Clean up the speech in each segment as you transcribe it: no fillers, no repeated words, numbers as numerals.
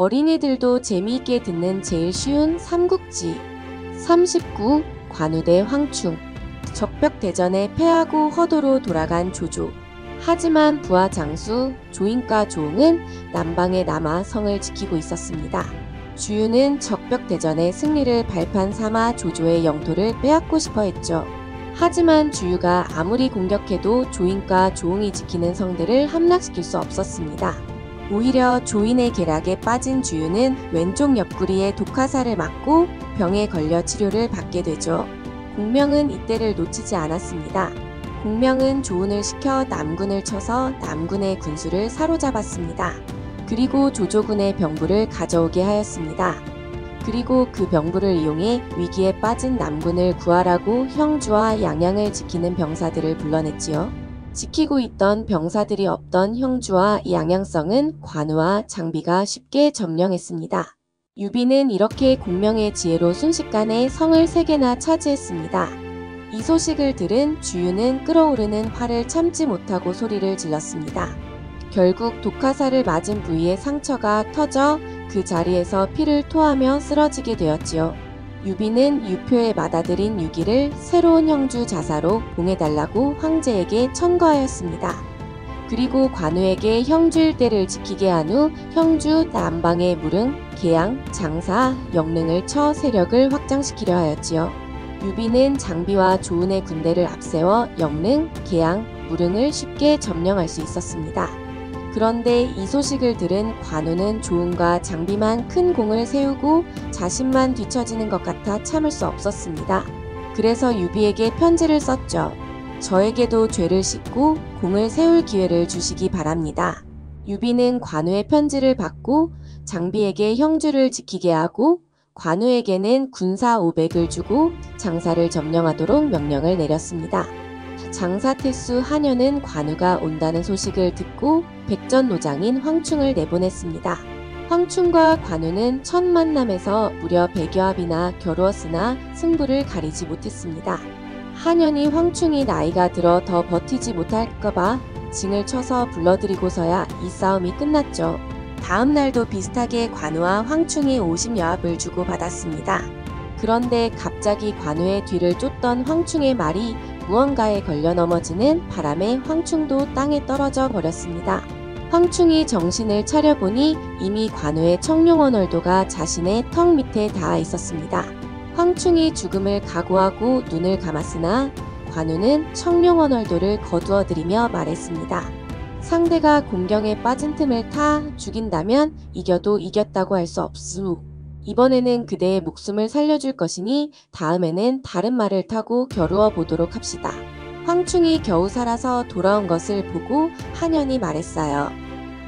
어린이들도 재미있게 듣는 제일 쉬운 삼국지. 39. 관우 대 황충. 적벽대전에 패하고 허도로 돌아간 조조. 하지만 부하 장수 조인과 조응은 남방에 남아 성을 지키고 있었습니다. 주유는 적벽대전의 승리를 발판 삼아 조조의 영토를 빼앗고 싶어 했죠. 하지만 주유가 아무리 공격해도 조인과 조응이 지키는 성들을 함락시킬 수 없었습니다. 오히려 조인의 계략에 빠진 주유는 왼쪽 옆구리에 독화살을 맞고 병에 걸려 치료를 받게 되죠. 공명은 이때를 놓치지 않았습니다. 공명은 조은을 시켜 남군을 쳐서 남군의 군수를 사로잡았습니다. 그리고 조조군의 병부를 가져오게 하였습니다. 그리고 그 병부를 이용해 위기에 빠진 남군을 구하라고 형주와 양양을 지키는 병사들을 불러냈지요. 지키고 있던 병사들이 없던 형주와 양양성은 관우와 장비가 쉽게 점령했습니다. 유비는 이렇게 공명의 지혜로 순식간에 성을 3개나 차지했습니다. 이 소식을 들은 주유는 끓어오르는 화를 참지 못하고 소리를 질렀습니다. 결국 독화살을 맞은 부위의 상처가 터져 그 자리에서 피를 토하며 쓰러지게 되었지요. 유비는 유표에 맏아들인 유기를 새로운 형주 자사로 봉해달라고 황제에게 청구하였습니다. 그리고 관우에게 형주 일대를 지키게 한 후 형주 남방의 무릉, 계양, 장사, 영릉을 쳐 세력을 확장시키려 하였지요. 유비는 장비와 조은의 군대를 앞세워 영릉, 계양, 무릉을 쉽게 점령할 수 있었습니다. 그런데 이 소식을 들은 관우는 조은과 장비만 큰 공을 세우고 자신만 뒤처지는 것 같아 참을 수 없었습니다. 그래서 유비에게 편지를 썼죠. 저에게도 죄를 씻고 공을 세울 기회를 주시기 바랍니다. 유비는 관우의 편지를 받고 장비에게 형주를 지키게 하고 관우에게는 군사 500을 주고 장사를 점령하도록 명령을 내렸습니다. 장사태수 한여는 관우가 온다는 소식을 듣고 백전노장인 황충을 내보냈습니다. 황충과 관우는 첫 만남에서 무려 100여 합이나 겨루었으나 승부를 가리지 못했습니다. 한연이 황충이 나이가 들어 더 버티지 못할까봐 징을 쳐서 불러들이고서야 이 싸움이 끝났죠. 다음 날도 비슷하게 관우와 황충이 50여 합을 주고받았습니다. 그런데 갑자기 관우의 뒤를 쫓던 황충의 말이 무언가에 걸려 넘어지는 바람에 황충도 땅에 떨어져 버렸습니다. 황충이 정신을 차려보니 이미 관우의 청룡원 얼도가 자신의 턱 밑에 닿아 있었습니다. 황충이 죽음을 각오하고 눈을 감았으나 관우는 청룡원 얼도를 거두어들이며 말했습니다. 상대가 공경에 빠진 틈을 타 죽인다면 이겨도 이겼다고 할 수 없수. 이번에는 그대의 목숨을 살려줄 것이니 다음에는 다른 말을 타고 겨루어 보도록 합시다. 황충이 겨우 살아서 돌아온 것을 보고 한연이 말했어요.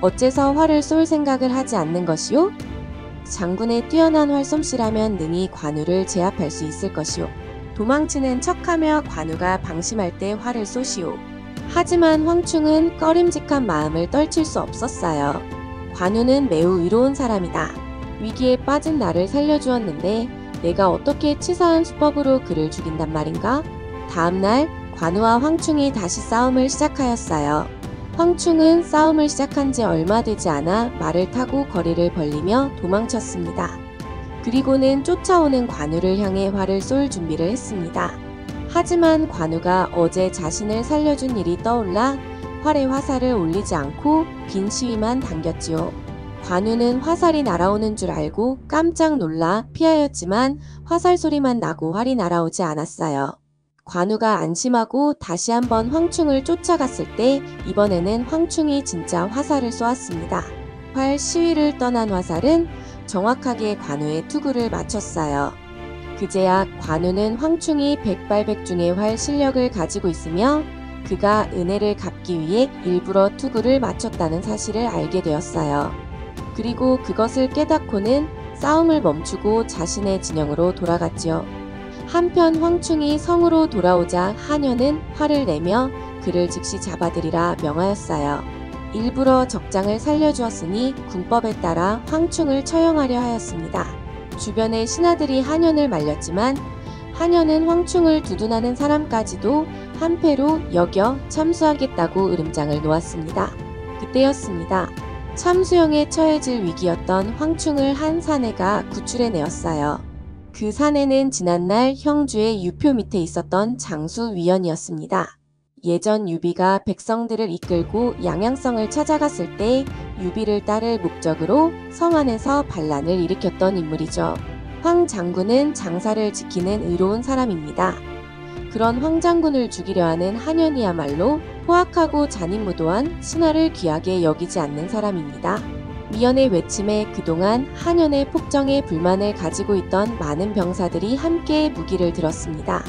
어째서 활을 쏠 생각을 하지 않는 것이오? 장군의 뛰어난 활솜씨라면 능히 관우를 제압할 수 있을 것이오. 도망치는 척하며 관우가 방심할 때 활을 쏘시오. 하지만 황충은 꺼림직한 마음을 떨칠 수 없었어요. 관우는 매우 의로운 사람이다. 위기에 빠진 나를 살려주었는데 내가 어떻게 치사한 수법으로 그를 죽인단 말인가? 다음날 관우와 황충이 다시 싸움을 시작하였어요. 황충은 싸움을 시작한 지 얼마 되지 않아 말을 타고 거리를 벌리며 도망쳤습니다. 그리고는 쫓아오는 관우를 향해 활을 쏠 준비를 했습니다. 하지만 관우가 어제 자신을 살려준 일이 떠올라 활에 화살을 올리지 않고 빈 시위만 당겼지요. 관우는 화살이 날아오는 줄 알고 깜짝 놀라 피하였지만 화살 소리만 나고 활이 날아오지 않았어요. 관우가 안심하고 다시 한번 황충을 쫓아갔을 때 이번에는 황충이 진짜 화살을 쏘았습니다. 활 시위를 떠난 화살은 정확하게 관우의 투구를 맞췄어요. 그제야 관우는 황충이 백발백중의 활 실력을 가지고 있으며 그가 은혜를 갚기 위해 일부러 투구를 맞췄다는 사실을 알게 되었어요. 그리고 그것을 깨닫고는 싸움을 멈추고 자신의 진영으로 돌아갔지요. 한편 황충이 성으로 돌아오자 한여는 화를 내며 그를 즉시 잡아들이라 명하였어요. 일부러 적장을 살려주었으니 군법에 따라 황충을 처형하려 하였습니다. 주변의 신하들이 한연을 말렸지만 한여는 황충을 두둔하는 사람까지도 한패로 여겨 참수하겠다고 으름장을 놓았습니다. 그때였습니다. 참수형에 처해질 위기였던 황충을 한 사내가 구출해내었어요. 그 사내는 지난날 형주의 유표 밑에 있었던 장수위원이었습니다. 예전 유비가 백성들을 이끌고 양양성을 찾아갔을 때 유비를 따를 목적으로 성 안에서 반란을 일으켰던 인물이죠. 황 장군은 장사를 지키는 의로운 사람입니다. 그런 황 장군을 죽이려 하는 한현이야말로 포악하고 잔인무도한 신하를 귀하게 여기지 않는 사람입니다. 위원의 외침에 그동안 한현의 폭정에 불만을 가지고 있던 많은 병사들이 함께 무기를 들었습니다.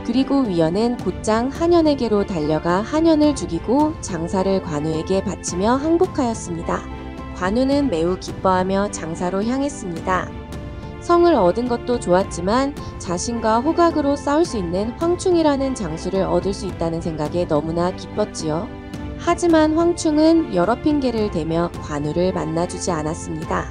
그리고 위원은 곧장 한현에게로 달려가 한현을 죽이고 장사를 관우에게 바치며 항복하였습니다. 관우는 매우 기뻐하며 장사로 향했습니다. 성을 얻은 것도 좋았지만 자신과 호각으로 싸울 수 있는 황충이라는 장수를 얻을 수 있다는 생각에 너무나 기뻤지요. 하지만 황충은 여러 핑계를 대며 관우를 만나주지 않았습니다.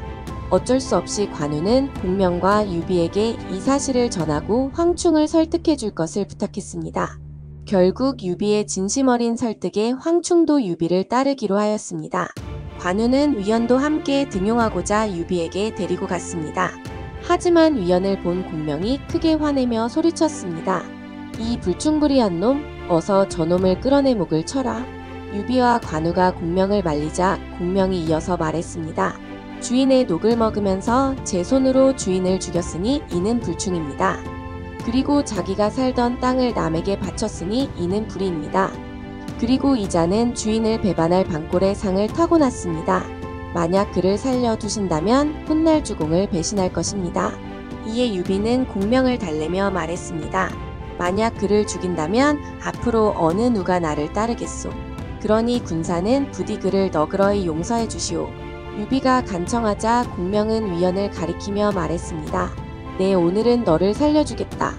어쩔 수 없이 관우는 공명과 유비에게 이 사실을 전하고 황충을 설득해 줄 것을 부탁했습니다. 결국 유비의 진심 어린 설득에 황충도 유비를 따르기로 하였습니다. 관우는 위원도 함께 등용하고자 유비에게 데리고 갔습니다. 하지만 위원을 본 공명이 크게 화내며 소리쳤습니다. 이 불충불이한 놈, 어서 저놈을 끌어내 목을 쳐라. 유비와 관우가 공명을 말리자 공명이 이어서 말했습니다. 주인의 녹을 먹으면서 제 손으로 주인을 죽였으니 이는 불충입니다. 그리고 자기가 살던 땅을 남에게 바쳤으니 이는 불의입니다. 그리고 이자는 주인을 배반할 방골의 상을 타고났습니다. 만약 그를 살려두신다면 훗날 주공을 배신할 것입니다. 이에 유비는 공명을 달래며 말했습니다. 만약 그를 죽인다면 앞으로 어느 누가 나를 따르겠소. 그러니 군사는 부디 그를 너그러이 용서해 주시오. 유비가 간청하자 공명은 위원을 가리키며 말했습니다. 네, 오늘은 너를 살려주겠다.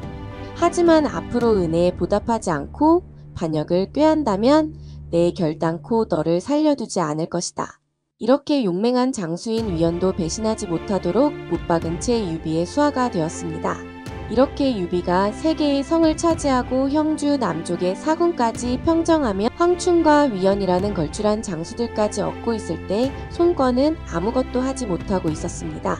하지만 앞으로 은혜에 보답하지 않고 반역을 꾀한다면 내 결단코 너를 살려두지 않을 것이다. 이렇게 용맹한 장수인 위원도 배신하지 못하도록 못 박은 채 유비의 수하가 되었습니다. 이렇게 유비가 세 개의 성을 차지하고 형주 남쪽의 사군까지 평정하며 황충과 위원이라는 걸출한 장수들까지 얻고 있을 때 손권은 아무것도 하지 못하고 있었습니다.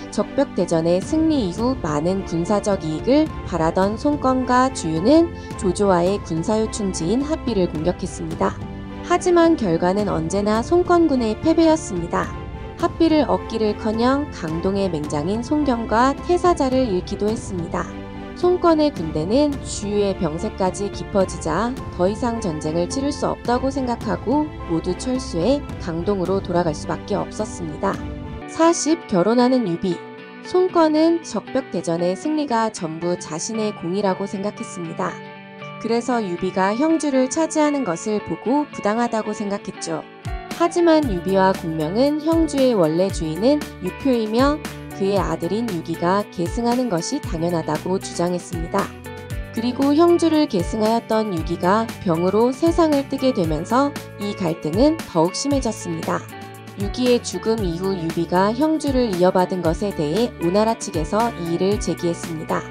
적벽대전의 승리 이후 많은 군사적 이익을 바라던 손권과 주유는 조조와의 군사요충지인 합비를 공격했습니다. 하지만 결과는 언제나 손권군의 패배였습니다. 합비를 얻기를커녕 강동의 맹장인 송경과 태사자를 잃기도 했습니다. 손권의 군대는 주유의 병세까지 깊어지자 더 이상 전쟁을 치를 수 없다고 생각하고 모두 철수해 강동으로 돌아갈 수밖에 없었습니다. 40. 결혼하는 유비. 손권은 적벽대전의 승리가 전부 자신의 공이라고 생각했습니다. 그래서 유비가 형주를 차지하는 것을 보고 부당하다고 생각했죠. 하지만 유비와 공명은 형주의 원래 주인은 유표이며 그의 아들인 유기가 계승하는 것이 당연하다고 주장했습니다. 그리고 형주를 계승하였던 유기가 병으로 세상을 뜨게 되면서 이 갈등은 더욱 심해졌습니다. 유기의 죽음 이후 유비가 형주를 이어받은 것에 대해 오나라 측에서 이의를 제기했습니다.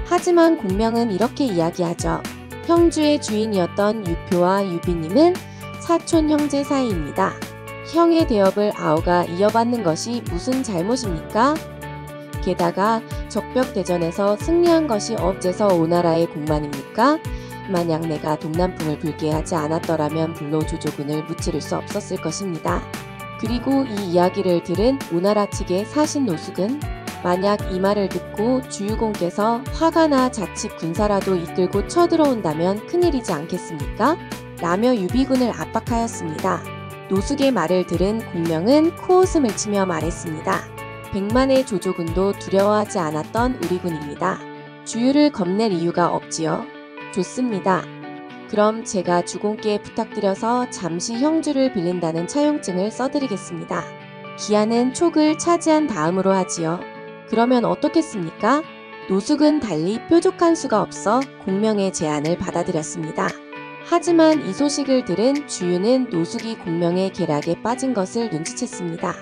하지만 공명은 이렇게 이야기하죠. 형주의 주인이었던 유표와 유비님은 사촌 형제 사이입니다. 형의 대업을 아우가 이어받는 것이 무슨 잘못입니까? 게다가 적벽대전에서 승리한 것이 어째서 오나라의 공만입니까? 만약 내가 동남풍을 불게 하지 않았더라면 불로 조조군을 무찌를 수 없었을 것입니다. 그리고 이 이야기를 들은 오나라 측의 사신 노숙은 만약 이 말을 듣고 주유공께서 화가 나 자칫 군사라도 이끌고 쳐들어온다면 큰일이지 않겠습니까? 라며 유비군을 압박하였습니다. 노숙의 말을 들은 공명은 코웃음을 치며 말했습니다. 100만의 조조군도 두려워하지 않았던 우리 군입니다. 주유를 겁낼 이유가 없지요. 좋습니다. 그럼 제가 주공께 부탁드려서 잠시 형주를 빌린다는 차용증을 써드리겠습니다. 기한은 촉을 차지한 다음으로 하지요. 그러면 어떻겠습니까? 노숙은 달리 뾰족한 수가 없어 공명의 제안을 받아들였습니다. 하지만 이 소식을 들은 주유는 노숙이 공명의 계략에 빠진 것을 눈치챘습니다.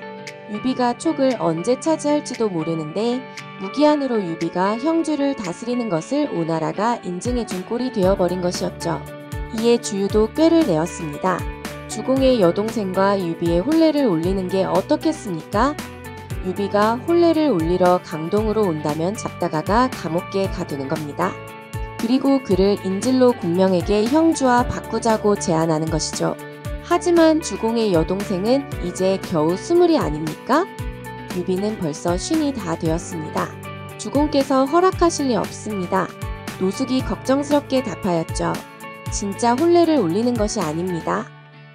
유비가 촉을 언제 차지할지도 모르는데 무기한으로 유비가 형주를 다스리는 것을 오나라가 인증해준 꼴이 되어버린 것이었죠. 이에 주유도 꾀를 내었습니다. 주공의 여동생과 유비의 혼례를 올리는 게 어떻겠습니까? 유비가 혼례를 올리러 강동으로 온다면 잡다가가 감옥에 가두는 겁니다. 그리고 그를 인질로 공명에게 형주와 바꾸자고 제안하는 것이죠. 하지만 주공의 여동생은 이제 겨우 20이 아닙니까? 유비는 벌써 50이 다 되었습니다. 주공께서 허락하실 리 없습니다. 노숙이 걱정스럽게 답하였죠. 진짜 혼례를 올리는 것이 아닙니다.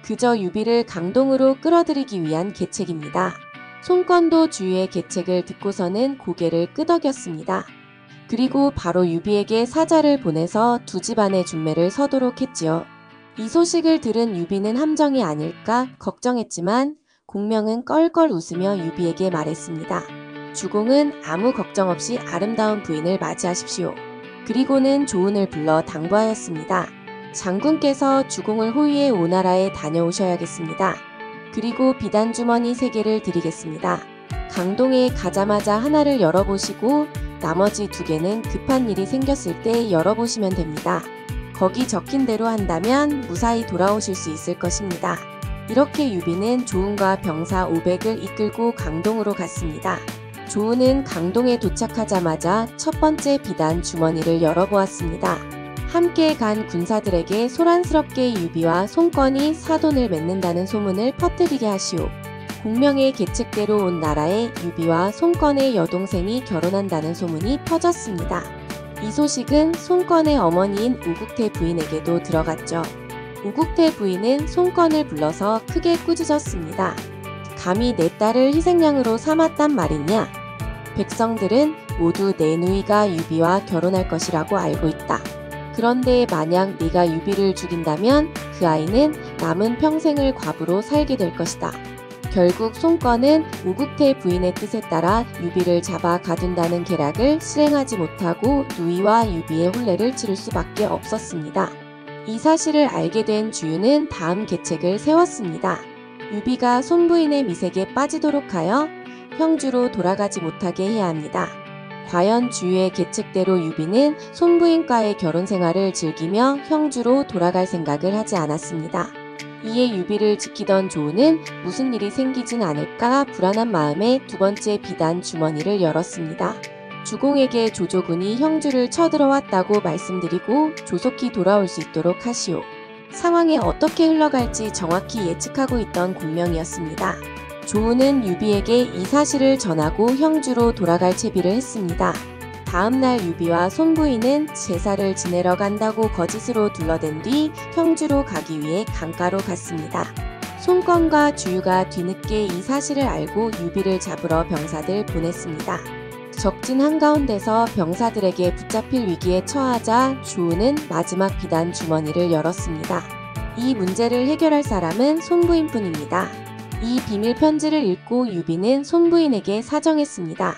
그저 유비를 강동으로 끌어들이기 위한 계책입니다. 손권도 주유의 계책을 듣고서는 고개를 끄덕였습니다. 그리고 바로 유비에게 사자를 보내서 두 집안의 중매를 서도록 했지요. 이 소식을 들은 유비는 함정이 아닐까 걱정했지만 공명은 껄껄 웃으며 유비에게 말했습니다. 주공은 아무 걱정 없이 아름다운 부인을 맞이하십시오. 그리고는 조은을 불러 당부하였습니다. 장군께서 주공을 호위해 오나라에 다녀오셔야겠습니다. 그리고 비단주머니 3개를 드리겠습니다. 강동에 가자마자 하나를 열어보시고 나머지 2개는 급한 일이 생겼을 때 열어보시면 됩니다. 거기 적힌 대로 한다면 무사히 돌아오실 수 있을 것입니다. 이렇게 유비는 조은과 병사 500을 이끌고 강동으로 갔습니다. 조은은 강동에 도착하자마자 첫 번째 비단 주머니를 열어보았습니다. 함께 간 군사들에게 소란스럽게 유비와 손권이 사돈을 맺는다는 소문을 퍼뜨리게 하시오. 공명의 계책대로 온 나라에 유비와 손권의 여동생이 결혼한다는 소문이 퍼졌습니다. 이 소식은 손권의 어머니인 우국태 부인에게도 들어갔죠. 우국태 부인은 손권을 불러서 크게 꾸짖었습니다. 감히 내 딸을 희생양으로 삼았단 말이냐? 백성들은 모두 내 누이가 유비와 결혼할 것이라고 알고 있다. 그런데 만약 네가 유비를 죽인다면 그 아이는 남은 평생을 과부로 살게 될 것이다. 결국 손권은 우국태 부인의 뜻에 따라 유비를 잡아 가둔다는 계략을 실행하지 못하고 누이와 유비의 혼례를 치를 수밖에 없었습니다. 이 사실을 알게 된 주유는 다음 계책을 세웠습니다. 유비가 손부인의 미색에 빠지도록 하여 형주로 돌아가지 못하게 해야 합니다. 과연 주유의 계책대로 유비는 손부인과의 결혼 생활을 즐기며 형주로 돌아갈 생각을 하지 않았습니다. 이에 유비를 지키던 조은은 무슨 일이 생기진 않을까 불안한 마음에 두 번째 비단 주머니를 열었습니다. 주공에게 조조군이 형주를 쳐들어왔다고 말씀드리고 조속히 돌아올 수 있도록 하시오. 상황이 어떻게 흘러갈지 정확히 예측하고 있던 공명이었습니다. 조은은 유비에게 이 사실을 전하고 형주로 돌아갈 채비를 했습니다. 다음날 유비와 손부인은 제사를 지내러 간다고 거짓으로 둘러댄 뒤 형주로 가기 위해 강가로 갔습니다. 손권과 주유가 뒤늦게 이 사실을 알고 유비를 잡으러 병사들 보냈습니다. 적진 한가운데서 병사들에게 붙잡힐 위기에 처하자 조은은 마지막 비단 주머니를 열었습니다. 이 문제를 해결할 사람은 손부인뿐입니다. 이 비밀 편지를 읽고 유비는 손부인에게 사정했습니다.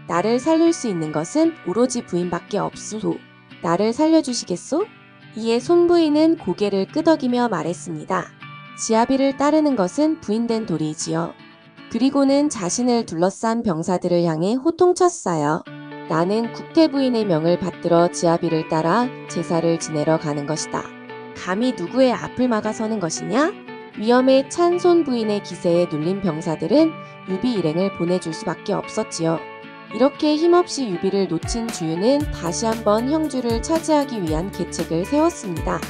나를 살릴 수 있는 것은 오로지 부인밖에 없소. 나를 살려주시겠소? 이에 손부인은 고개를 끄덕이며 말했습니다. 지아비를 따르는 것은 부인된 도리이지요. 그리고는 자신을 둘러싼 병사들을 향해 호통쳤어요. 나는 국태부인의 명을 받들어 지아비를 따라 제사를 지내러 가는 것이다. 감히 누구의 앞을 막아서는 것이냐? 위험에 찬 손부인의 기세에 눌린 병사들은 유비 일행을 보내줄 수밖에 없었지요. 이렇게 힘없이 유비를 놓친 주유는 다시 한번 형주를 차지하기 위한 계책을 세웠습니다.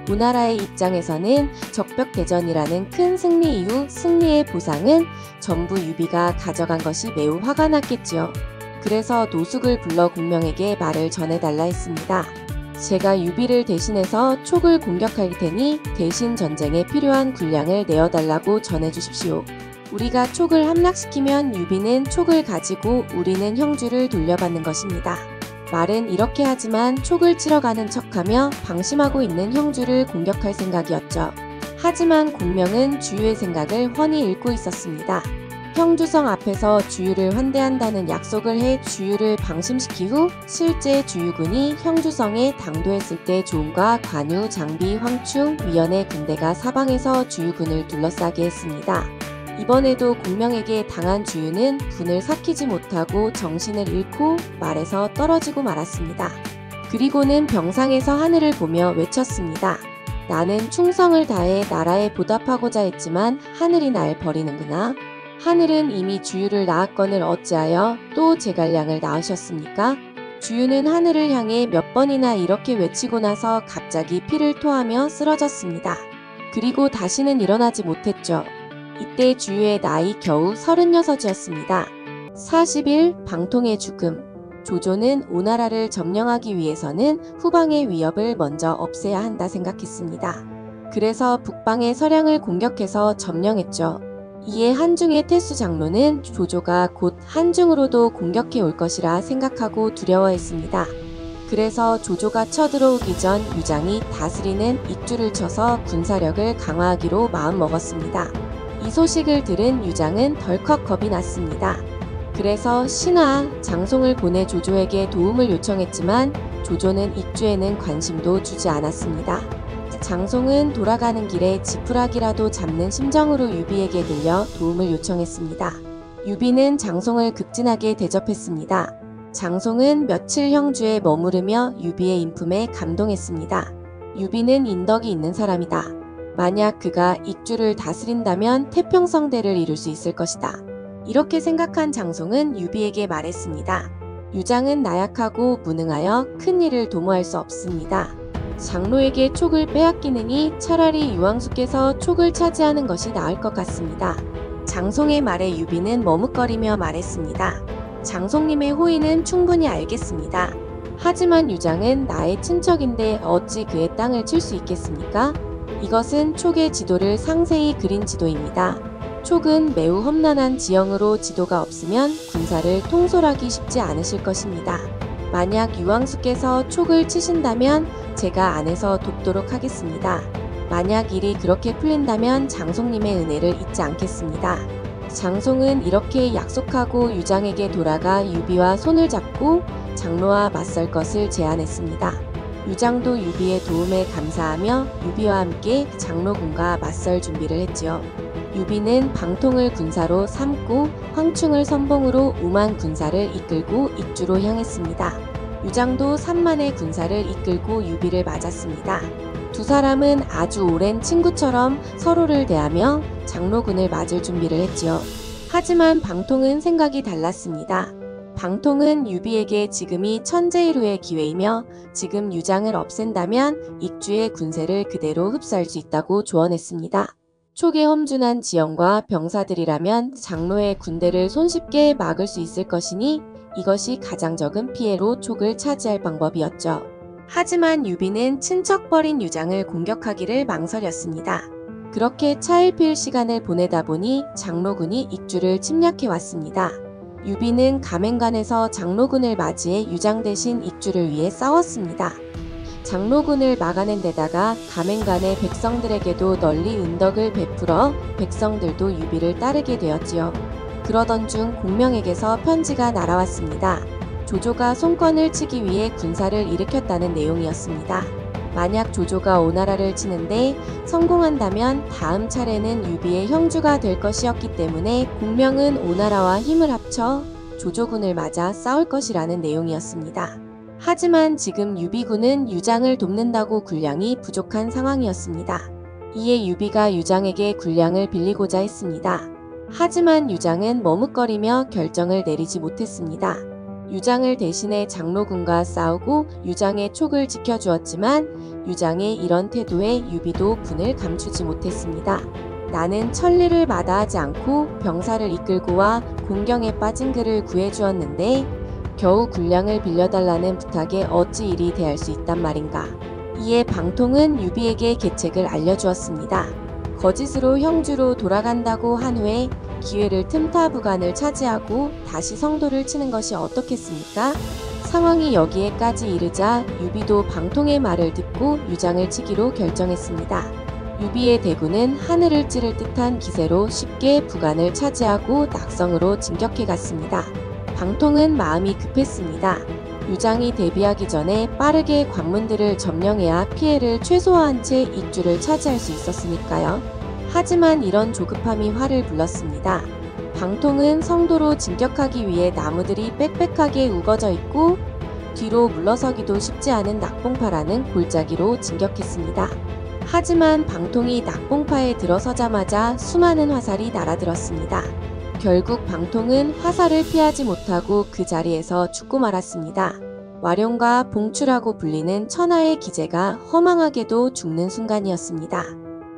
오나라의 입장에서는 적벽대전이라는 큰 승리 이후 승리의 보상은 전부 유비가 가져간 것이 매우 화가 났겠지요. 그래서 노숙을 불러 공명에게 말을 전해달라 했습니다. 제가 유비를 대신해서 촉을 공격할 테니 대신 전쟁에 필요한 군량을 내어달라고 전해주십시오. 우리가 촉을 함락시키면 유비는 촉을 가지고 우리는 형주를 돌려받는 것입니다. 말은 이렇게 하지만 촉을 치러 가는 척하며 방심하고 있는 형주를 공격할 생각이었죠. 하지만 공명은 주유의 생각을 훤히 읽고 있었습니다. 형주성 앞에서 주유를 환대한다는 약속을 해 주유를 방심시킨 후 실제 주유군이 형주성에 당도했을 때 조은과 관유, 장비, 황충, 위연의 군대가 사방에서 주유군을 둘러싸게 했습니다. 이번에도 공명에게 당한 주유는 분을 삭히지 못하고 정신을 잃고 말에서 떨어지고 말았습니다. 그리고는 병상에서 하늘을 보며 외쳤습니다. 나는 충성을 다해 나라에 보답하고자 했지만 하늘이 날 버리는구나. 하늘은 이미 주유를 낳았거늘 어찌하여 또 제갈량을 낳으셨습니까? 주유는 하늘을 향해 몇 번이나 이렇게 외치고 나서 갑자기 피를 토하며 쓰러졌습니다. 그리고 다시는 일어나지 못했죠. 이때 주유의 나이 겨우 36이었습니다. 40일 방통의 죽음. 조조는 오나라를 점령하기 위해서는 후방의 위협을 먼저 없애야 한다 생각했습니다. 그래서 북방의 서량을 공격해서 점령했죠. 이에 한중의 태수 장로는 조조가 곧 한중으로도 공격해 올 것이라 생각하고 두려워했습니다. 그래서 조조가 쳐들어오기 전 유장이 다스리는 익주를 쳐서 군사력을 강화하기로 마음먹었습니다. 이 소식을 들은 유장은 덜컥 겁이 났습니다. 그래서 신하 장송을 보내 조조에게 도움을 요청했지만 조조는 익주에는 관심도 주지 않았습니다. 장송은 돌아가는 길에 지푸라기라도 잡는 심정으로 유비에게 들려 도움을 요청했습니다. 유비는 장송을 극진하게 대접했습니다. 장송은 며칠 형주에 머무르며 유비의 인품에 감동했습니다. 유비는 인덕이 있는 사람이다. 만약 그가 익주를 다스린다면 태평성대를 이룰 수 있을 것이다. 이렇게 생각한 장송은 유비에게 말했습니다. 유장은 나약하고 무능하여 큰 일을 도모할 수 없습니다. 장로에게 촉을 빼앗기느니 차라리 유왕수께서 촉을 차지하는 것이 나을 것 같습니다. 장송의 말에 유비는 머뭇거리며 말했습니다. 장송님의 호의는 충분히 알겠습니다. 하지만 유장은 나의 친척인데 어찌 그의 땅을 칠 수 있겠습니까? 이것은 촉의 지도를 상세히 그린 지도입니다. 촉은 매우 험난한 지형으로 지도가 없으면 군사를 통솔하기 쉽지 않으실 것입니다. 만약 유왕수께서 촉을 치신다면 제가 안에서 돕도록 하겠습니다. 만약 일이 그렇게 풀린다면 장송님의 은혜를 잊지 않겠습니다. 장송은 이렇게 약속하고 유장에게 돌아가 유비와 손을 잡고 장로와 맞설 것을 제안했습니다. 유장도 유비의 도움에 감사하며 유비와 함께 장로군과 맞설 준비를 했지요. 유비는 방통을 군사로 삼고 황충을 선봉으로 5만 군사를 이끌고 익주로 향했습니다. 유장도 3만의 군사를 이끌고 유비를 맞았습니다. 두 사람은 아주 오랜 친구처럼 서로를 대하며 장로군을 맞을 준비를 했지요. 하지만 방통은 생각이 달랐습니다. 방통은 유비에게 지금이 천재일우의 기회이며 지금 유장을 없앤다면 익주의 군세를 그대로 흡수할 수 있다고 조언했습니다. 촉의 험준한 지형과 병사들이라면 장로의 군대를 손쉽게 막을 수 있을 것이니 이것이 가장 적은 피해로 촉을 차지할 방법이었죠. 하지만 유비는 친척버린 유장을 공격하기를 망설였습니다. 그렇게 차일피일 시간을 보내다 보니 장로군이 익주를 침략해왔습니다. 유비는 가맹관에서 장로군을 맞이해 유장 대신 익주를 위해 싸웠습니다. 장로군을 막아낸 데다가 가맹관의 백성들에게도 널리 은덕을 베풀어 백성들도 유비를 따르게 되었지요. 그러던 중 공명에게서 편지가 날아왔습니다. 조조가 손권을 치기 위해 군사를 일으켰다는 내용이었습니다. 만약 조조가 오나라를 치는데 성공한다면 다음 차례는 유비의 형주가 될 것이었기 때문에 공명은 오나라와 힘을 합쳐 조조군을 맞아 싸울 것이라는 내용이었습니다. 하지만 지금 유비군은 유장을 돕는다고 군량이 부족한 상황이었습니다. 이에 유비가 유장에게 군량을 빌리고자 했습니다. 하지만 유장은 머뭇거리며 결정을 내리지 못했습니다. 유장을 대신해 장로군과 싸우고 유장의 촉을 지켜주었지만 유장의 이런 태도에 유비도 분을 감추지 못했습니다. 나는 천리를 마다하지 않고 병사를 이끌고 와 공경에 빠진 그를 구해주었는데 겨우 군량을 빌려달라는 부탁에 어찌 이리 대할 수 있단 말인가. 이에 방통은 유비에게 계책을 알려주었습니다. 거짓으로 형주로 돌아간다고 한 후에 기회를 틈타 부관을 차지하고 다시 성도를 치는 것이 어떻겠습니까? 상황이 여기에까지 이르자 유비도 방통의 말을 듣고 유장을 치기로 결정했습니다. 유비의 대군은 하늘을 찌를 듯한 기세로 쉽게 부관을 차지하고 낙성으로 진격해 갔습니다. 방통은 마음이 급했습니다. 유장이 대비하기 전에 빠르게 관문들을 점령해야 피해를 최소화한 채 익주를 차지할 수 있었으니까요. 하지만 이런 조급함이 화를 불렀습니다. 방통은 성도로 진격하기 위해 나무들이 빽빽하게 우거져 있고 뒤로 물러서기도 쉽지 않은 낙봉파라는 골짜기로 진격했습니다. 하지만 방통이 낙봉파에 들어서자마자 수많은 화살이 날아들었습니다. 결국 방통은 화살을 피하지 못하고 그 자리에서 죽고 말았습니다. 와룡과 봉추라고 불리는 천하의 기재가 허망하게도 죽는 순간이었습니다.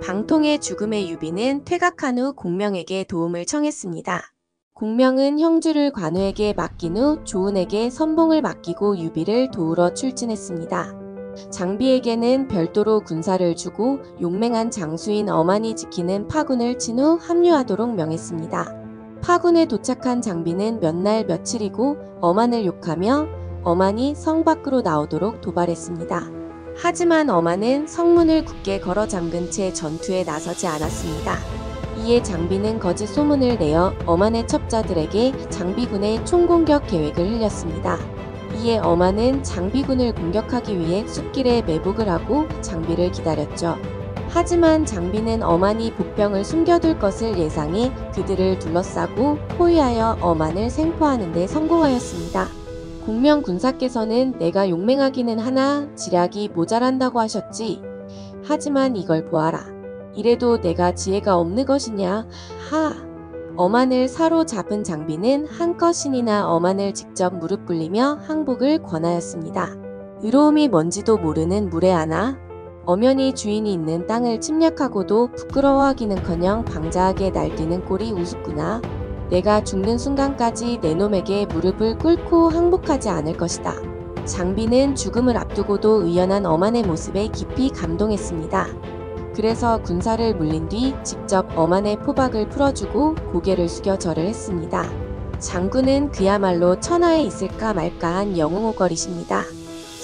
방통의 죽음에 유비는 퇴각한 후 공명에게 도움을 청했습니다. 공명은 형주를 관우에게 맡긴 후 조은에게 선봉을 맡기고 유비를 도우러 출진했습니다. 장비에게는 별도로 군사를 주고 용맹한 장수인 어만이 지키는 파군을 친 후 합류하도록 명했습니다. 파군에 도착한 장비는 몇 날 며칠이고 어만을 욕하며 어만이 성 밖으로 나오도록 도발했습니다. 하지만 어만은 성문을 굳게 걸어 잠근 채 전투에 나서지 않았습니다. 이에 장비는 거짓 소문을 내어 어만의 첩자들에게 장비군의 총공격 계획을 흘렸습니다. 이에 어만은 장비군을 공격하기 위해 숲길에 매복을 하고 장비를 기다렸죠. 하지만 장비는 어만이 복병을 숨겨둘 것을 예상해 그들을 둘러싸고 포위하여 어만을 생포하는 데 성공하였습니다. 공명 군사께서는 내가 용맹하기는 하나 지략이 모자란다고 하셨지. 하지만 이걸 보아라. 이래도 내가 지혜가 없는 것이냐. 하. 어만을 사로잡은 장비는 한껏 신이 나 어만을 직접 무릎 꿇리며 항복을 권하였습니다. 의로움이 뭔지도 모르는 무례하나. 엄연히 주인이 있는 땅을 침략하고도 부끄러워하기는커녕 방자하게 날뛰는 꼴이 우습구나. 내가 죽는 순간까지 내 놈에게 무릎을 꿇고 항복하지 않을 것이다. 장비는 죽음을 앞두고도 의연한 어만의 모습에 깊이 감동했습니다. 그래서 군사를 물린 뒤 직접 어만의 포박을 풀어주고 고개를 숙여 절을 했습니다. 장군은 그야말로 천하에 있을까 말까한 영웅호걸이십니다.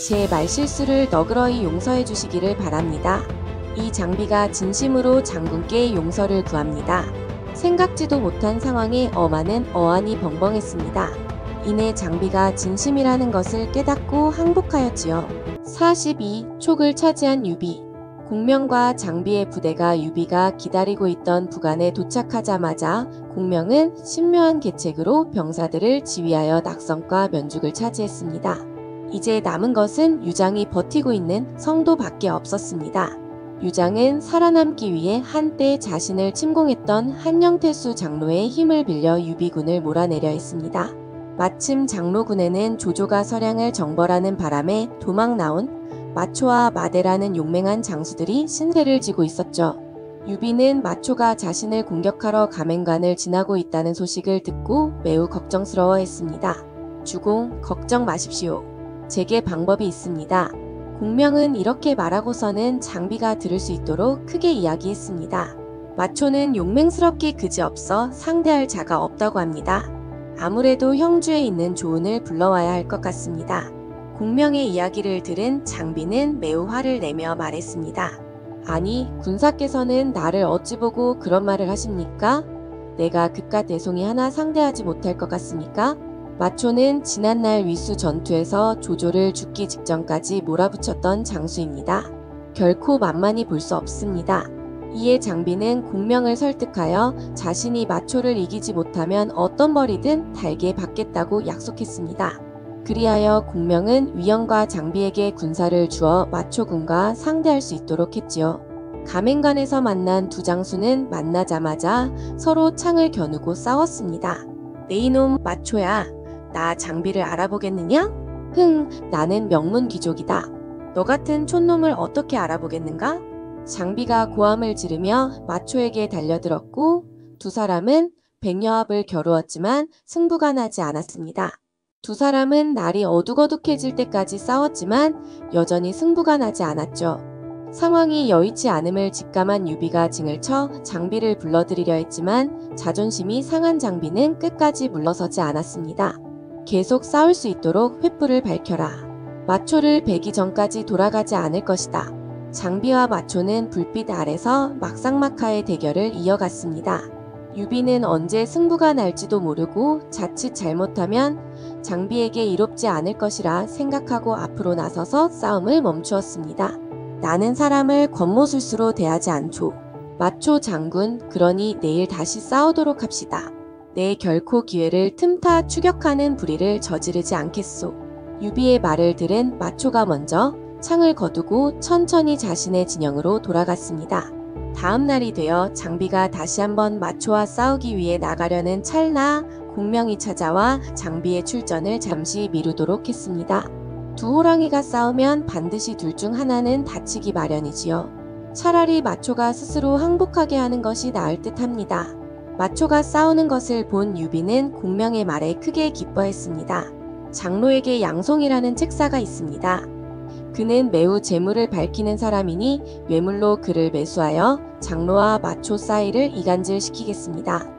제 말실수를 너그러이 용서해 주시기를 바랍니다. 이 장비가 진심으로 장군께 용서를 구합니다. 생각지도 못한 상황에 어만은 어안이 벙벙했습니다. 이내 장비가 진심이라는 것을 깨닫고 항복하였지요. 42. 촉을 차지한 유비. 공명과 장비의 부대가 유비가 기다리고 있던 부간에 도착하자마자 공명은 신묘한 계책으로 병사들을 지휘하여 낙성과 면죽을 차지했습니다. 이제 남은 것은 유장이 버티고 있는 성도밖에 없었습니다. 유장은 살아남기 위해 한때 자신을 침공했던 한영태수 장로의 힘을 빌려 유비군을 몰아내려 했습니다. 마침 장로군에는 조조가 서량을 정벌하는 바람에 도망 나온 마초와 마대라는 용맹한 장수들이 신세를 지고 있었죠. 유비는 마초가 자신을 공격하러 가맹관을 지나고 있다는 소식을 듣고 매우 걱정스러워했습니다. 주공, 걱정 마십시오. 제게 방법이 있습니다. 공명은 이렇게 말하고서는 장비가 들을 수 있도록 크게 이야기했습니다. 마초는 용맹스럽기 그지없어 상대할 자가 없다고 합니다. 아무래도 형주에 있는 조은을 불러와야 할 것 같습니다. 공명의 이야기를 들은 장비는 매우 화를 내며 말했습니다. 아니, 군사께서는 나를 어찌 보고 그런 말을 하십니까? 내가 그깟 대송이 하나 상대하지 못할 것 같습니까? 마초는 지난날 위수 전투에서 조조를 죽기 직전까지 몰아붙였던 장수입니다. 결코 만만히 볼 수 없습니다. 이에 장비는 공명을 설득하여 자신이 마초를 이기지 못하면 어떤 벌이든 달게 받겠다고 약속했습니다. 그리하여 공명은 위영과 장비에게 군사를 주어 마초군과 상대할 수 있도록 했지요. 가맹관에서 만난 두 장수는 만나자마자 서로 창을 겨누고 싸웠습니다. 내 이놈 마초야. 나 장비를 알아보겠느냐? 나는 명문 귀족이다. 너 같은 촌놈을 어떻게 알아보겠는가? 장비가 고함을 지르며 마초에게 달려들었고 두 사람은 백여합을 겨루었지만 승부가 나지 않았습니다. 두 사람은 날이 어둑어둑해질 때까지 싸웠지만 여전히 승부가 나지 않았죠. 상황이 여의치 않음을 직감한 유비가 징을 쳐 장비를 불러들이려 했지만 자존심이 상한 장비는 끝까지 물러서지 않았습니다. 계속 싸울 수 있도록 횃불을 밝혀라. 마초를 베기 전까지 돌아가지 않을 것이다. 장비와 마초는 불빛 아래서 막상막하의 대결을 이어갔습니다. 유비는 언제 승부가 날지도 모르고 자칫 잘못하면 장비에게 이롭지 않을 것이라 생각하고 앞으로 나서서 싸움을 멈추었습니다. 나는 사람을 권모술수로 대하지 않죠. 마초 장군, 그러니 내일 다시 싸우도록 합시다. 내 결코 기회를 틈타 추격하는 불의를 저지르지 않겠소. 유비의 말을 들은 마초가 먼저 창을 거두고 천천히 자신의 진영으로 돌아갔습니다. 다음 날이 되어 장비가 다시 한번 마초와 싸우기 위해 나가려는 찰나 공명이 찾아와 장비의 출전을 잠시 미루도록 했습니다. 두 호랑이가 싸우면 반드시 둘 중 하나는 다치기 마련이지요. 차라리 마초가 스스로 항복하게 하는 것이 나을 듯 합니다. 마초가 싸우는 것을 본 유비는 공명의 말에 크게 기뻐했습니다. 장로에게 양송이라는 책사가 있습니다. 그는 매우 재물을 밝히는 사람이니 외물로 그를 매수하여 장로와 마초 사이를 이간질시키겠습니다.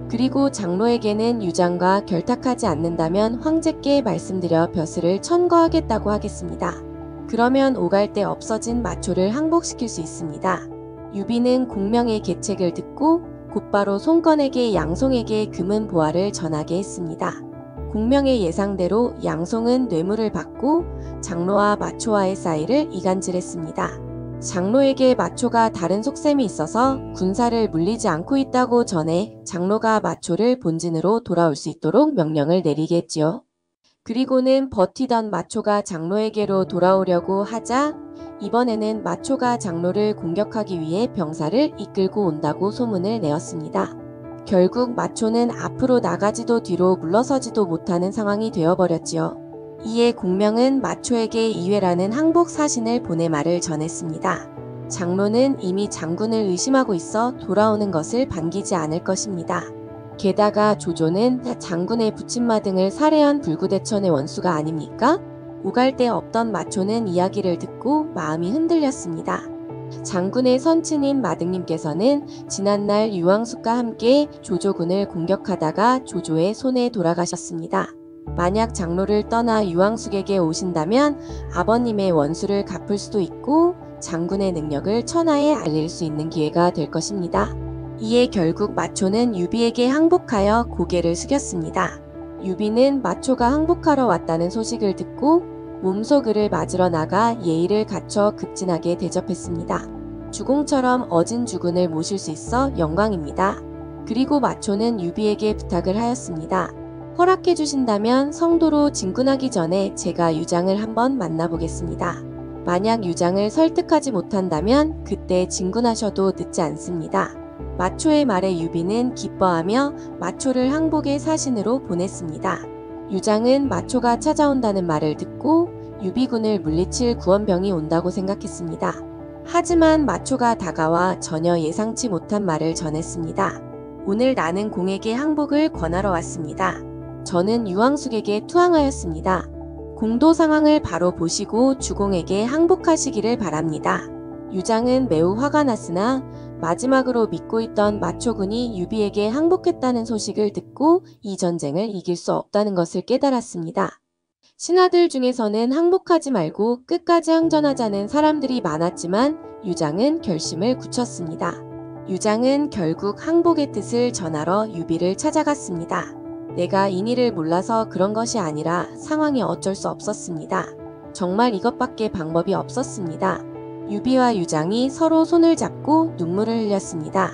그리고 장로에게는 유장과 결탁하지 않는다면 황제께 말씀드려 벼슬을 천거하겠다고 하겠습니다. 그러면 오갈 데 없어진 마초를 항복시킬 수 있습니다. 유비는 공명의 계책을 듣고 곧바로 송건에게 양송에게 금은 보화를 전하게 했습니다. 공명의 예상대로 양송은 뇌물을 받고 장로와 마초와의 사이를 이간질했습니다. 장로에게 마초가 다른 속셈이 있어서 군사를 물리지 않고 있다고 전해 장로가 마초를 본진으로 돌아올 수 있도록 명령을 내리겠지요. 그리고는 버티던 마초가 장로에게로 돌아오려고 하자 이번에는 마초가 장로를 공격하기 위해 병사를 이끌고 온다고 소문을 내었습니다. 결국 마초는 앞으로 나가지도 뒤로 물러서지도 못하는 상황이 되어버렸지요. 이에 공명은 마초에게 이회라는 항복 사신을 보내 말을 전했습니다. 장로는 이미 장군을 의심하고 있어 돌아오는 것을 반기지 않을 것입니다. 게다가 조조는 장군의 부친마 등을 살해한 불구대천의 원수가 아닙니까? 오갈 데 없던 마초는 이야기를 듣고 마음이 흔들렸습니다. 장군의 선친인 마등님께서는 지난날 유왕숙과 함께 조조군을 공격하다가 조조의 손에 돌아가셨습니다. 만약 장로를 떠나 유왕숙에게 오신다면 아버님의 원수를 갚을 수도 있고 장군의 능력을 천하에 알릴 수 있는 기회가 될 것입니다. 이에 결국 마초는 유비에게 항복하여 고개를 숙였습니다. 유비는 마초가 항복하러 왔다는 소식을 듣고 몸소 그를 맞으러 나가 예의를 갖춰 급진하게 대접했습니다. 주공처럼 어진 주군을 모실 수 있어 영광입니다. 그리고 마초는 유비에게 부탁을 하였습니다. 허락해 주신다면 성도로 진군하기 전에 제가 유장을 한번 만나보겠습니다. 만약 유장을 설득하지 못한다면 그때 진군하셔도 늦지 않습니다. 마초의 말에 유비는 기뻐하며 마초를 항복의 사신으로 보냈습니다. 유장은 마초가 찾아온다는 말을 듣고 유비군을 물리칠 구원병이 온다고 생각했습니다. 하지만 마초가 다가와 전혀 예상치 못한 말을 전했습니다. 오늘 나는 공에게 항복을 권하러 왔습니다. 저는 유왕숙에게 투항하였습니다. 공도 상황을 바로 보시고 주공에게 항복하시기를 바랍니다. 유장은 매우 화가 났으나 마지막으로 믿고 있던 마초군이 유비에게 항복했다는 소식을 듣고 이 전쟁을 이길 수 없다는 것을 깨달았습니다. 신하들 중에서는 항복하지 말고 끝까지 항전하자는 사람들이 많았지만 유장은 결심을 굳혔습니다. 유장은 결국 항복의 뜻을 전하러 유비를 찾아갔습니다. 내가 인의를 몰라서 그런 것이 아니라 상황이 어쩔 수 없었습니다. 정말 이것밖에 방법이 없었습니다. 유비와 유장이 서로 손을 잡고 눈물을 흘렸습니다.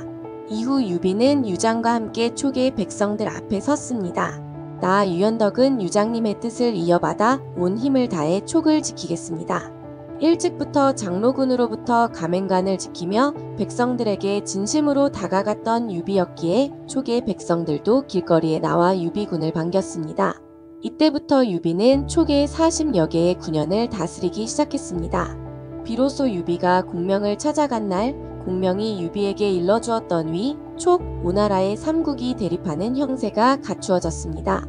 이후 유비는 유장과 함께 초계 백성들 앞에 섰습니다. 나 유연덕은 유장님의 뜻을 이어받아 온 힘을 다해 촉을 지키겠습니다. 일찍부터 장로군으로부터 가맹관을 지키며 백성들에게 진심으로 다가갔던 유비였기에 촉의 백성들도 길거리에 나와 유비군을 반겼습니다. 이때부터 유비는 촉의 40여 개의 군현을 다스리기 시작했습니다. 비로소 유비가 공명을 찾아간 날 공명이 유비에게 일러주었던 위, 촉, 오나라의 삼국이 대립하는 형세가 갖추어졌습니다.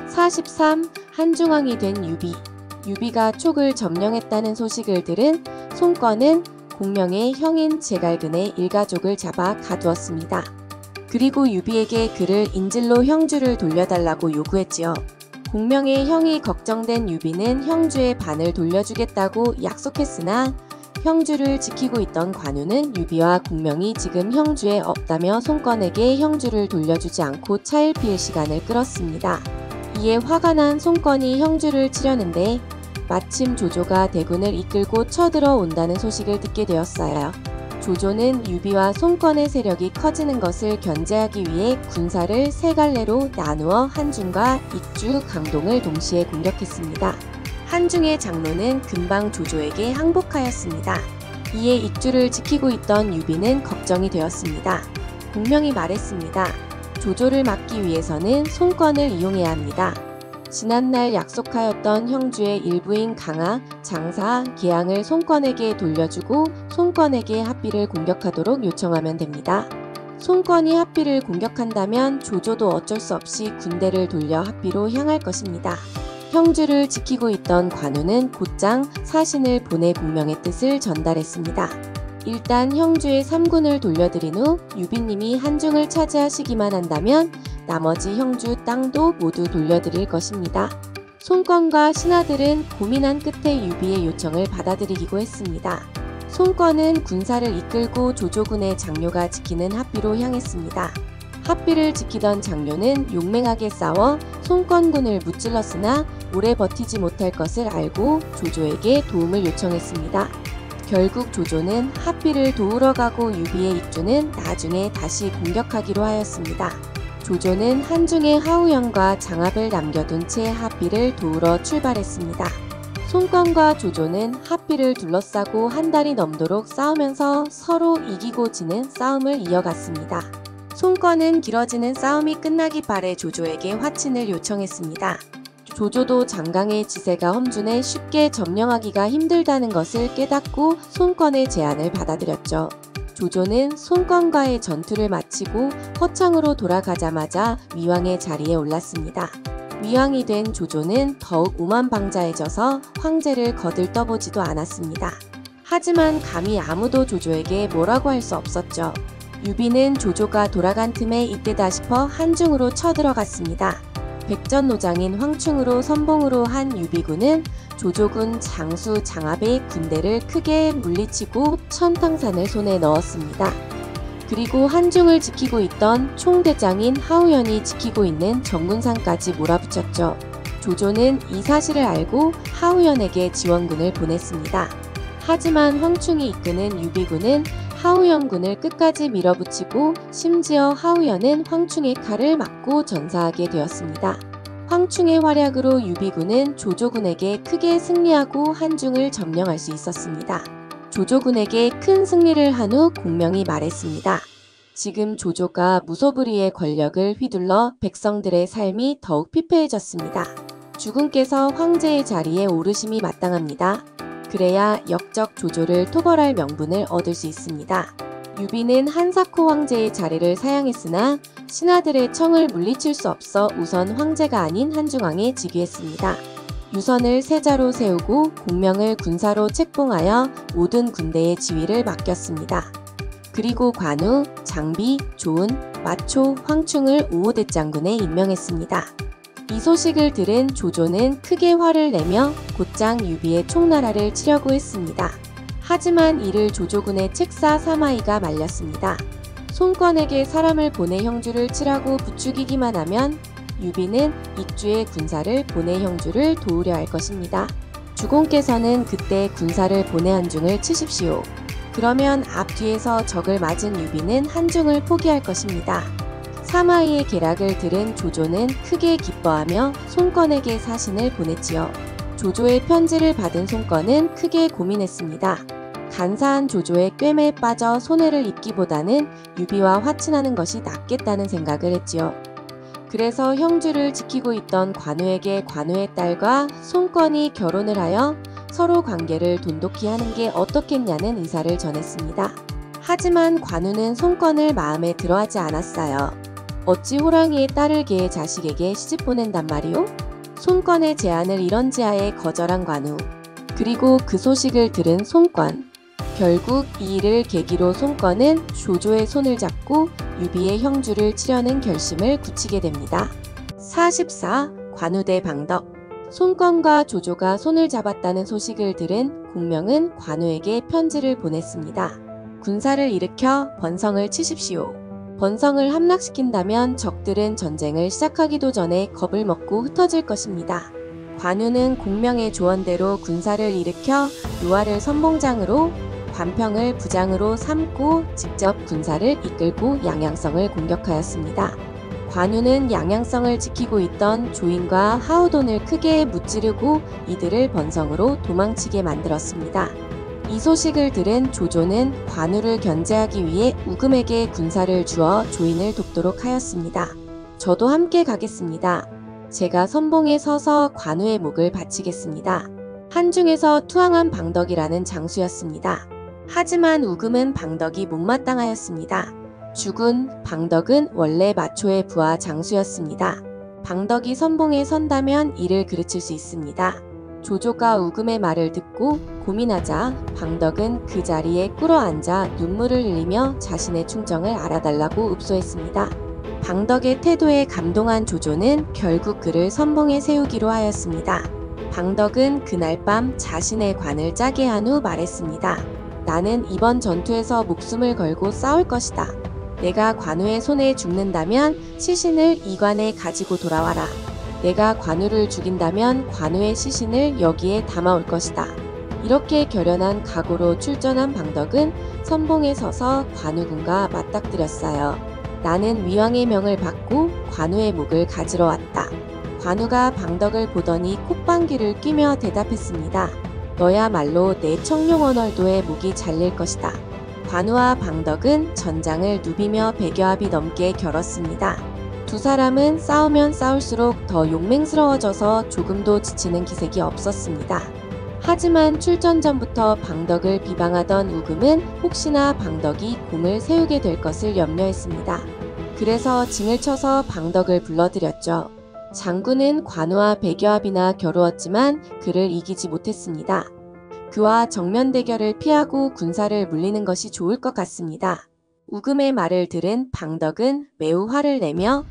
43. 한중왕이 된 유비. 유비가 촉을 점령했다는 소식을 들은 송건은 공명의 형인 제갈근의 일가족을 잡아 가두었습니다. 그리고 유비에게 그를 인질로 형주를 돌려달라고 요구했지요. 공명의 형이 걱정된 유비는 형주의 반을 돌려주겠다고 약속했으나 형주를 지키고 있던 관우는 유비와 공명이 지금 형주에 없다며 송건에게 형주를 돌려주지 않고 차일피일 시간을 끌었습니다. 이에 화가 난 송건이 형주를 치려는데 마침 조조가 대군을 이끌고 쳐들어 온다는 소식을 듣게 되었어요. 조조는 유비와 송건의 세력이 커지는 것을 견제하기 위해 군사를 세 갈래로 나누어 한중과 익주, 강동을 동시에 공격했습니다. 한중의 장로는 금방 조조에게 항복하였습니다. 이에 익주를 지키고 있던 유비는 걱정이 되었습니다. 공명이 말했습니다. 조조를 막기 위해서는 손권을 이용해야 합니다. 지난날 약속하였던 형주의 일부인 강하, 장사, 기양을 손권에게 돌려주고 손권에게 합비를 공격하도록 요청하면 됩니다. 손권이 합비를 공격한다면 조조도 어쩔 수 없이 군대를 돌려 합비로 향할 것입니다. 형주를 지키고 있던 관우는 곧장 사신을 보내 공명의 뜻을 전달했습니다. 일단 형주의 3군을 돌려드린 후 유비님이 한중을 차지하시기만 한다면 나머지 형주 땅도 모두 돌려드릴 것입니다. 손권과 신하들은 고민한 끝에 유비의 요청을 받아들이기로 했습니다. 손권은 군사를 이끌고 조조군의 장료가 지키는 합비로 향했습니다. 합비를 지키던 장료는 용맹하게 싸워 손권군을 무찔렀으나 오래 버티지 못할 것을 알고 조조에게 도움을 요청했습니다. 결국 조조는 합비를 도우러 가고 유비의 익주는 나중에 다시 공격하기로 하였습니다. 조조는 한중의 하우연과 장압을 남겨둔 채 합비를 도우러 출발했습니다. 손권과 조조는 합비를 둘러싸고 한 달이 넘도록 싸우면서 서로 이기고 지는 싸움을 이어갔습니다. 손권은 길어지는 싸움이 끝나기 바래 조조에게 화친을 요청했습니다. 조조도 장강의 지세가 험준해 쉽게 점령하기가 힘들다는 것을 깨닫고 손권의 제안을 받아들였죠. 조조는 손권과의 전투를 마치고 허창으로 돌아가자마자 위왕의 자리에 올랐습니다. 위왕이 된 조조는 더욱 오만방자해져서 황제를 거들떠보지도 않았습니다. 하지만 감히 아무도 조조에게 뭐라고 할 수 없었죠. 유비는 조조가 돌아간 틈에 이때다 싶어 한중으로 쳐들어갔습니다. 백전노장인 황충으로 선봉으로 한 유비군은 조조군 장수 장압의 군대를 크게 물리치고 천탕산을 손에 넣었습니다. 그리고 한중을 지키고 있던 총대장인 하우연이 지키고 있는 정군산까지 몰아붙였죠. 조조는 이 사실을 알고 하우연에게 지원군을 보냈습니다. 하지만 황충이 이끄는 유비군은 하우연군을 끝까지 밀어붙이고 심지어 하우연은 황충의 칼을 맞고 전사하게 되었습니다. 황충의 활약으로 유비군은 조조군에게 크게 승리하고 한중을 점령할 수 있었습니다. 조조군에게 큰 승리를 한 후 공명이 말했습니다. 지금 조조가 무소불위의 권력을 휘둘러 백성들의 삶이 더욱 피폐해졌습니다. 주군께서 황제의 자리에 오르심이 마땅합니다. 그래야 역적 조조를 토벌할 명분을 얻을 수 있습니다. 유비는 한사코 황제의 자리를 사양했으나 신하들의 청을 물리칠 수 없어 우선 황제가 아닌 한중왕에 즉위했습니다. 유선을 세자로 세우고 공명을 군사로 책봉하여 모든 군대의 지휘를 맡겼습니다. 그리고 관우, 장비, 조은, 마초, 황충을 5호대 장군에 임명했습니다. 이 소식을 들은 조조는 크게 화를 내며 곧장 유비의 총나라를 치려고 했습니다. 하지만 이를 조조군의 책사 사마이가 말렸습니다. 손권에게 사람을 보내 형주를 치라고 부추기기만 하면 유비는 익주의 군사를 보내 형주를 도우려 할 것입니다. 주공께서는 그때 군사를 보내 한중을 치십시오. 그러면 앞뒤에서 적을 맞은 유비는 한중을 포기할 것입니다. 사마이의 계략을 들은 조조는 크게 기뻐하며 손권에게 사신을 보냈지요. 조조의 편지를 받은 손권은 크게 고민했습니다. 간사한 조조의 꿰매에 빠져 손해를 입기보다는 유비와 화친하는 것이 낫겠다는 생각을 했지요. 그래서 형주를 지키고 있던 관우에게 관우의 딸과 손권이 결혼을 하여 서로 관계를 돈독히 하는 게 어떻겠냐는 의사를 전했습니다. 하지만 관우는 손권을 마음에 들어하지 않았어요. 어찌 호랑이의 딸을 개의 자식에게 시집 보낸단 말이오? 손권의 제안을 이런지하에 거절한 관우. 그리고 그 소식을 들은 손권. 결국 이 일을 계기로 손권은 조조의 손을 잡고 유비의 형주를 치려는 결심을 굳히게 됩니다. 44. 관우대 방덕. 손권과 조조가 손을 잡았다는 소식을 들은 공명은 관우에게 편지를 보냈습니다. 군사를 일으켜 번성을 치십시오. 번성을 함락시킨다면 적들은 전쟁을 시작하기도 전에 겁을 먹고 흩어질 것입니다. 관우는 공명의 조언대로 군사를 일으켜 노아를 선봉장으로 관평을 부장으로 삼고 직접 군사를 이끌고 양양성을 공격하였습니다. 관우는 양양성을 지키고 있던 조인과 하우돈을 크게 무찌르고 이들을 번성으로 도망치게 만들었습니다. 이 소식을 들은 조조는 관우를 견제하기 위해 우금에게 군사를 주어 조인을 돕도록 하였습니다. 저도 함께 가겠습니다. 제가 선봉에 서서 관우의 목을 바치겠습니다. 한중에서 투항한 방덕이라는 장수였습니다. 하지만 우금은 방덕이 못마땅하였습니다. 죽은 방덕은 원래 마초의 부하 장수였습니다. 방덕이 선봉에 선다면 이를 그르칠 수 있습니다. 조조가 우금의 말을 듣고 고민하자 방덕은 그 자리에 꿇어앉아 눈물을 흘리며 자신의 충정을 알아달라고 읍소했습니다. 방덕의 태도에 감동한 조조는 결국 그를 선봉에 세우기로 하였습니다. 방덕은 그날 밤 자신의 관을 짜게 한 후 말했습니다. 나는 이번 전투에서 목숨을 걸고 싸울 것이다. 내가 관우의 손에 죽는다면 시신을 이 관에 가지고 돌아와라. 내가 관우를 죽인다면 관우의 시신을 여기에 담아올 것이다. 이렇게 결연한 각오로 출전한 방덕은 선봉에 서서 관우군과 맞닥뜨렸어요. 나는 위왕의 명을 받고 관우의 목을 가지러 왔다. 관우가 방덕을 보더니 콧방귀를 뀌며 대답했습니다. 너야말로 내 청룡언월도의 목이 잘릴 것이다. 관우와 방덕은 전장을 누비며 100여 합이 넘게 겨뤘습니다. 두 사람은 싸우면 싸울수록 더 용맹스러워져서 조금도 지치는 기색이 없었습니다. 하지만 출전 전부터 방덕을 비방하던 우금은 혹시나 방덕이 공을 세우게 될 것을 염려했습니다. 그래서 징을 쳐서 방덕을 불러들였죠. 장군은 관우와 100여 합이나 겨루었지만 그를 이기지 못했습니다. 그와 정면 대결을 피하고 군사를 물리는 것이 좋을 것 같습니다. 우금의 말을 들은 방덕은 매우 화를 내며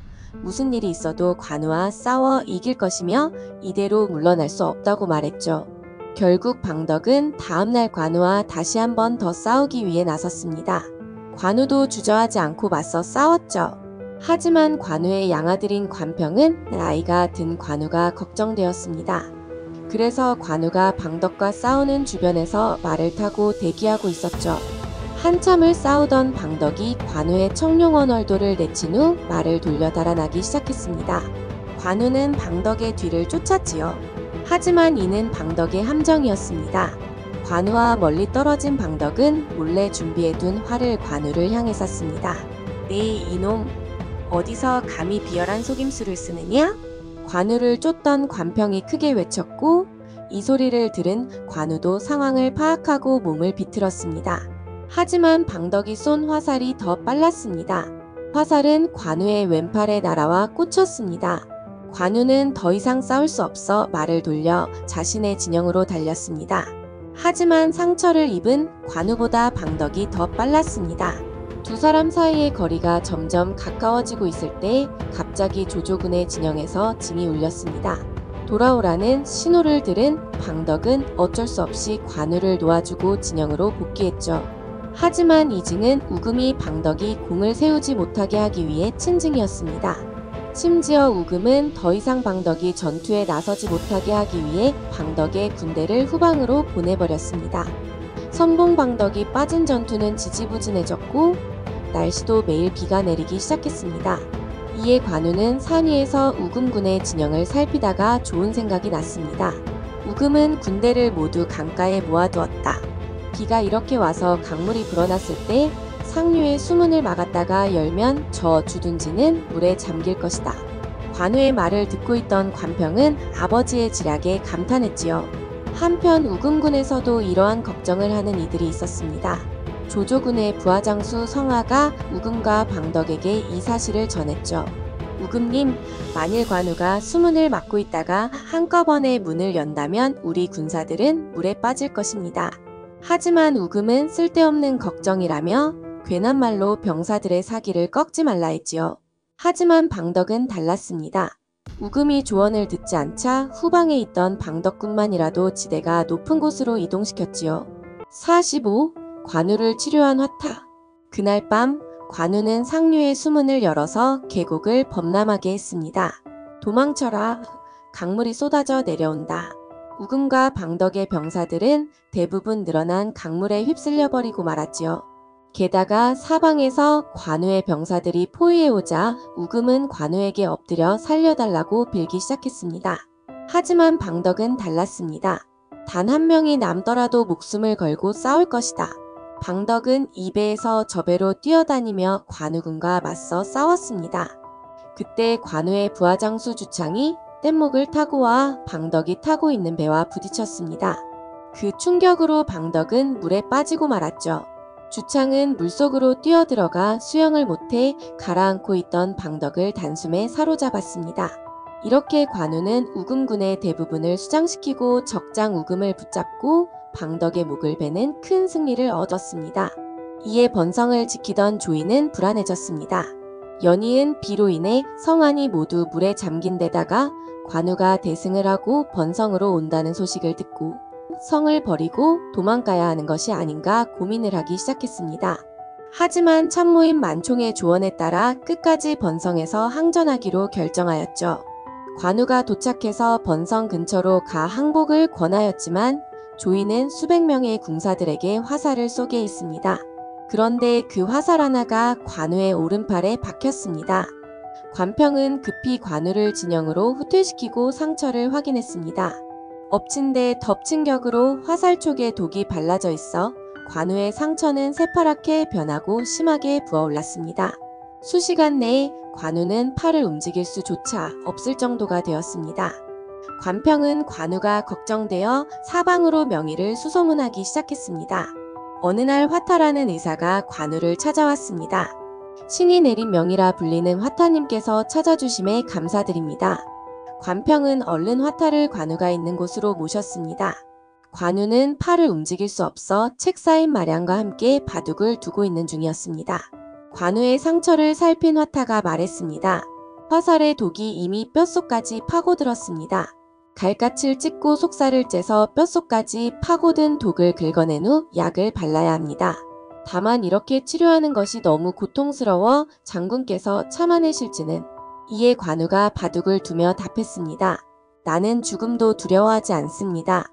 무슨 일이 있어도 관우와 싸워 이길 것이며 이대로 물러날 수 없다고 말했죠. 결국 방덕은 다음날 관우와 다시 한 번 더 싸우기 위해 나섰습니다. 관우도 주저하지 않고 맞서 싸웠죠. 하지만 관우의 양아들인 관평은 나이가 든 관우가 걱정되었습니다. 그래서 관우가 방덕과 싸우는 주변에서 말을 타고 대기하고 있었죠. 한참을 싸우던 방덕이 관우의 청룡언월도를 내친 후 말을 돌려 달아나기 시작했습니다. 관우는 방덕의 뒤를 쫓았지요. 하지만 이는 방덕의 함정이었습니다. 관우와 멀리 떨어진 방덕은 몰래 준비해둔 활을 관우를 향해 쐈습니다. 네 이놈, 어디서 감히 비열한 속임수를 쓰느냐? 관우를 쫓던 관평이 크게 외쳤고 이 소리를 들은 관우도 상황을 파악하고 몸을 비틀었습니다. 하지만 방덕이 쏜 화살이 더 빨랐습니다. 화살은 관우의 왼팔에 날아와 꽂혔습니다. 관우는 더 이상 싸울 수 없어 말을 돌려 자신의 진영으로 달렸습니다. 하지만 상처를 입은 관우보다 방덕이 더 빨랐습니다. 두 사람 사이의 거리가 점점 가까워지고 있을 때 갑자기 조조군의 진영에서 징이 울렸습니다. 돌아오라는 신호를 들은 방덕은 어쩔 수 없이 관우를 놓아주고 진영으로 복귀했죠. 하지만 이 징은 우금이 방덕이 공을 세우지 못하게 하기 위해 친 징이었습니다. 심지어 우금은 더 이상 방덕이 전투에 나서지 못하게 하기 위해 방덕의 군대를 후방으로 보내버렸습니다. 선봉 방덕이 빠진 전투는 지지부진해졌고 날씨도 매일 비가 내리기 시작했습니다. 이에 관우는 산 위에서 우금군의 진영을 살피다가 좋은 생각이 났습니다. 우금은 군대를 모두 강가에 모아두었다. 비가 이렇게 와서 강물이 불어났을 때 상류의 수문을 막았다가 열면 저 주둔지는 물에 잠길 것이다. 관우의 말을 듣고 있던 관평은 아버지의 지략에 감탄했지요. 한편 우금군에서도 이러한 걱정을 하는 이들이 있었습니다. 조조군의 부하장수 성하가 우금과 방덕에게 이 사실을 전했죠. 우금님, 만일 관우가 수문을 막고 있다가 한꺼번에 문을 연다면 우리 군사들은 물에 빠질 것입니다. 하지만 우금은 쓸데없는 걱정이라며 괜한 말로 병사들의 사기를 꺾지 말라 했지요. 하지만 방덕은 달랐습니다. 우금이 조언을 듣지 않자 후방에 있던 방덕군만이라도 지대가 높은 곳으로 이동시켰지요. 45. 관우를 치료한 화타. 그날 밤 관우는 상류의 수문을 열어서 계곡을 범람하게 했습니다. 도망쳐라. 강물이 쏟아져 내려온다. 우금과 방덕의 병사들은 대부분 늘어난 강물에 휩쓸려 버리고 말았지요. 게다가 사방에서 관우의 병사들이 포위해오자 우금은 관우에게 엎드려 살려달라고 빌기 시작했습니다. 하지만 방덕은 달랐습니다. 단 한 명이 남더라도 목숨을 걸고 싸울 것이다. 방덕은 이 배에서 저 배로 뛰어다니며 관우군과 맞서 싸웠습니다. 그때 관우의 부하장수 주창이 뗏목을 타고 와 방덕이 타고 있는 배와 부딪혔습니다. 그 충격으로 방덕은 물에 빠지고 말았죠. 주창은 물속으로 뛰어들어가 수영을 못해 가라앉고 있던 방덕을 단숨에 사로잡았습니다. 이렇게 관우는 우금군의 대부분을 수장시키고 적장 우금을 붙잡고 방덕의 목을 베는 큰 승리를 얻었습니다. 이에 번성을 지키던 조이는 불안해졌습니다. 연이은 비로 인해 성안이 모두 물에 잠긴 데다가 관우가 대승을 하고 번성으로 온다는 소식을 듣고 성을 버리고 도망가야 하는 것이 아닌가 고민을 하기 시작했습니다. 하지만 참모인 만총의 조언에 따라 끝까지 번성에서 항전하기로 결정하였죠. 관우가 도착해서 번성 근처로 가 항복을 권하였지만 조이는 수백 명의 궁사들에게 화살을 쏘게 했습니다. 그런데 그 화살 하나가 관우의 오른팔에 박혔습니다. 관평은 급히 관우를 진영으로 후퇴시키고 상처를 확인했습니다. 엎친 데 덮친 격으로 화살촉에 독이 발라져 있어 관우의 상처는 새파랗게 변하고 심하게 부어올랐습니다. 수시간 내에 관우는 팔을 움직일 수조차 없을 정도가 되었습니다. 관평은 관우가 걱정되어 사방으로 명의를 수소문하기 시작했습니다. 어느 날 화타라는 의사가 관우를 찾아왔습니다. 신이 내린 명의라 불리는 화타님께서 찾아주심에 감사드립니다. 관평은 얼른 화타를 관우가 있는 곳으로 모셨습니다. 관우는 팔을 움직일 수 없어 책 쌓인 마량과 함께 바둑을 두고 있는 중이었습니다. 관우의 상처를 살핀 화타가 말했습니다. 화살의 독이 이미 뼛속까지 파고들었습니다. 갈갓을 찍고 속살을 째서 뼛속까지 파고든 독을 긁어낸 후 약을 발라야 합니다. 다만 이렇게 치료하는 것이 너무 고통스러워 장군께서 참아내실지는. 이에 관우가 바둑을 두며 답했습니다. 나는 죽음도 두려워하지 않습니다.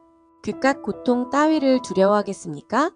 그깟 고통 따위를 두려워하겠습니까?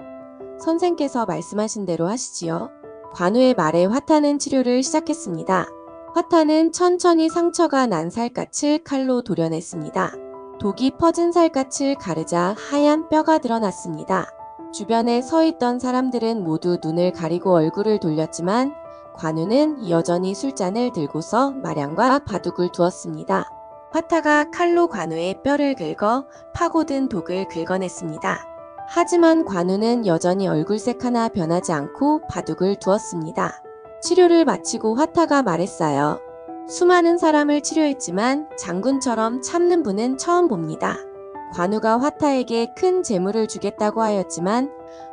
선생께서 말씀하신 대로 하시지요. 관우의 말에 화타는 치료를 시작했습니다. 화타는 천천히 상처가 난 살갗을 칼로 도려냈습니다. 독이 퍼진 살갗을 가르자 하얀 뼈가 드러났습니다. 주변에 서 있던 사람들은 모두 눈을 가리고 얼굴을 돌렸지만 관우는 여전히 술잔을 들고서 마량과 바둑을 두었습니다. 화타가 칼로 관우의 뼈를 긁어 파고든 독을 긁어냈습니다. 하지만 관우는 여전히 얼굴색 하나 변하지 않고 바둑을 두었습니다. 치료를 마치고 화타가 말했어요. 수많은 사람을 치료했지만 장군처럼 참는 분은 처음 봅니다. 관우가 화타에게 큰 재물을 주겠다고 하였지만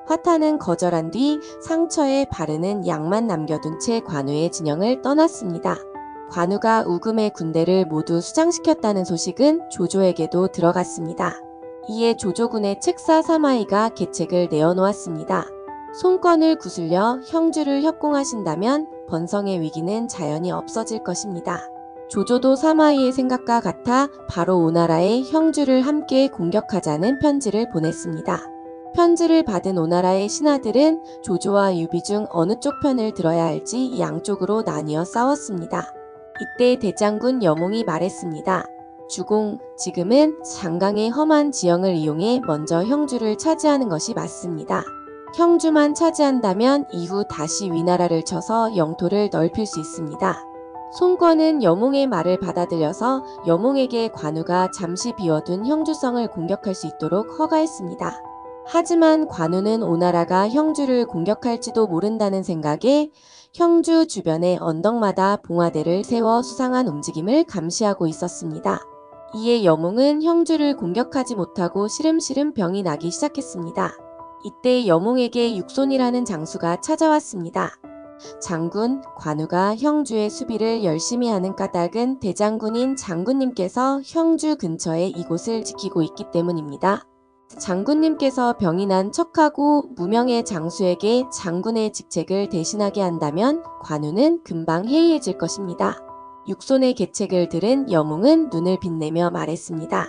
화타는 거절한 뒤 상처에 바르는 약만 남겨둔 채 관우의 진영을 떠났습니다. 관우가 우금의 군대를 모두 수장시켰다는 소식은 조조에게도 들어갔습니다. 이에 조조군의 책사 사마이가 계책을 내어놓았습니다. 손권을 구슬려 형주를 협공하신다면 번성의 위기는 자연히 없어질 것입니다. 조조도 사마이의 생각과 같아 바로 오나라의 형주를 함께 공격하자는 편지를 보냈습니다. 편지를 받은 오나라의 신하들은 조조와 유비 중 어느 쪽 편을 들어야 할지 양쪽으로 나뉘어 싸웠습니다. 이때 대장군 여몽이 말했습니다. 주공, 지금은 장강의 험한 지형을 이용해 먼저 형주를 차지하는 것이 맞습니다. 형주만 차지한다면 이후 다시 위나라를 쳐서 영토를 넓힐 수 있습니다. 손권은 여몽의 말을 받아들여서 여몽에게 관우가 잠시 비워둔 형주성을 공격할 수 있도록 허가했습니다. 하지만 관우는 오나라가 형주를 공격할지도 모른다는 생각에 형주 주변의 언덕마다 봉화대를 세워 수상한 움직임을 감시하고 있었습니다. 이에 여몽은 형주를 공격하지 못하고 시름시름 병이 나기 시작했습니다. 이때 여몽에게 육손이라는 장수가 찾아왔습니다. 장군, 관우가 형주의 수비를 열심히 하는 까닭은 대장군인 장군님께서 형주 근처에 이곳을 지키고 있기 때문입니다. 장군님께서 병이 난 척하고 무명의 장수에게 장군의 직책을 대신하게 한다면 관우는 금방 해이해질 것입니다. 육손의 계책을 들은 여몽은 눈을 빛내며 말했습니다.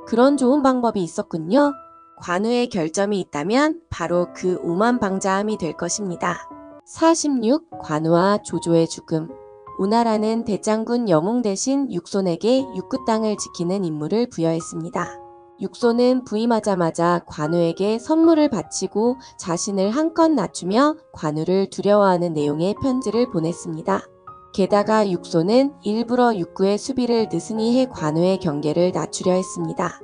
그런 좋은 방법이 있었군요. 관우의 결점이 있다면 바로 그 오만방자함이 될 것입니다. 46. 관우와 조조의 죽음. 오나라는 대장군 영웅 대신 육손에게 육구 땅을 지키는 임무를 부여했습니다. 육손은 부임하자마자 관우에게 선물을 바치고 자신을 한껏 낮추며 관우를 두려워하는 내용의 편지를 보냈습니다. 게다가 육손은 일부러 육구의 수비를 느슨히 해 관우의 경계를 낮추려 했습니다.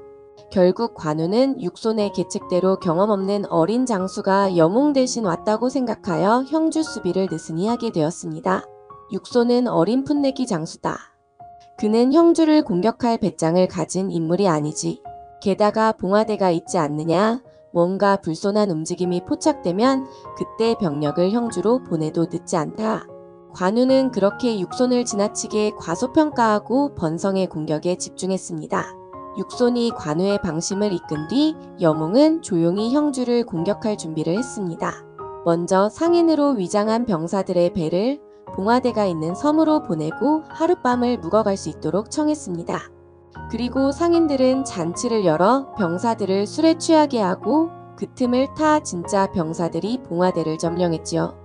결국 관우는 육손의 계책대로 경험 없는 어린 장수가 영웅 대신 왔다고 생각하여 형주 수비를 느슨히 하게 되었습니다. 육손은 어린 풋내기 장수다. 그는 형주를 공격할 배짱을 가진 인물이 아니지. 게다가 봉화대가 있지 않느냐. 뭔가 불손한 움직임이 포착되면 그때 병력을 형주로 보내도 늦지 않다. 관우는 그렇게 육손을 지나치게 과소평가하고 번성의 공격에 집중했습니다. 육손이 관우의 방심을 이끈 뒤 여몽은 조용히 형주를 공격할 준비를 했습니다. 먼저 상인으로 위장한 병사들의 배를 봉화대가 있는 섬으로 보내고 하룻밤을 묵어갈 수 있도록 청했습니다. 그리고 상인들은 잔치를 열어 병사들을 술에 취하게 하고 그 틈을 타 진짜 병사들이 봉화대를 점령했지요.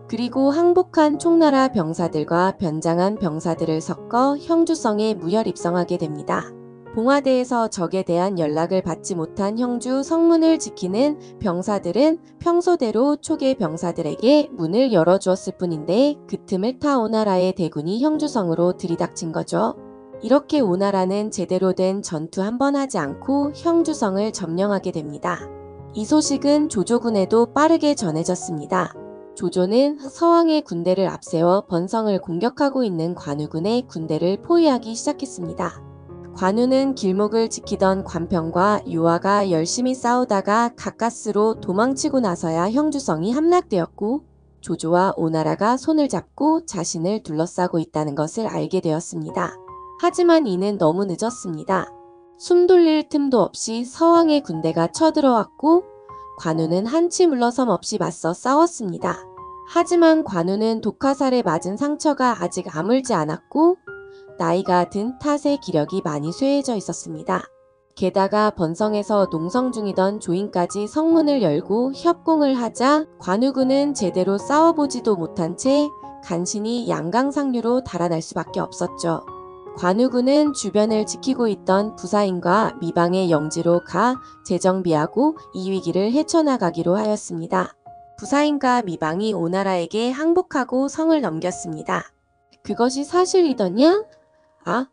그리고 항복한 총나라 병사들과 변장한 병사들을 섞어 형주성에 무혈 입성하게 됩니다. 봉화대에서 적에 대한 연락을 받지 못한 형주 성문을 지키는 병사들은 평소대로 초계 병사들에게 문을 열어주었을 뿐인데 그 틈을 타 오나라의 대군이 형주성으로 들이닥친 거죠. 이렇게 오나라는 제대로 된 전투 한 번 하지 않고 형주성을 점령하게 됩니다. 이 소식은 조조군에도 빠르게 전해졌습니다. 조조는 서왕의 군대를 앞세워 번성을 공격하고 있는 관우군의 군대를 포위하기 시작했습니다. 관우는 길목을 지키던 관평과 요하가 열심히 싸우다가 가까스로 도망치고 나서야 형주성이 함락되었고 조조와 오나라가 손을 잡고 자신을 둘러싸고 있다는 것을 알게 되었습니다. 하지만 이는 너무 늦었습니다. 숨 돌릴 틈도 없이 서왕의 군대가 쳐들어왔고 관우는 한치 물러섬 없이 맞서 싸웠습니다. 하지만 관우는 독화살에 맞은 상처가 아직 아물지 않았고 나이가 든 탓에 기력이 많이 쇠해져 있었습니다. 게다가 번성에서 농성 중이던 조인까지 성문을 열고 협공을 하자 관우군은 제대로 싸워보지도 못한 채 간신히 양강상류로 달아날 수밖에 없었죠. 관우군은 주변을 지키고 있던 부사인과 미방의 영지로 가 재정비하고 이 위기를 헤쳐나가기로 하였습니다. 부사인과 미방이 오나라에게 항복하고 성을 넘겼습니다. 그것이 사실이더냐? 아,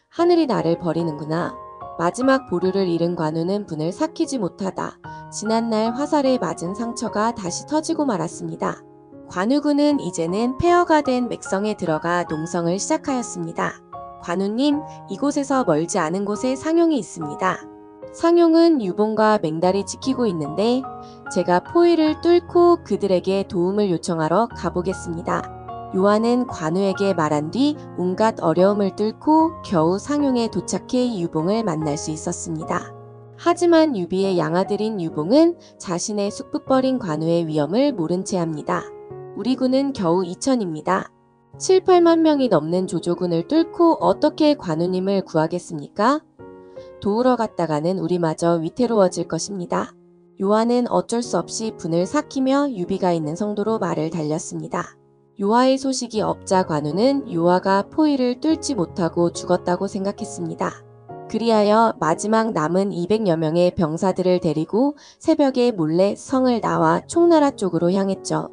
하늘이 나를 버리는구나. 마지막 보루를 잃은 관우는 분을 삭히지 못하다 지난날 화살에 맞은 상처가 다시 터지고 말았습니다. 관우군은 이제는 폐허가 된 맥성에 들어가 농성을 시작하였습니다. 관우님, 이곳에서 멀지 않은 곳에 상용이 있습니다. 상용은 유봉과 맹달이 지키고 있는데 제가 포위를 뚫고 그들에게 도움을 요청하러 가보겠습니다. 요한은 관우에게 말한 뒤 온갖 어려움을 뚫고 겨우 상용에 도착해 유봉을 만날 수 있었습니다. 하지만 유비의 양아들인 유봉은 자신의 숙북벌인 관우의 위험을 모른 채 합니다. 우리 군은 겨우 2천입니다. 7, 8만 명이 넘는 조조군을 뚫고 어떻게 관우님을 구하겠습니까? 도우러 갔다가는 우리마저 위태로워질 것입니다. 요한은 어쩔 수 없이 분을 삭히며 유비가 있는 성도로 말을 달렸습니다. 요하의 소식이 없자 관우는 요하가 포위를 뚫지 못하고 죽었다고 생각했습니다. 그리하여 마지막 남은 200여 명의 병사들을 데리고 새벽에 몰래 성을 나와 총나라 쪽으로 향했죠.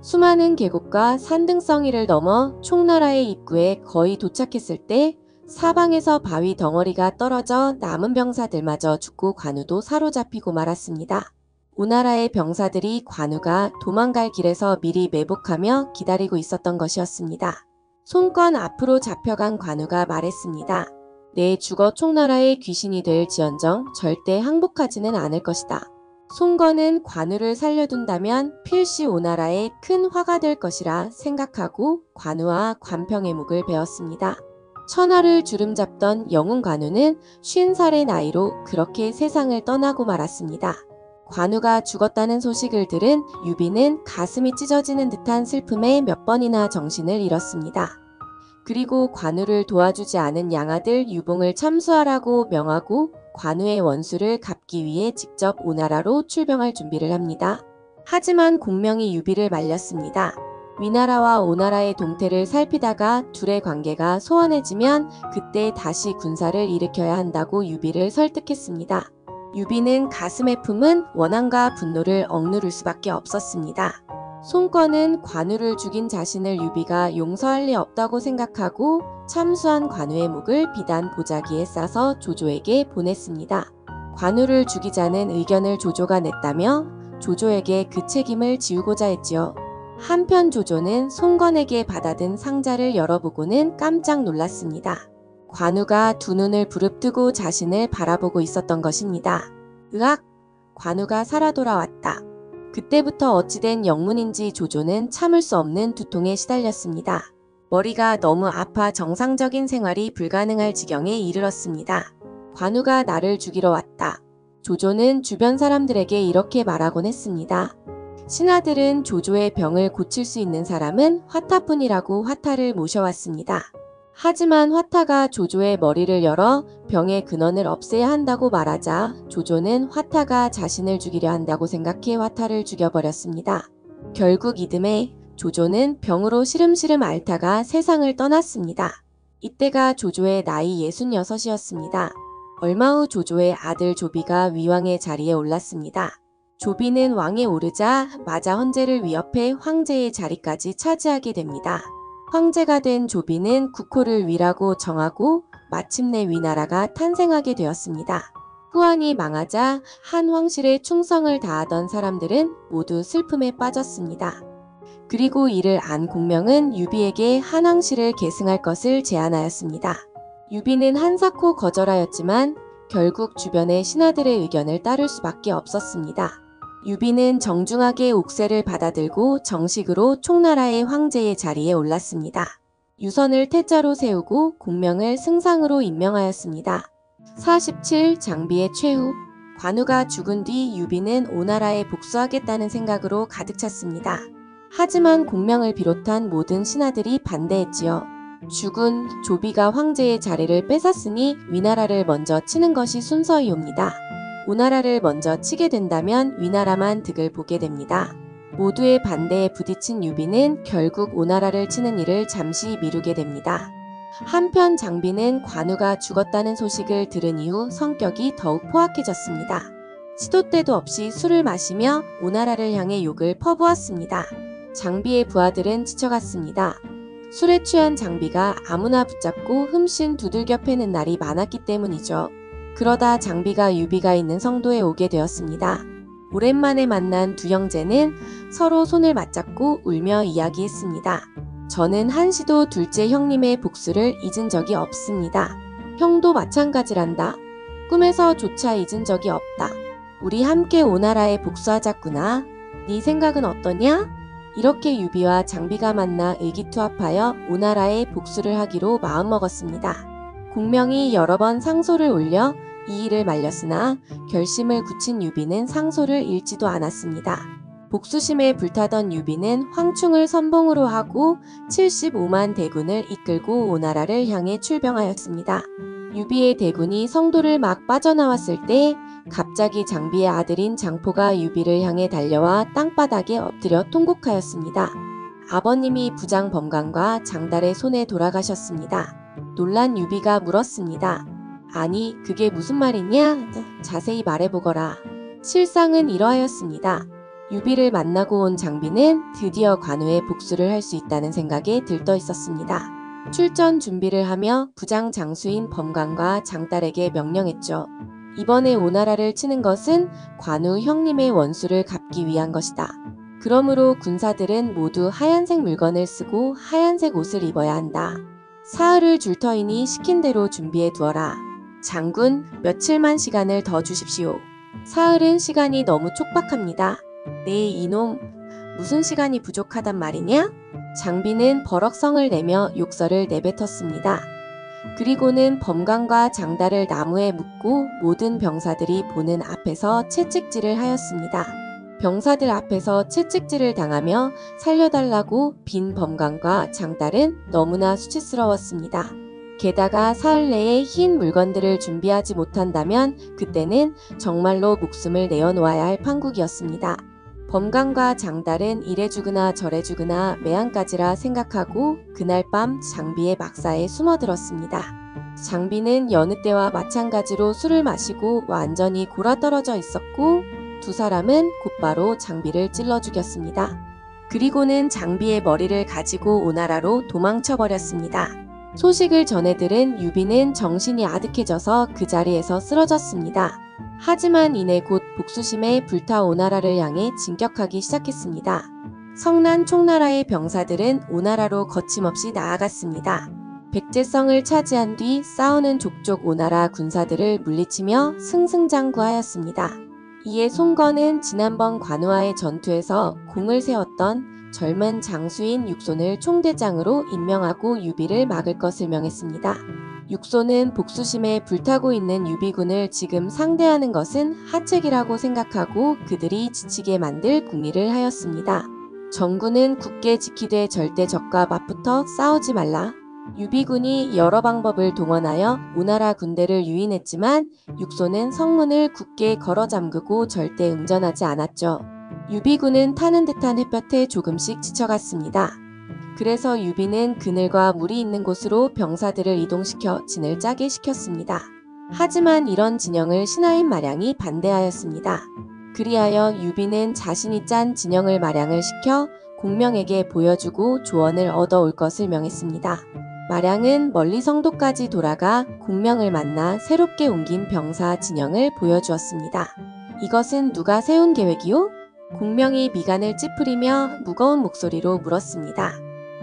수많은 계곡과 산등성이를 넘어 총나라의 입구에 거의 도착했을 때 사방에서 바위 덩어리가 떨어져 남은 병사들마저 죽고 관우도 사로잡히고 말았습니다. 오나라의 병사들이 관우가 도망갈 길에서 미리 매복하며 기다리고 있었던 것이었습니다. 손권 앞으로 잡혀간 관우가 말했습니다. 내 죽어 총나라의 귀신이 될지언정 절대 항복하지는 않을 것이다. 손권은 관우를 살려둔다면 필시 오나라에 큰 화가 될 것이라 생각하고 관우와 관평의 묵을 베었습니다. 천하를 주름잡던 영웅 관우는 50살의 나이로 그렇게 세상을 떠나고 말았습니다. 관우가 죽었다는 소식을 들은 유비는 가슴이 찢어지는 듯한 슬픔에 몇 번이나 정신을 잃었습니다. 그리고 관우를 도와주지 않은 양아들 유봉을 참수하라고 명하고 관우의 원수를 갚기 위해 직접 오나라로 출병할 준비를 합니다. 하지만 공명이 유비를 말렸습니다. 위나라와 오나라의 동태를 살피다가 둘의 관계가 소원해지면 그때 다시 군사를 일으켜야 한다고 유비를 설득했습니다. 유비는 가슴에 품은 원한과 분노를 억누를 수밖에 없었습니다. 송건은 관우를 죽인 자신을 유비가 용서할 리 없다고 생각하고 참수한 관우의 묵을 비단 보자기에 싸서 조조에게 보냈습니다. 관우를 죽이자는 의견을 조조가 냈다며 조조에게 그 책임을 지우고자 했지요. 한편 조조는 송건에게 받아든 상자를 열어보고는 깜짝 놀랐습니다. 관우가 두 눈을 부릅뜨고 자신을 바라보고 있었던 것입니다. 으악! 관우가 살아 돌아왔다. 그때부터 어찌된 영문인지 조조는 참을 수 없는 두통에 시달렸습니다. 머리가 너무 아파 정상적인 생활이 불가능할 지경에 이르렀습니다. 관우가 나를 죽이러 왔다. 조조는 주변 사람들에게 이렇게 말하곤 했습니다. 신하들은 조조의 병을 고칠 수 있는 사람은 화타뿐이라고 화타를 모셔왔습니다. 하지만 화타가 조조의 머리를 열어 병의 근원을 없애야 한다고 말하자 조조는 화타가 자신을 죽이려 한다고 생각해 화타를 죽여버렸습니다. 결국 이듬해 조조는 병으로 시름시름 앓다가 세상을 떠났습니다. 이때가 조조의 나이 66이었습니다. 얼마 후 조조의 아들 조비가 위왕의 자리에 올랐습니다. 조비는 왕에 오르자 마자 헌제를 위협해 황제의 자리까지 차지하게 됩니다. 황제가 된 조비는 국호를 위라고 정하고 마침내 위나라가 탄생하게 되었습니다. 후한이 망하자 한 황실에 충성을 다하던 사람들은 모두 슬픔에 빠졌습니다. 그리고 이를 안 공명은 유비에게 한 황실을 계승할 것을 제안하였습니다. 유비는 한사코 거절하였지만 결국 주변의 신하들의 의견을 따를 수밖에 없었습니다. 유비는 정중하게 옥세를 받아들고 정식으로 총나라의 황제의 자리에 올랐습니다. 유선을 태자로 세우고 공명을 승상으로 임명하였습니다. 47 장비의 최후. 관우가 죽은 뒤 유비는 오나라에 복수하겠다는 생각으로 가득 찼습니다. 하지만 공명을 비롯한 모든 신하들이 반대했지요. 죽은 조비가 황제의 자리를 뺏었으니 위나라를 먼저 치는 것이 순서이옵니다. 오나라를 먼저 치게 된다면 위나라만 득을 보게 됩니다. 모두의 반대에 부딪힌 유비는 결국 오나라를 치는 일을 잠시 미루게 됩니다. 한편 장비는 관우가 죽었다는 소식을 들은 이후 성격이 더욱 포악해졌습니다. 시도 때도 없이 술을 마시며 오나라를 향해 욕을 퍼부었습니다. 장비의 부하들은 지쳐갔습니다. 술에 취한 장비가 아무나 붙잡고 흠씬 두들겨 패는 날이 많았기 때문이죠. 그러다 장비가 유비가 있는 성도에 오게 되었습니다. 오랜만에 만난 두 형제는 서로 손을 맞잡고 울며 이야기했습니다. 저는 한시도 둘째 형님의 복수를 잊은 적이 없습니다. 형도 마찬가지란다. 꿈에서조차 잊은 적이 없다. 우리 함께 오나라에 복수하자꾸나. 네 생각은 어떠냐? 이렇게 유비와 장비가 만나 의기투합하여 오나라에 복수를 하기로 마음먹었습니다. 공명이 여러 번 상소를 올려 이 일을 말렸으나 결심을 굳힌 유비는 상소를 읽지도 않았습니다. 복수심에 불타던 유비는 황충을 선봉으로 하고 75만 대군을 이끌고 오나라를 향해 출병하였습니다. 유비의 대군이 성도를 막 빠져나왔을 때 갑자기 장비의 아들인 장포가 유비를 향해 달려와 땅바닥에 엎드려 통곡하였습니다. 아버님이 부장 범간과 장달의 손에 돌아가셨습니다. 놀란 유비가 물었습니다. 아니, 그게 무슨 말이냐? 자세히 말해보거라. 실상은 이러하였습니다. 유비를 만나고 온 장비는 드디어 관우의 복수를 할 수 있다는 생각에 들떠 있었습니다. 출전 준비를 하며 부장 장수인 범간과 장딸에게 명령했죠. 이번에 오나라를 치는 것은 관우 형님의 원수를 갚기 위한 것이다. 그러므로 군사들은 모두 하얀색 물건을 쓰고 하얀색 옷을 입어야 한다. 사흘을 줄 터이니 시킨 대로 준비해 두어라. 장군, 며칠만 시간을 더 주십시오. 사흘은 시간이 너무 촉박합니다. 네, 이놈, 무슨 시간이 부족하단 말이냐? 장비는 버럭성을 내며 욕설을 내뱉었습니다. 그리고는 범간과 장달을 나무에 묶고 모든 병사들이 보는 앞에서 채찍질을 하였습니다. 병사들 앞에서 채찍질을 당하며 살려달라고 빈 범관과 장달은 너무나 수치스러웠습니다. 게다가 사흘 내에 흰 물건들을 준비하지 못한다면 그때는 정말로 목숨을 내어놓아야 할 판국이었습니다. 범관과 장달은 이래 죽으나 저래 죽으나 매한가지라 생각하고 그날 밤 장비의 막사에 숨어들었습니다. 장비는 여느 때와 마찬가지로 술을 마시고 완전히 골아떨어져 있었고 두 사람은 곧바로 장비를 찔러 죽였습니다. 그리고는 장비의 머리를 가지고 오나라로 도망쳐 버렸습니다. 소식을 전해 들은 유비는 정신이 아득해져서 그 자리에서 쓰러졌습니다. 하지만 이내 곧 복수심에 불타 오나라를 향해 진격하기 시작했습니다. 성난 총나라의 병사들은 오나라로 거침없이 나아갔습니다. 백제성을 차지한 뒤 싸우는 족족 오나라 군사들을 물리치며 승승장구하였습니다. 이에 송건은 지난번 관우와의 전투에서 공을 세웠던 젊은 장수인 육손을 총대장으로 임명하고 유비를 막을 것을 명했습니다. 육손은 복수심에 불타고 있는 유비군을 지금 상대하는 것은 하책이라고 생각하고 그들이 지치게 만들 궁리를 하였습니다. 정군은 굳게 지키되 절대 적과 맞붙어 싸우지 말라. 유비군이 여러 방법을 동원하여 오나라 군대를 유인했지만 육손은 성문을 굳게 걸어 잠그고 절대 응전하지 않았죠. 유비군은 타는 듯한 햇볕에 조금씩 지쳐갔습니다. 그래서 유비는 그늘과 물이 있는 곳으로 병사들을 이동시켜 진을 짜게 시켰습니다. 하지만 이런 진영을 신하인 마량이 반대하였습니다. 그리하여 유비는 자신이 짠 진영을 마량을 시켜 공명에게 보여주고 조언을 얻어올 것을 명했습니다. 마량은 멀리 성도까지 돌아가 공명을 만나 새롭게 옮긴 병사 진영을 보여주었습니다. 이것은 누가 세운 계획이요? 공명이 미간을 찌푸리며 무거운 목소리로 물었습니다.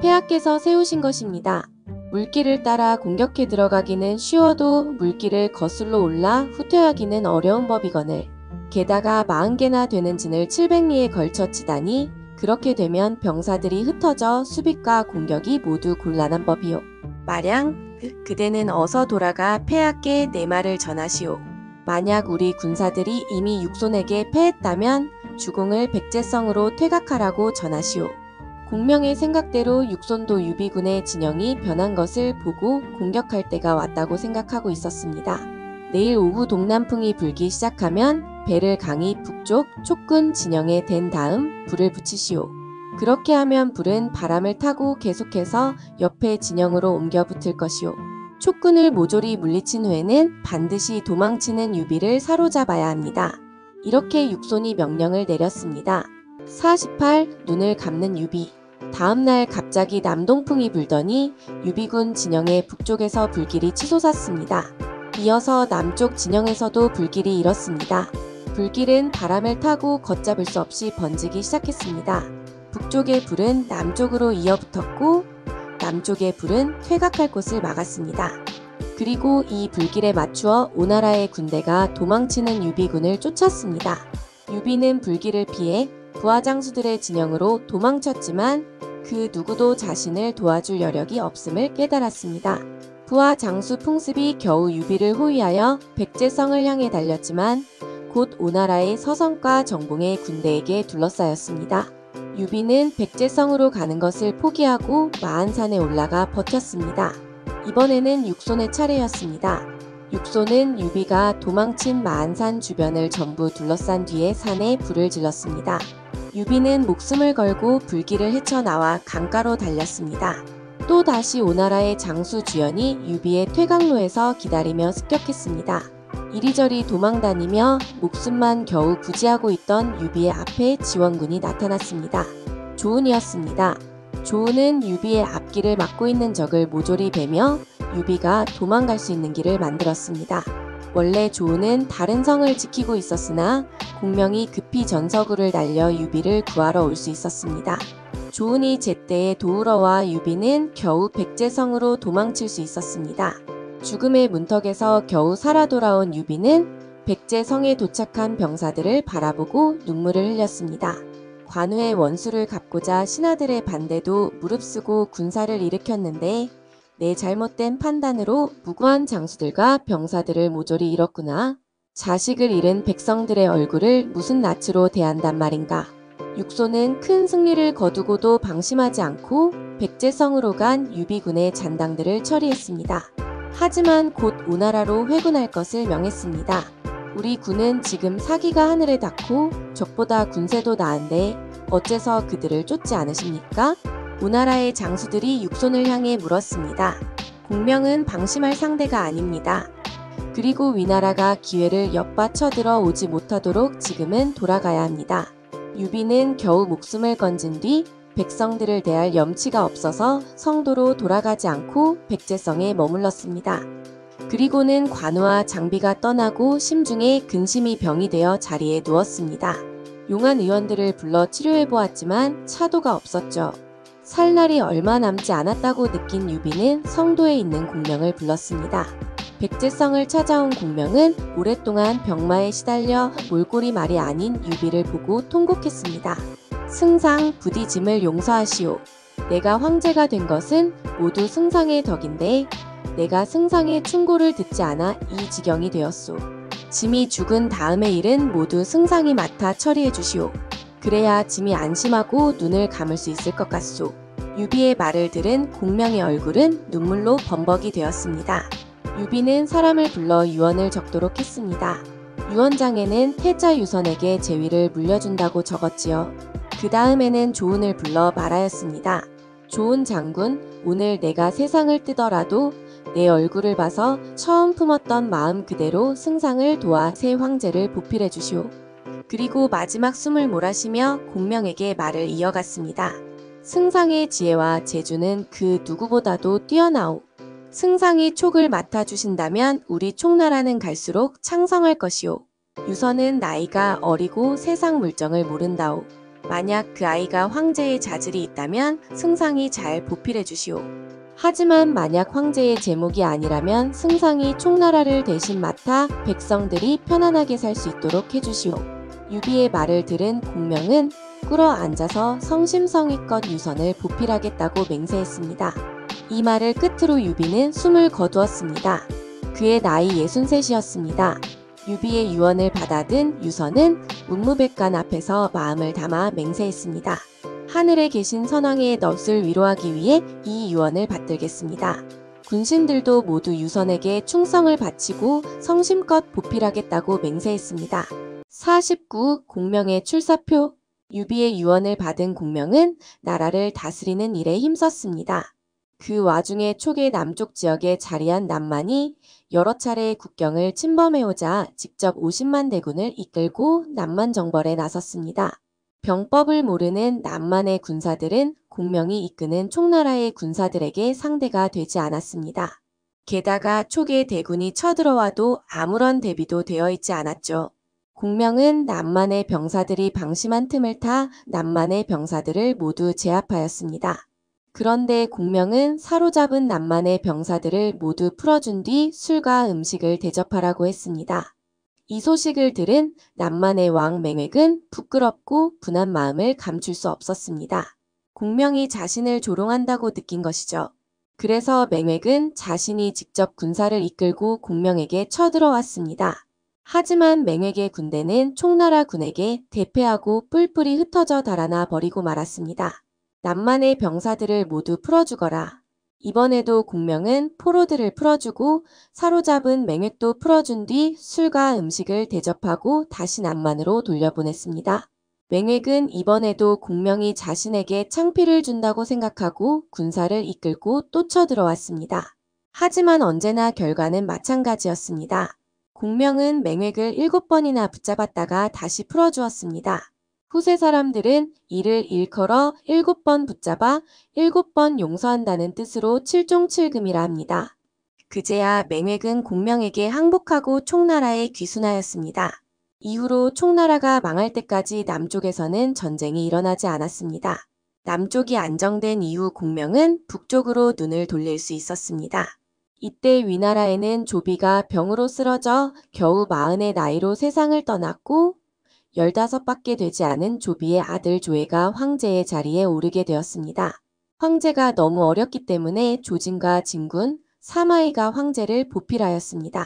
폐하께서 세우신 것입니다. 물길을 따라 공격해 들어가기는 쉬워도 물길을 거슬러 올라 후퇴하기는 어려운 법이거늘 게다가 40개나 되는 진을 700리에 걸쳐 치다니 그렇게 되면 병사들이 흩어져 수비과 공격이 모두 곤란한 법이요. 마량, 그대는 어서 돌아가 폐하께 내 말을 전하시오. 만약 우리 군사들이 이미 육손에게 패했다면 주공을 백제성으로 퇴각하라고 전하시오. 공명의 생각대로 육손도 유비군의 진영이 변한 것을 보고 공격할 때가 왔다고 생각하고 있었습니다. 내일 오후 동남풍이 불기 시작하면 배를 강이 북쪽 촉군 진영에 댄 다음 불을 붙이시오. 그렇게 하면 불은 바람을 타고 계속해서 옆에 진영으로 옮겨 붙을 것이오. 촉군을 모조리 물리친 후에는 반드시 도망치는 유비를 사로잡아야 합니다. 이렇게 육손이 명령을 내렸습니다. 48. 눈을 감는 유비. 다음날 갑자기 남동풍이 불더니 유비군 진영의 북쪽에서 불길이 치솟았습니다. 이어서 남쪽 진영에서도 불길이 일었습니다. 불길은 바람을 타고 걷잡을 수 없이 번지기 시작했습니다. 북쪽의 불은 남쪽으로 이어붙었고 남쪽의 불은 퇴각할 곳을 막았습니다. 그리고 이 불길에 맞추어 오나라의 군대가 도망치는 유비군을 쫓았습니다. 유비는 불길을 피해 부하장수들의 진영으로 도망쳤지만 그 누구도 자신을 도와줄 여력이 없음을 깨달았습니다. 부하장수 풍습이 겨우 유비를 호위하여 백제성을 향해 달렸지만 곧 오나라의 서성과 정봉의 군대에게 둘러싸였습니다. 유비는 백제성으로 가는 것을 포기하고 마한산에 올라가 버텼습니다. 이번에는 육손의 차례였습니다. 육손은 유비가 도망친 마한산 주변을 전부 둘러싼 뒤에 산에 불을 질렀습니다. 유비는 목숨을 걸고 불길을 헤쳐나와 강가로 달렸습니다. 또다시 오나라의 장수 주연이 유비의 퇴각로에서 기다리며 습격했습니다. 이리저리 도망다니며 목숨만 겨우 부지하고 있던 유비의 앞에 지원군이 나타났습니다. 조은이었습니다. 조은은 유비의 앞길을 막고 있는 적을 모조리 베며 유비가 도망갈 수 있는 길을 만들었습니다. 원래 조은은 다른 성을 지키고 있었으나 공명이 급히 전서구를 날려 유비를 구하러 올 수 있었습니다. 조은이 제때에 도우러와 유비는 겨우 백제성으로 도망칠 수 있었습니다. 죽음의 문턱에서 겨우 살아 돌아온 유비는 백제성에 도착한 병사들을 바라보고 눈물을 흘렸습니다. 관우의 원수를 갚고자 신하들의 반대도 무릅쓰고 군사를 일으켰는데 내 잘못된 판단으로 무고한 장수들과 병사들을 모조리 잃었구나. 자식을 잃은 백성들의 얼굴을 무슨 낯으로 대한단 말인가. 육소는 큰 승리를 거두고도 방심하지 않고 백제성으로 간 유비군의 잔당들을 처리했습니다. 하지만 곧 오나라로 회군할 것을 명했습니다. 우리 군은 지금 사기가 하늘에 닿고 적보다 군세도 나은데 어째서 그들을 쫓지 않으십니까? 오나라의 장수들이 육손을 향해 물었습니다. 공명은 방심할 상대가 아닙니다. 그리고 위나라가 기회를 엿받쳐 들어오지 못하도록 지금은 돌아가야 합니다. 유비는 겨우 목숨을 건진 뒤 백성들을 대할 염치가 없어서 성도로 돌아가지 않고 백제성에 머물렀습니다. 그리고는 관우와 장비가 떠나고 심중에 근심이 병이 되어 자리에 누웠습니다. 용한 의원들을 불러 치료해보았지만 차도가 없었죠. 살 날이 얼마 남지 않았다고 느낀 유비는 성도에 있는 공명을 불렀습니다. 백제성을 찾아온 공명은 오랫동안 병마에 시달려 몰골이 말이 아닌 유비를 보고 통곡했습니다. 승상 부디 짐을 용서하시오. 내가 황제가 된 것은 모두 승상의 덕인데 내가 승상의 충고를 듣지 않아 이 지경이 되었소. 짐이 죽은 다음의 일은 모두 승상이 맡아 처리해 주시오. 그래야 짐이 안심하고 눈을 감을 수 있을 것 같소. 유비의 말을 들은 공명의 얼굴은 눈물로 범벅이 되었습니다. 유비는 사람을 불러 유언을 적도록 했습니다. 유언장에는 태자 유선에게 제위를 물려준다고 적었지요. 그 다음에는 조은을 불러 말하였습니다. 조은 장군, 오늘 내가 세상을 뜨더라도 내 얼굴을 봐서 처음 품었던 마음 그대로 승상을 도와 새 황제를 보필해 주시오. 그리고 마지막 숨을 몰아쉬며 공명에게 말을 이어갔습니다. 승상의 지혜와 재주는 그 누구보다도 뛰어나오. 승상이 촉을 맡아주신다면 우리 촉나라는 갈수록 창성할 것이오. 유선은 나이가 어리고 세상 물정을 모른다오. 만약 그 아이가 황제의 자질이 있다면 승상이 잘 보필해 주시오. 하지만 만약 황제의 제목이 아니라면 승상이 촉나라를 대신 맡아 백성들이 편안하게 살 수 있도록 해주시오. 유비의 말을 들은 공명은 꿇어 앉아서 성심성의껏 유선을 보필하겠다고 맹세했습니다. 이 말을 끝으로 유비는 숨을 거두었습니다. 그의 나이 63이었습니다. 유비의 유언을 받아든 유선은 문무백관 앞에서 마음을 담아 맹세했습니다. 하늘에 계신 선왕의 넋을 위로하기 위해 이 유언을 받들겠습니다. 군신들도 모두 유선에게 충성을 바치고 성심껏 보필하겠다고 맹세했습니다. 49. 공명의 출사표. 유비의 유언을 받은 공명은 나라를 다스리는 일에 힘썼습니다. 그 와중에 촉의 남쪽 지역에 자리한 남만이 여러 차례 국경을 침범해오자 직접 50만 대군을 이끌고 남만 정벌에 나섰습니다. 병법을 모르는 남만의 군사들은 공명이 이끄는 촉나라의 군사들에게 상대가 되지 않았습니다. 게다가 촉의 대군이 쳐들어와도 아무런 대비도 되어 있지 않았죠. 공명은 남만의 병사들이 방심한 틈을 타 남만의 병사들을 모두 제압하였습니다. 그런데 공명은 사로잡은 남만의 병사들을 모두 풀어준 뒤 술과 음식을 대접하라고 했습니다. 이 소식을 들은 남만의 왕 맹획은 부끄럽고 분한 마음을 감출 수 없었습니다. 공명이 자신을 조롱한다고 느낀 것이죠. 그래서 맹획은 자신이 직접 군사를 이끌고 공명에게 쳐들어왔습니다. 하지만 맹획의 군대는 촉나라 군에게 대패하고 뿔뿔이 흩어져 달아나 버리고 말았습니다. 남만의 병사들을 모두 풀어주거라. 이번에도 공명은 포로들을 풀어주고 사로잡은 맹획도 풀어준 뒤 술과 음식을 대접하고 다시 남만으로 돌려보냈습니다. 맹획은 이번에도 공명이 자신에게 창피를 준다고 생각하고 군사를 이끌고 또 쳐들어왔습니다. 하지만 언제나 결과는 마찬가지였습니다. 공명은 맹획을 7번이나 붙잡았다가 다시 풀어주었습니다. 후세 사람들은 이를 일컬어 7번 붙잡아 7번 용서한다는 뜻으로 칠종칠금이라 합니다. 그제야 맹획은 공명에게 항복하고 촉나라에 귀순하였습니다. 이후로 촉나라가 망할 때까지 남쪽에서는 전쟁이 일어나지 않았습니다. 남쪽이 안정된 이후 공명은 북쪽으로 눈을 돌릴 수 있었습니다. 이때 위나라에는 조비가 병으로 쓰러져 겨우 40의 나이로 세상을 떠났고 15밖에 되지 않은 조비의 아들 조회가 황제의 자리에 오르게 되었습니다. 황제가 너무 어렸기 때문에 조진과 진군, 사마이가 황제를 보필하였습니다.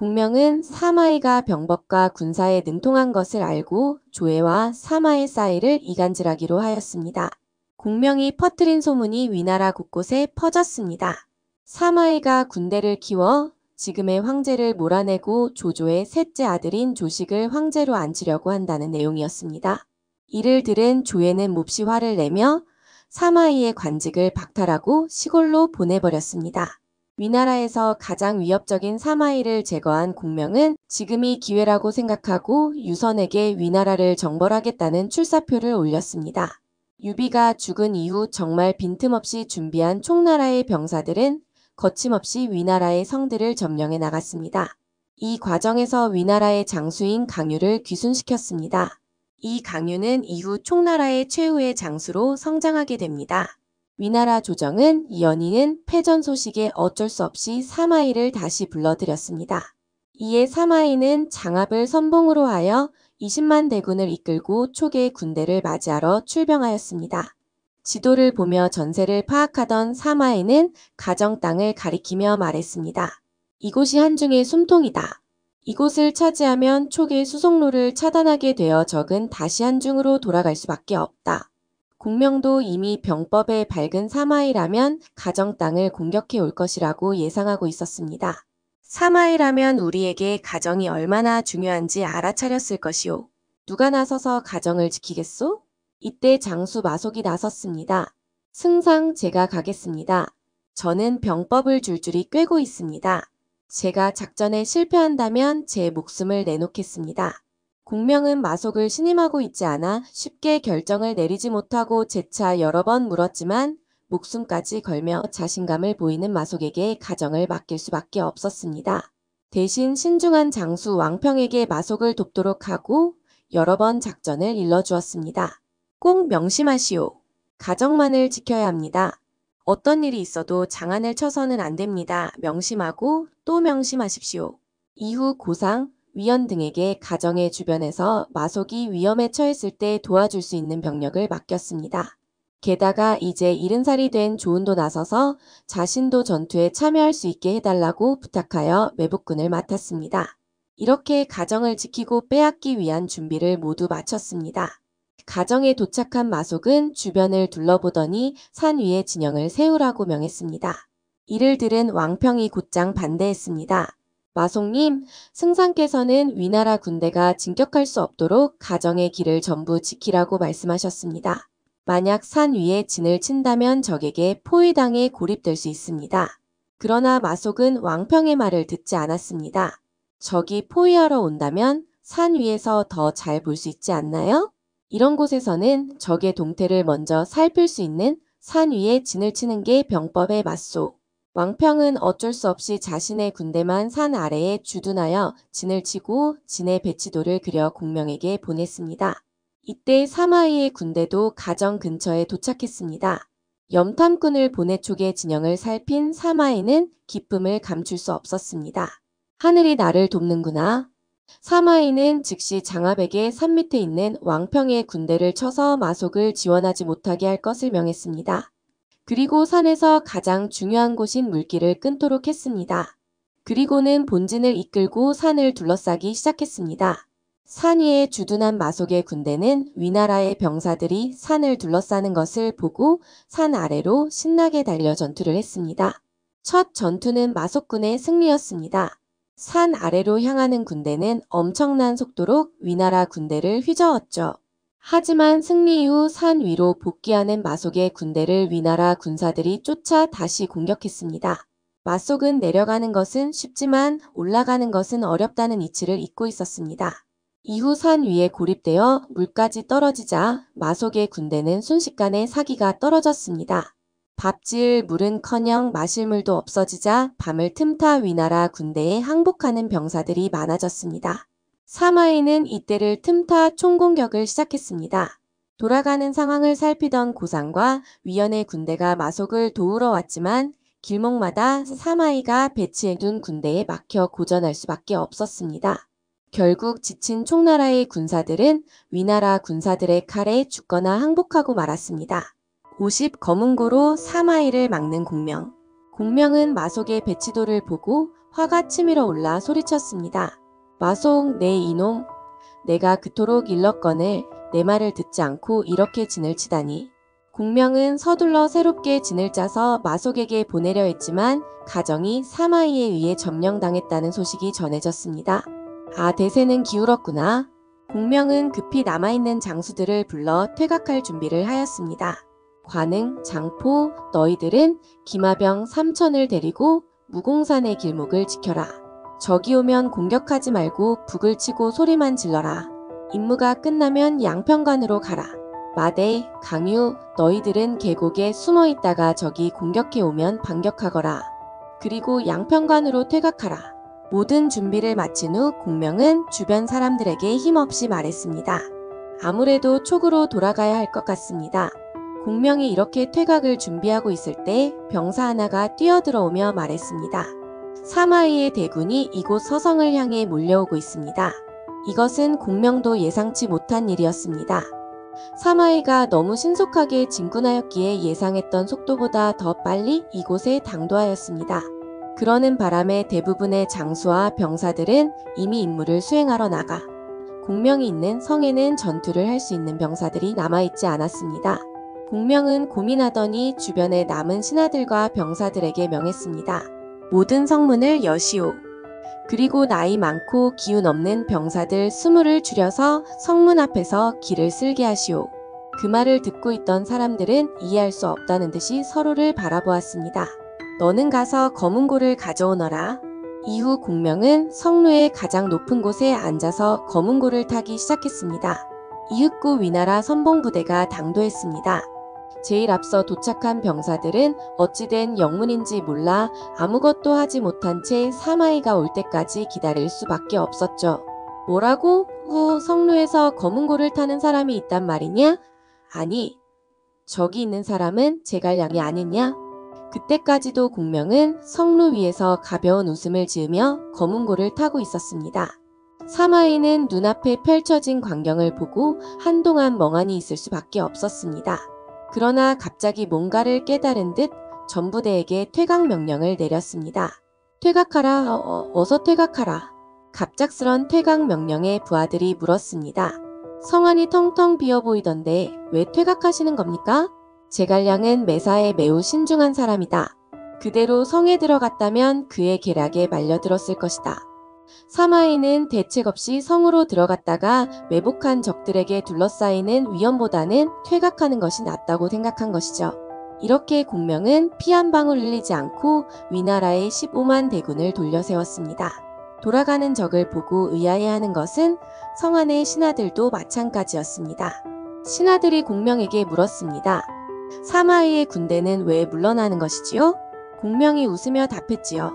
공명은 사마이가 병법과 군사에 능통한 것을 알고 조회와 사마의 사이를 이간질하기로 하였습니다. 공명이 퍼뜨린 소문이 위나라 곳곳에 퍼졌습니다. 사마이가 군대를 키워 지금의 황제를 몰아내고 조조의 셋째 아들인 조식을 황제로 앉히려고 한다는 내용이었습니다. 이를 들은 조회는 몹시 화를 내며 사마이의 관직을 박탈하고 시골로 보내버렸습니다. 위나라에서 가장 위협적인 사마이를 제거한 공명은 지금이 기회라고 생각하고 유선에게 위나라를 정벌하겠다는 출사표를 올렸습니다. 유비가 죽은 이후 정말 빈틈없이 준비한 총나라의 병사들은 거침없이 위나라의 성들을 점령해 나갔습니다. 이 과정에서 위나라의 장수인 강유를 귀순시켰습니다. 이 강유는 이후 총나라의 최후의 장수로 성장하게 됩니다. 위나라 조정은 연희는 패전 소식에 어쩔 수 없이 사마이를 다시 불러들였습니다. 이에 사마이는 장압을 선봉으로 하여 20만 대군을 이끌고 초계의 군대를 맞이하러 출병하였습니다. 지도를 보며 전세를 파악하던 사마이는 가정 땅을 가리키며 말했습니다. 이곳이 한중의 숨통이다. 이곳을 차지하면 초계 수송로를 차단하게 되어 적은 다시 한중으로 돌아갈 수밖에 없다. 공명도 이미 병법에 밝은 사마이라면 가정 땅을 공격해 올 것이라고 예상하고 있었습니다. 사마이라면 우리에게 가정이 얼마나 중요한지 알아차렸을 것이오. 누가 나서서 가정을 지키겠소? 이때 장수 마속이 나섰습니다. 승상 제가 가겠습니다. 저는 병법을 줄줄이 꿰고 있습니다. 제가 작전에 실패한다면 제 목숨을 내놓겠습니다. 공명은 마속을 신임하고 있지 않아 쉽게 결정을 내리지 못하고 재차 여러 번 물었지만 목숨까지 걸며 자신감을 보이는 마속에게 가정을 맡길 수밖에 없었습니다. 대신 신중한 장수 왕평에게 마속을 돕도록 하고 여러 번 작전을 일러주었습니다. 꼭 명심하시오. 가정만을 지켜야 합니다. 어떤 일이 있어도 장안을 쳐서는 안 됩니다. 명심하고 또 명심하십시오. 이후 고상, 위원 등에게 가정의 주변에서 마속이 위험에 처했을 때 도와줄 수 있는 병력을 맡겼습니다. 게다가 이제 70살이 된 조은도 나서서 자신도 전투에 참여할 수 있게 해달라고 부탁하여 매복군을 맡았습니다. 이렇게 가정을 지키고 빼앗기 위한 준비를 모두 마쳤습니다. 가정에 도착한 마속은 주변을 둘러보더니 산 위에 진영을 세우라고 명했습니다. 이를 들은 왕평이 곧장 반대했습니다. 마속님, 승상께서는 위나라 군대가 진격할 수 없도록 가정의 길을 전부 지키라고 말씀하셨습니다. 만약 산 위에 진을 친다면 적에게 포위당해 고립될 수 있습니다. 그러나 마속은 왕평의 말을 듣지 않았습니다. 적이 포위하러 온다면 산 위에서 더 잘 볼 수 있지 않나요? 이런 곳에서는 적의 동태를 먼저 살필 수 있는 산 위에 진을 치는 게 병법의 맞소. 왕평은 어쩔 수 없이 자신의 군대만 산 아래에 주둔하여 진을 치고 진의 배치도를 그려 공명에게 보냈습니다. 이때 사마이의 군대도 가정 근처에 도착했습니다. 염탐꾼을 보내 쪽의 진영을 살핀 사마이는 기쁨을 감출 수 없었습니다. 하늘이 나를 돕는구나. 사마이는 즉시 장압에게 산 밑에 있는 왕평의 군대를 쳐서 마속을 지원하지 못하게 할 것을 명했습니다. 그리고 산에서 가장 중요한 곳인 물길을 끊도록 했습니다. 그리고는 본진을 이끌고 산을 둘러싸기 시작했습니다. 산 위에 주둔한 마속의 군대는 위나라의 병사들이 산을 둘러싸는 것을 보고 산 아래로 신나게 달려 전투를 했습니다. 첫 전투는 마속군의 승리였습니다. 산 아래로 향하는 군대는 엄청난 속도로 위나라 군대를 휘저었죠. 하지만 승리 이후 산 위로 복귀하는 마속의 군대를 위나라 군사들이 쫓아 다시 공격했습니다. 마속은 내려가는 것은 쉽지만 올라가는 것은 어렵다는 이치를 잊고 있었습니다. 이후 산 위에 고립되어 물까지 떨어지자 마속의 군대는 순식간에 사기가 떨어졌습니다. 밥 지을 물은커녕 마실 물도 없어지자 밤을 틈타 위나라 군대에 항복하는 병사들이 많아졌습니다. 사마이는 이때를 틈타 총공격을 시작했습니다. 돌아가는 상황을 살피던 고상과 위원의 군대가 마속을 도우러 왔지만 길목마다 사마이가 배치해둔 군대에 막혀 고전할 수밖에 없었습니다. 결국 지친 총나라의 군사들은 위나라 군사들의 칼에 죽거나 항복하고 말았습니다. 50 검은고로 사마이를 막는 공명. 공명은 마속의 배치도를 보고 화가 치밀어 올라 소리쳤습니다. 마속 내 이놈, 내가 그토록 일렀거늘 내 말을 듣지 않고 이렇게 진을 치다니. 공명은 서둘러 새롭게 진을 짜서 마속에게 보내려 했지만 가정이 사마이에 의해 점령당했다는 소식이 전해졌습니다. 아, 대세는 기울었구나. 공명은 급히 남아있는 장수들을 불러 퇴각할 준비를 하였습니다. 관응, 장포, 너희들은 기마병 3천을 데리고 무공산의 길목을 지켜라. 적이 오면 공격하지 말고 북을 치고 소리만 질러라. 임무가 끝나면 양평관으로 가라. 마대, 강유, 너희들은 계곡에 숨어 있다가 적이 공격해 오면 반격하거라. 그리고 양평관으로 퇴각하라. 모든 준비를 마친 후 공명은 주변 사람들에게 힘없이 말했습니다. 아무래도 촉으로 돌아가야 할 것 같습니다. 공명이 이렇게 퇴각을 준비하고 있을 때 병사 하나가 뛰어들어오며 말했습니다. 사마이의 대군이 이곳 서성을 향해 몰려오고 있습니다. 이것은 공명도 예상치 못한 일이었습니다. 사마이가 너무 신속하게 진군하였기에 예상했던 속도보다 더 빨리 이곳에 당도하였습니다. 그러는 바람에 대부분의 장수와 병사들은 이미 임무를 수행하러 나가 공명이 있는 성에는 전투를 할 수 있는 병사들이 남아있지 않았습니다. 공명은 고민하더니 주변의 남은 신하들과 병사들에게 명했습니다. 모든 성문을 여시오. 그리고 나이 많고 기운 없는 병사들 20을 줄여서 성문 앞에서 길을 쓸게 하시오. 그 말을 듣고 있던 사람들은 이해할 수 없다는 듯이 서로를 바라보았습니다. 너는 가서 검은고를 가져오너라. 이후 공명은 성루의 가장 높은 곳에 앉아서 검은고를 타기 시작했습니다. 이윽고 위나라 선봉부대가 당도했습니다. 제일 앞서 도착한 병사들은 어찌된 영문인지 몰라 아무것도 하지 못한 채 사마이가 올 때까지 기다릴 수밖에 없었죠. 뭐라고? 성루에서 검은고를 타는 사람이 있단 말이냐? 아니, 저기 있는 사람은 제갈량이 아니냐? 그때까지도 공명은 성루 위에서 가벼운 웃음을 지으며 검은고를 타고 있었습니다. 사마이는 눈앞에 펼쳐진 광경을 보고 한동안 멍하니 있을 수밖에 없었습니다. 그러나 갑자기 뭔가를 깨달은 듯 전부대에게 퇴각 명령을 내렸습니다. 퇴각하라, 어서 퇴각하라. 갑작스런 퇴각 명령에 부하들이 물었습니다. 성안이 텅텅 비어 보이던데 왜 퇴각하시는 겁니까? 제갈량은 매사에 매우 신중한 사람이다. 그대로 성에 들어갔다면 그의 계략에 말려들었을 것이다. 사마이는 대책 없이 성으로 들어갔다가 매복한 적들에게 둘러싸이는 위험보다는 퇴각하는 것이 낫다고 생각한 것이죠. 이렇게 공명은 피 한 방울 흘리지 않고 위나라의 15만 대군을 돌려세웠습니다. 돌아가는 적을 보고 의아해하는 것은 성 안의 신하들도 마찬가지였습니다. 신하들이 공명에게 물었습니다. 사마이의 군대는 왜 물러나는 것이지요? 공명이 웃으며 답했지요.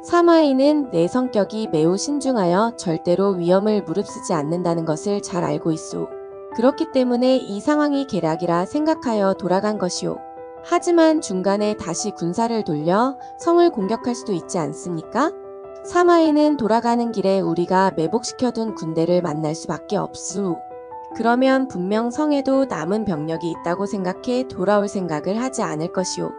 사마이는 내 성격이 매우 신중하여 절대로 위험을 무릅쓰지 않는다는 것을 잘 알고 있소. 그렇기 때문에 이 상황이 계략이라 생각하여 돌아간 것이오. 하지만 중간에 다시 군사를 돌려 성을 공격할 수도 있지 않습니까? 사마이는 돌아가는 길에 우리가 매복시켜둔 군대를 만날 수밖에 없소. 그러면 분명 성에도 남은 병력이 있다고 생각해 돌아올 생각을 하지 않을 것이오.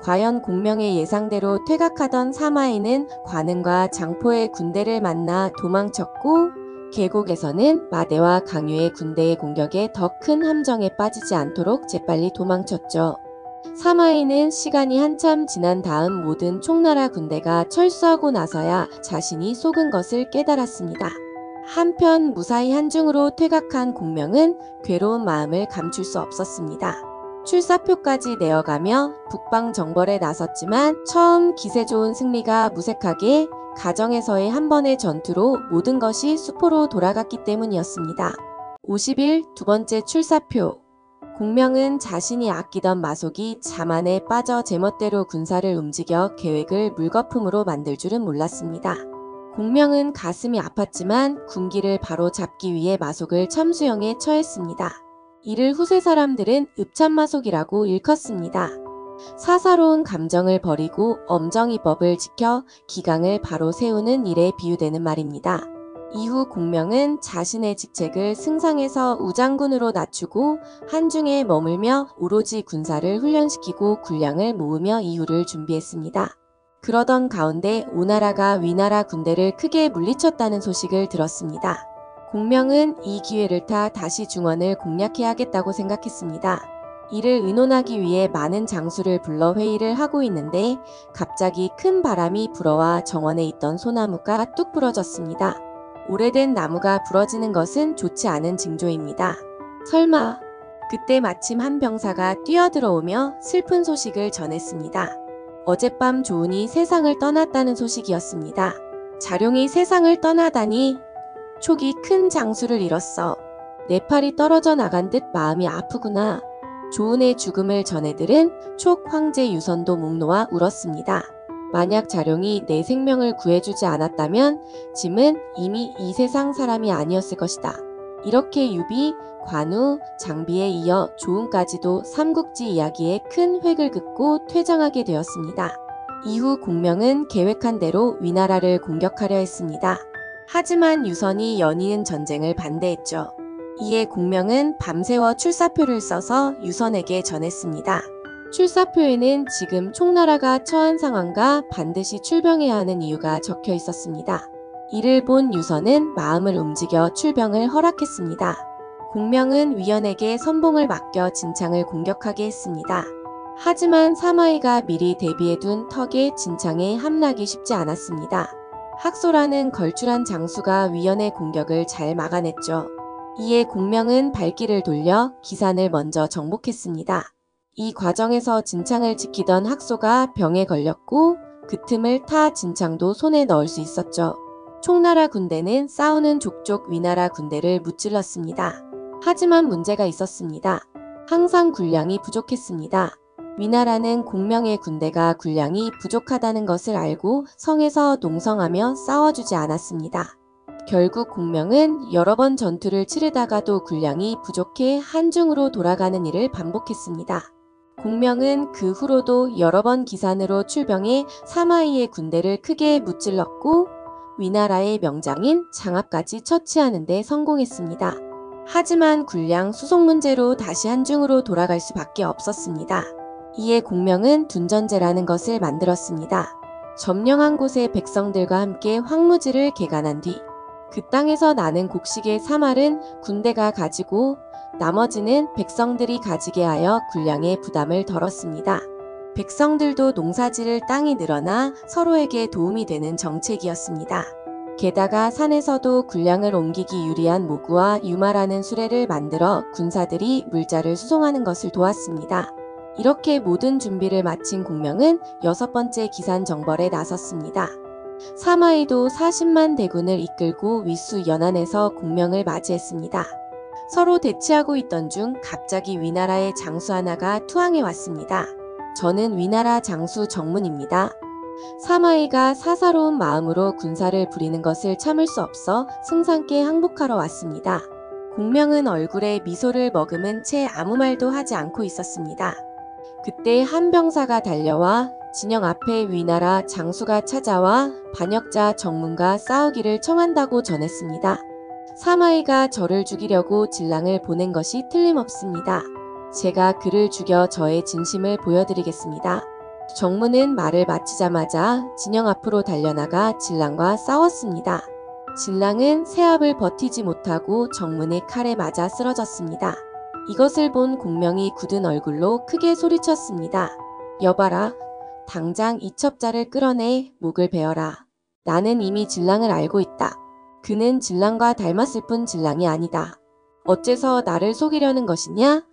과연 공명의 예상대로 퇴각하던 사마이는 관응과 장포의 군대를 만나 도망쳤고 계곡에서는 마대와 강유의 군대의 공격에 더 큰 함정에 빠지지 않도록 재빨리 도망쳤죠. 사마이는 시간이 한참 지난 다음 모든 총나라 군대가 철수하고 나서야 자신이 속은 것을 깨달았습니다. 한편 무사히 한중으로 퇴각한 공명은 괴로운 마음을 감출 수 없었습니다. 출사표까지 내어가며 북방 정벌에 나섰지만 처음 기세 좋은 승리가 무색하게 가정에서의 한 번의 전투로 모든 것이 수포로 돌아갔기 때문이었습니다. 50일 두 번째 출사표. 공명은 자신이 아끼던 마속이 자만에 빠져 제멋대로 군사를 움직여 계획을 물거품으로 만들 줄은 몰랐습니다. 공명은 가슴이 아팠지만 군기를 바로 잡기 위해 마속을 참수형에 처했습니다. 이를 후세 사람들은 읍참마속이라고 일컫습니다. 사사로운 감정을 버리고 엄정이법을 지켜 기강을 바로 세우는 일에 비유되는 말입니다. 이후 공명은 자신의 직책을 승상에서 우장군으로 낮추고 한중에 머물며 오로지 군사를 훈련시키고 군량을 모으며 이후를 준비했습니다. 그러던 가운데 오나라가 위나라 군대를 크게 물리쳤다는 소식을 들었습니다. 공명은 이 기회를 타 다시 중원을 공략해야겠다고 생각했습니다. 이를 의논하기 위해 많은 장수를 불러 회의를 하고 있는데 갑자기 큰 바람이 불어와 정원에 있던 소나무가 뚝 부러졌습니다. 오래된 나무가 부러지는 것은 좋지 않은 징조입니다. 설마. 그때 마침 한 병사가 뛰어들어오며 슬픈 소식을 전했습니다. 어젯밤 조은이 세상을 떠났다는 소식이었습니다. 자룡이 세상을 떠나다니. 촉이 큰 장수를 잃었어. 내 팔이 떨어져 나간 듯 마음이 아프구나. 조은의 죽음을 전해 들은 촉 황제 유선도 목 놓아 울었습니다. 만약 자룡이 내 생명을 구해주지 않았다면 짐은 이미 이 세상 사람이 아니었을 것이다. 이렇게 유비, 관우, 장비에 이어 조은까지도 삼국지 이야기에 큰 획을 긋고 퇴장하게 되었습니다. 이후 공명은 계획한 대로 위나라를 공격하려 했습니다. 하지만 유선이 연이은 전쟁을 반대했죠. 이에 공명은 밤새워 출사표를 써서 유선에게 전했습니다. 출사표에는 지금 총나라가 처한 상황과 반드시 출병해야 하는 이유가 적혀 있었습니다. 이를 본 유선은 마음을 움직여 출병을 허락했습니다. 공명은 위연에게 선봉을 맡겨 진창을 공격하게 했습니다. 하지만 사마이가 미리 대비해둔 턱에 진창에 함락이 쉽지 않았습니다. 학소라는 걸출한 장수가 위연의 공격을 잘 막아냈죠. 이에 공명은 발길을 돌려 기산을 먼저 정복했습니다. 이 과정에서 진창을 지키던 학소가 병에 걸렸고 그 틈을 타 진창도 손에 넣을 수 있었죠. 총나라 군대는 싸우는 족족 위나라 군대를 무찔렀습니다. 하지만 문제가 있었습니다. 항상 군량이 부족했습니다. 위나라는 공명의 군대가 군량이 부족하다는 것을 알고 성에서 농성하며 싸워주지 않았습니다. 결국 공명은 여러 번 전투를 치르다가도 군량이 부족해 한중으로 돌아가는 일을 반복했습니다. 공명은 그 후로도 여러 번 기산으로 출병해 사마이의 군대를 크게 무찔렀고 위나라의 명장인 장압까지 처치하는 데 성공했습니다. 하지만 군량 수송 문제로 다시 한중으로 돌아갈 수밖에 없었습니다. 이에 공명은 둔전제라는 것을 만들었습니다. 점령한 곳의 백성들과 함께 황무지를 개간한 뒤 그 땅에서 나는 곡식의 3알은 군대가 가지고 나머지는 백성들이 가지게 하여 군량의 부담을 덜었습니다. 백성들도 농사지을 땅이 늘어나 서로에게 도움이 되는 정책이었습니다. 게다가 산에서도 군량을 옮기기 유리한 모구와 유마라는 수레를 만들어 군사들이 물자를 수송하는 것을 도왔습니다. 이렇게 모든 준비를 마친 공명은 6번째 기산 정벌에 나섰습니다. 사마이도 40만 대군을 이끌고 위수 연안에서 공명을 맞이했습니다. 서로 대치하고 있던 중 갑자기 위나라의 장수 하나가 투항해 왔습니다. 저는 위나라 장수 정문입니다. 사마이가 사사로운 마음으로 군사를 부리는 것을 참을 수 없어 승상께 항복하러 왔습니다. 공명은 얼굴에 미소를 머금은 채 아무 말도 하지 않고 있었습니다. 그때 한 병사가 달려와 진영 앞에 위나라 장수가 찾아와 반역자 정문과 싸우기를 청한다고 전했습니다. 사마이가 저를 죽이려고 진랑을 보낸 것이 틀림없습니다. 제가 그를 죽여 저의 진심을 보여드리겠습니다. 정문은 말을 마치자마자 진영 앞으로 달려나가 진랑과 싸웠습니다. 진랑은 세압을 버티지 못하고 정문의 칼에 맞아 쓰러졌습니다. 이것을 본 공명이 굳은 얼굴로 크게 소리쳤습니다. 여봐라. 당장 이 첩자를 끌어내 목을 베어라. 나는 이미 진랑을 알고 있다. 그는 진랑과 닮았을 뿐 진랑이 아니다. 어째서 나를 속이려는 것이냐?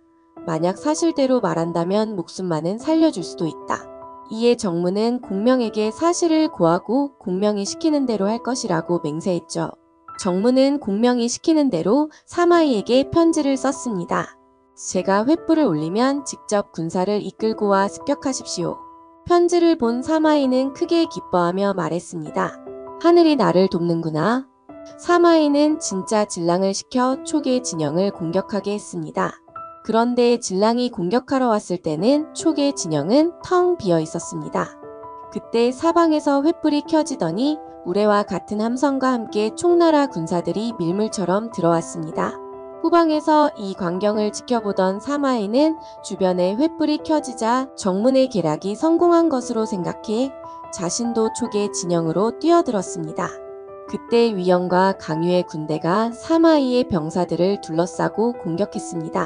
만약 사실대로 말한다면 목숨만은 살려줄 수도 있다. 이에 정문은 공명에게 사실을 고하고 공명이 시키는 대로 할 것이라고 맹세했죠. 정문은 공명이 시키는 대로 사마이에게 편지를 썼습니다. 제가 횃불을 올리면 직접 군사를 이끌고 와 습격하십시오. 편지를 본 사마이는 크게 기뻐하며 말했습니다. 하늘이 나를 돕는구나. 사마이는 진짜 진랑을 시켜 촉의 진영을 공격하게 했습니다. 그런데 진랑이 공격하러 왔을 때는 촉의 진영은 텅 비어 있었습니다. 그때 사방에서 횃불이 켜지더니 우레와 같은 함성과 함께 총나라 군사들이 밀물처럼 들어왔습니다. 후방에서 이 광경을 지켜보던 사마이는 주변에 횃불이 켜지자 정문의 계략이 성공한 것으로 생각해 자신도 촉의 진영으로 뛰어들었습니다. 그때 위영과 강유의 군대가 사마이의 병사들을 둘러싸고 공격했습니다.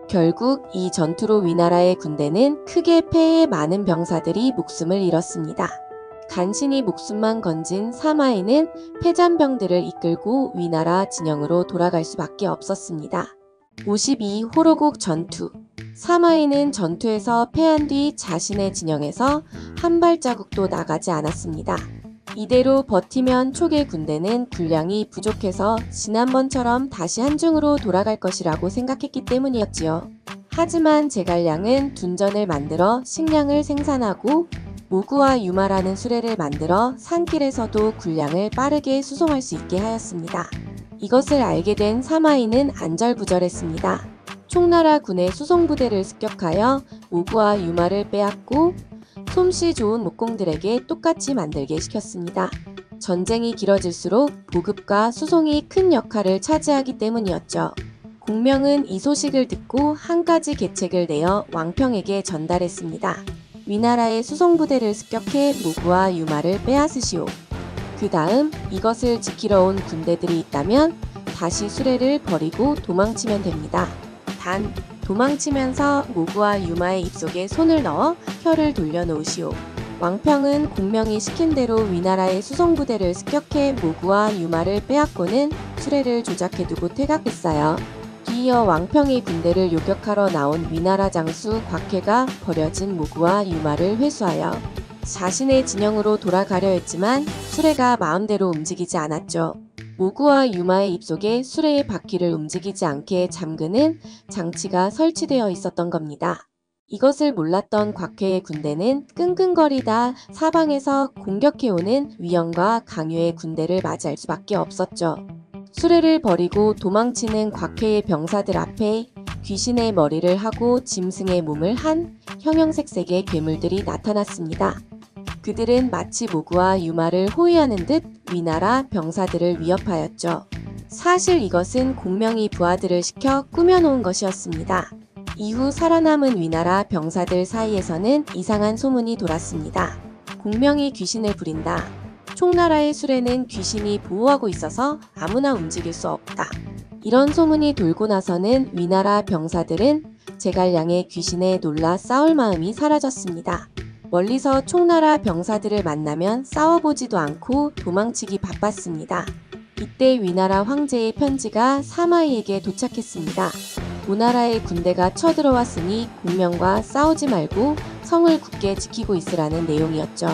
결국 이 전투로 위나라의 군대는 크게 패해 많은 병사들이 목숨을 잃었습니다. 간신히 목숨만 건진 사마이는 패잔병들을 이끌고 위나라 진영으로 돌아갈 수밖에 없었습니다. 52. 호로곡 전투. 사마이는 전투에서 패한 뒤 자신의 진영에서 한 발자국도 나가지 않았습니다. 이대로 버티면 촉의 군대는 군량이 부족해서 지난번처럼 다시 한중으로 돌아갈 것이라고 생각했기 때문이었지요. 하지만 제갈량은 둔전을 만들어 식량을 생산하고 모구와 유마라는 수레를 만들어 산길에서도 군량을 빠르게 수송할 수 있게 하였습니다. 이것을 알게 된 사마이는 안절부절했습니다. 총나라 군의 수송부대를 습격하여 모구와 유마를 빼앗고 솜씨 좋은 목공들에게 똑같이 만들게 시켰습니다. 전쟁이 길어질수록 보급과 수송이 큰 역할을 차지하기 때문이었죠. 공명은 이 소식을 듣고 한 가지 계책을 내어 왕평에게 전달했습니다. 위나라의 수송부대를 습격해 모구와 유마를 빼앗으시오. 그 다음 이것을 지키러 온 군대들이 있다면 다시 수레를 버리고 도망치면 됩니다. 단 도망치면서 모구와 유마의 입속에 손을 넣어 혀를 돌려놓으시오. 왕평은 공명이 시킨 대로 위나라의 수송부대를 습격해 모구와 유마를 빼앗고는 수레를 조작해두고 퇴각했어요. 뒤이어 왕평의 군대를 요격하러 나온 위나라 장수 곽회가 버려진 모구와 유마를 회수하여 자신의 진영으로 돌아가려 했지만 수레가 마음대로 움직이지 않았죠. 모구와 유마의 입속에 수레의 바퀴를 움직이지 않게 잠그는 장치가 설치되어 있었던 겁니다. 이것을 몰랐던 곽회의 군대는 끙끙거리다 사방에서 공격해오는 위영과 강유의 군대를 맞이할 수밖에 없었죠. 수레를 버리고 도망치는 곽회의 병사들 앞에 귀신의 머리를 하고 짐승의 몸을 한 형형색색의 괴물들이 나타났습니다. 그들은 마치 모구와 유마를 호위하는 듯 위나라 병사들을 위협하였죠. 사실 이것은 공명이 부하들을 시켜 꾸며놓은 것이었습니다. 이후 살아남은 위나라 병사들 사이에서는 이상한 소문이 돌았습니다. 공명이 귀신을 부린다. 총나라의 수레는 귀신이 보호하고 있어서 아무나 움직일 수 없다. 이런 소문이 돌고 나서는 위나라 병사들은 제갈량의 귀신에 놀라 싸울 마음이 사라졌습니다. 멀리서 총나라 병사들을 만나면 싸워보지도 않고 도망치기 바빴습니다. 이때 위나라 황제의 편지가 사마이에게 도착했습니다. 오나라의 군대가 쳐들어왔으니 공명과 싸우지 말고 성을 굳게 지키고 있으라는 내용이었죠.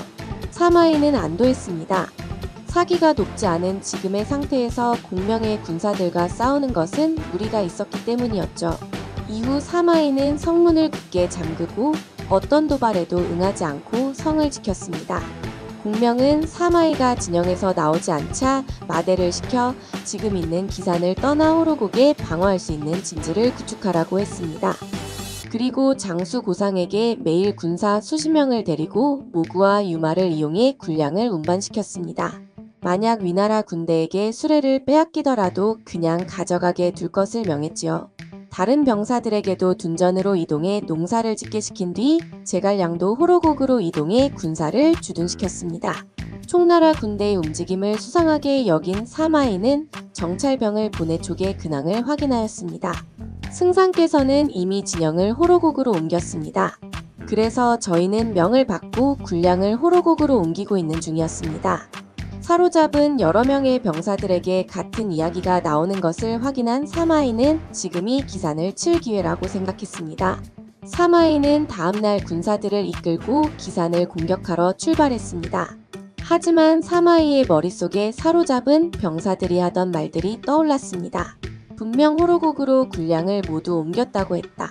사마이는 안도했습니다. 사기가 높지 않은 지금의 상태에서 공명의 군사들과 싸우는 것은 무리가 있었기 때문이었죠. 이후 사마이는 성문을 굳게 잠그고 어떤 도발에도 응하지 않고 성을 지켰습니다. 공명은 사마이가 진영에서 나오지 않자 마대를 시켜 지금 있는 기산을 떠나 호로곡에 방어할 수 있는 진지를 구축하라고 했습니다. 그리고 장수 고상에게 매일 군사 수십 명을 데리고 모구와 유마를 이용해 군량을 운반시켰습니다. 만약 위나라 군대에게 수레를 빼앗기더라도 그냥 가져가게 둘 것을 명했지요. 다른 병사들에게도 둔전으로 이동해 농사를 짓게 시킨 뒤 제갈량도 호로곡으로 이동해 군사를 주둔시켰습니다. 총나라 군대의 움직임을 수상하게 여긴 사마이는 정찰병을 보내 촉의 근황을 확인하였습니다. 승상께서는 이미 진영을 호로곡으로 옮겼습니다. 그래서 저희는 명을 받고 군량을 호로곡으로 옮기고 있는 중이었습니다. 사로잡은 여러 명의 병사들에게 같은 이야기가 나오는 것을 확인한 사마이는 지금이 기산을 칠 기회라고 생각했습니다. 사마이는 다음날 군사들을 이끌고 기산을 공격하러 출발했습니다. 하지만 사마이의 머릿속에 사로잡은 병사들이 하던 말들이 떠올랐습니다. 분명 호로곡으로 군량을 모두 옮겼다고 했다.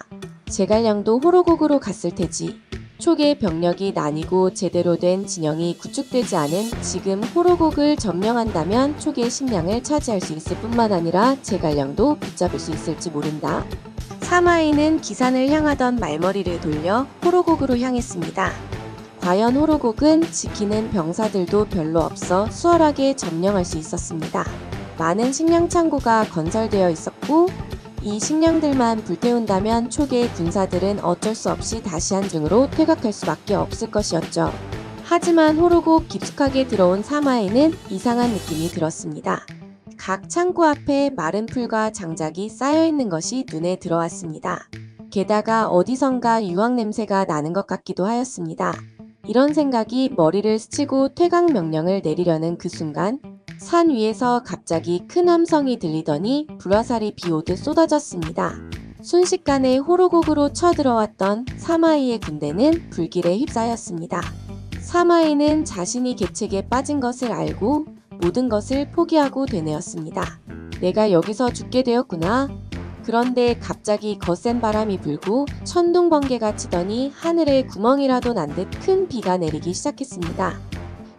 제갈량도 호로곡으로 갔을 테지. 촉의 병력이 나뉘고 제대로 된 진영이 구축되지 않은 지금 호로곡을 점령한다면 촉의 식량을 차지할 수 있을 뿐만 아니라 제갈량도 붙잡을 수 있을지 모른다. 사마이는 기산을 향하던 말머리를 돌려 호로곡으로 향했습니다. 과연 호로곡은 지키는 병사들도 별로 없어 수월하게 점령할 수 있었습니다. 많은 식량 창고가 건설되어 있었고 이 식량들만 불태운다면 촉의 군사들은 어쩔 수 없이 다시 한중으로 퇴각할 수밖에 없을 것이었죠. 하지만 호로고 깊숙하게 들어온 사마에는 이상한 느낌이 들었습니다. 각 창고 앞에 마른 풀과 장작이 쌓여있는 것이 눈에 들어왔습니다. 게다가 어디선가 유황 냄새가 나는 것 같기도 하였습니다. 이런 생각이 머리를 스치고 퇴각 명령을 내리려는 그 순간 산 위에서 갑자기 큰 함성이 들리더니 불화살이 비오듯 쏟아졌습니다. 순식간에 호로곡으로 쳐들어왔던 사마이의 군대는 불길에 휩싸였습니다. 사마이는 자신이 계책에 빠진 것을 알고 모든 것을 포기하고 되뇌었습니다. 내가 여기서 죽게 되었구나. 그런데 갑자기 거센 바람이 불고 천둥 번개가 치더니 하늘에 구멍이라도 난 듯 큰 비가 내리기 시작했습니다.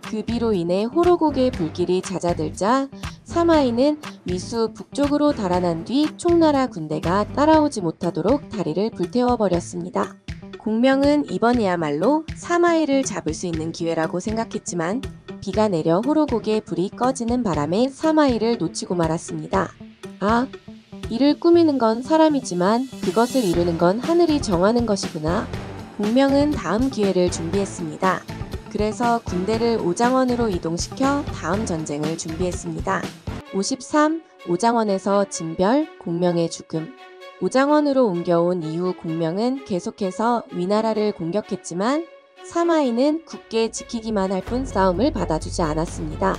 그 비로 인해 호로곡의 불길이 잦아들자 사마이는 위수 북쪽으로 달아난 뒤 총나라 군대가 따라오지 못하도록 다리를 불태워버렸습니다. 공명은 이번이야말로 사마이를 잡을 수 있는 기회라고 생각했지만 비가 내려 호로곡의 불이 꺼지는 바람에 사마이를 놓치고 말았습니다. 아, 이를 꾸미는 건 사람이지만 그것을 이루는 건 하늘이 정하는 것이구나. 공명은 다음 기회를 준비했습니다. 그래서 군대를 오장원으로 이동시켜 다음 전쟁을 준비했습니다. 53. 오장원에서 진별, 공명의 죽음. 오장원으로 옮겨온 이후 공명은 계속해서 위나라를 공격했지만 사마이는 굳게 지키기만 할 뿐 싸움을 받아주지 않았습니다.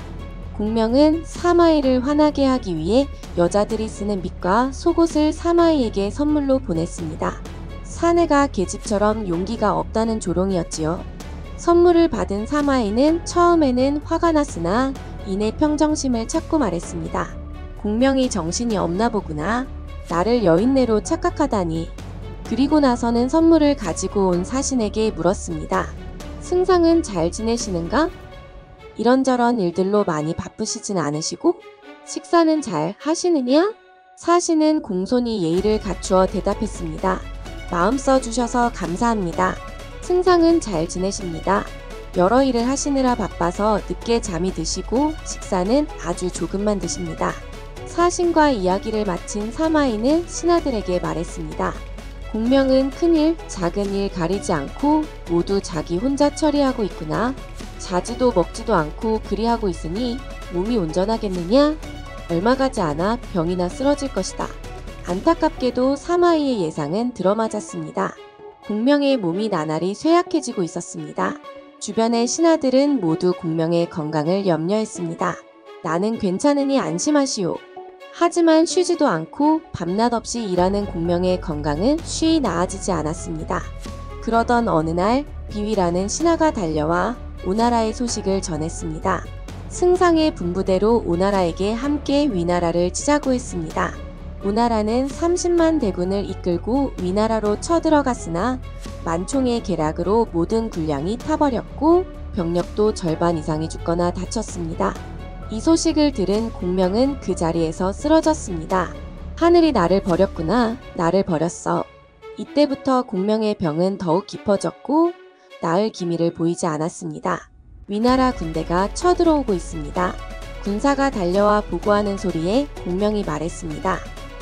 공명은 사마이를 화나게 하기 위해 여자들이 쓰는 빛과 속옷을 사마이에게 선물로 보냈습니다. 사내가 계집처럼 용기가 없다는 조롱이었지요. 선물을 받은 사마이는 처음에는 화가 났으나 이내 평정심을 찾고 말했습니다. 공명이 정신이 없나 보구나. 나를 여인네로 착각하다니. 그리고 나서는 선물을 가지고 온 사신에게 물었습니다. 승상은 잘 지내시는가? 이런저런 일들로 많이 바쁘시진 않으시고? 식사는 잘 하시느냐? 사신은 공손히 예의를 갖추어 대답했습니다. 마음 써주셔서 감사합니다. 승상은 잘 지내십니다. 여러 일을 하시느라 바빠서 늦게 잠이 드시고 식사는 아주 조금만 드십니다. 사신과 이야기를 마친 사마이는 신하들에게 말했습니다. 공명은 큰일, 작은 일 가리지 않고 모두 자기 혼자 처리하고 있구나. 자지도 먹지도 않고 그리하고 있으니 몸이 온전하겠느냐? 얼마 가지 않아 병이나 쓰러질 것이다. 안타깝게도 사마이의 예상은 들어맞았습니다. 공명의 몸이 나날이 쇠약해지고 있었습니다. 주변의 신하들은 모두 공명의 건강을 염려했습니다. 나는 괜찮으니 안심하시오. 하지만 쉬지도 않고 밤낮 없이 일하는 공명의 건강은 쉬이 나아지지 않았습니다. 그러던 어느 날 비위라는 신하가 달려와 오나라의 소식을 전했습니다. 승상의 분부대로 오나라에게 함께 위나라를 치자고 했습니다. 오나라는 30만 대군을 이끌고 위나라로 쳐들어갔으나 만총의 계략으로 모든 군량이 타버렸고 병력도 절반 이상이 죽거나 다쳤습니다. 이 소식을 들은 공명은 그 자리에서 쓰러졌습니다. 하늘이 나를 버렸구나. 나를 버렸어. 이때부터 공명의 병은 더욱 깊어졌고 나을 기미를 보이지 않았습니다. 위나라 군대가 쳐들어오고 있습니다. 군사가 달려와 보고하는 소리에 공명이 말했습니다.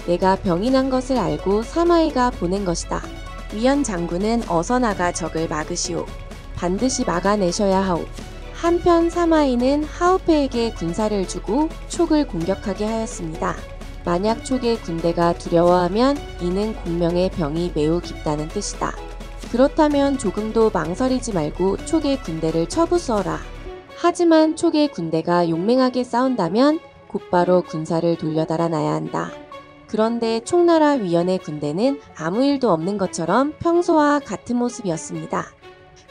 내가 병이 난 것을 알고 사마이가 보낸 것이다. 위원 장군은 어서 나가 적을 막으시오. 반드시 막아내셔야 하오. 한편 사마이는 하우페에게 군사를 주고 촉을 공격하게 하였습니다. 만약 촉의 군대가 두려워하면 이는 공명의 병이 매우 깊다는 뜻이다. 그렇다면 조금도 망설이지 말고 촉의 군대를 쳐부수어라. 하지만 촉의 군대가 용맹하게 싸운다면 곧바로 군사를 돌려달아 놔야 한다. 그런데 총나라 위원의 군대는 아무 일도 없는 것처럼 평소와 같은 모습이었습니다.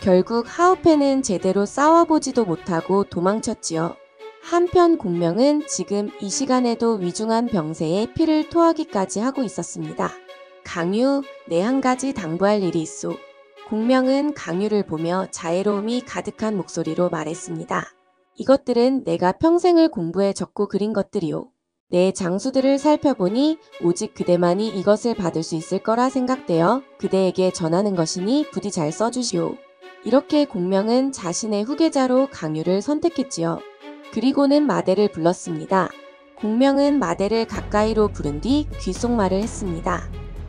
결국 하우페는 제대로 싸워보지도 못하고 도망쳤지요. 한편 공명은 지금 이 시간에도 위중한 병세에 피를 토하기까지 하고 있었습니다. 강유, 내 한 가지 당부할 일이 있소. 공명은 강유를 보며 자애로움이 가득한 목소리로 말했습니다. 이것들은 내가 평생을 공부해 적고 그린 것들이오. 내 장수들을 살펴보니 오직 그대만이 이것을 받을 수 있을 거라 생각되어 그대에게 전하는 것이니 부디 잘 써주시오. 이렇게 공명은 자신의 후계자로 강유를 선택했지요. 그리고는 마대를 불렀습니다. 공명은 마대를 가까이로 부른 뒤 귓속말을 했습니다.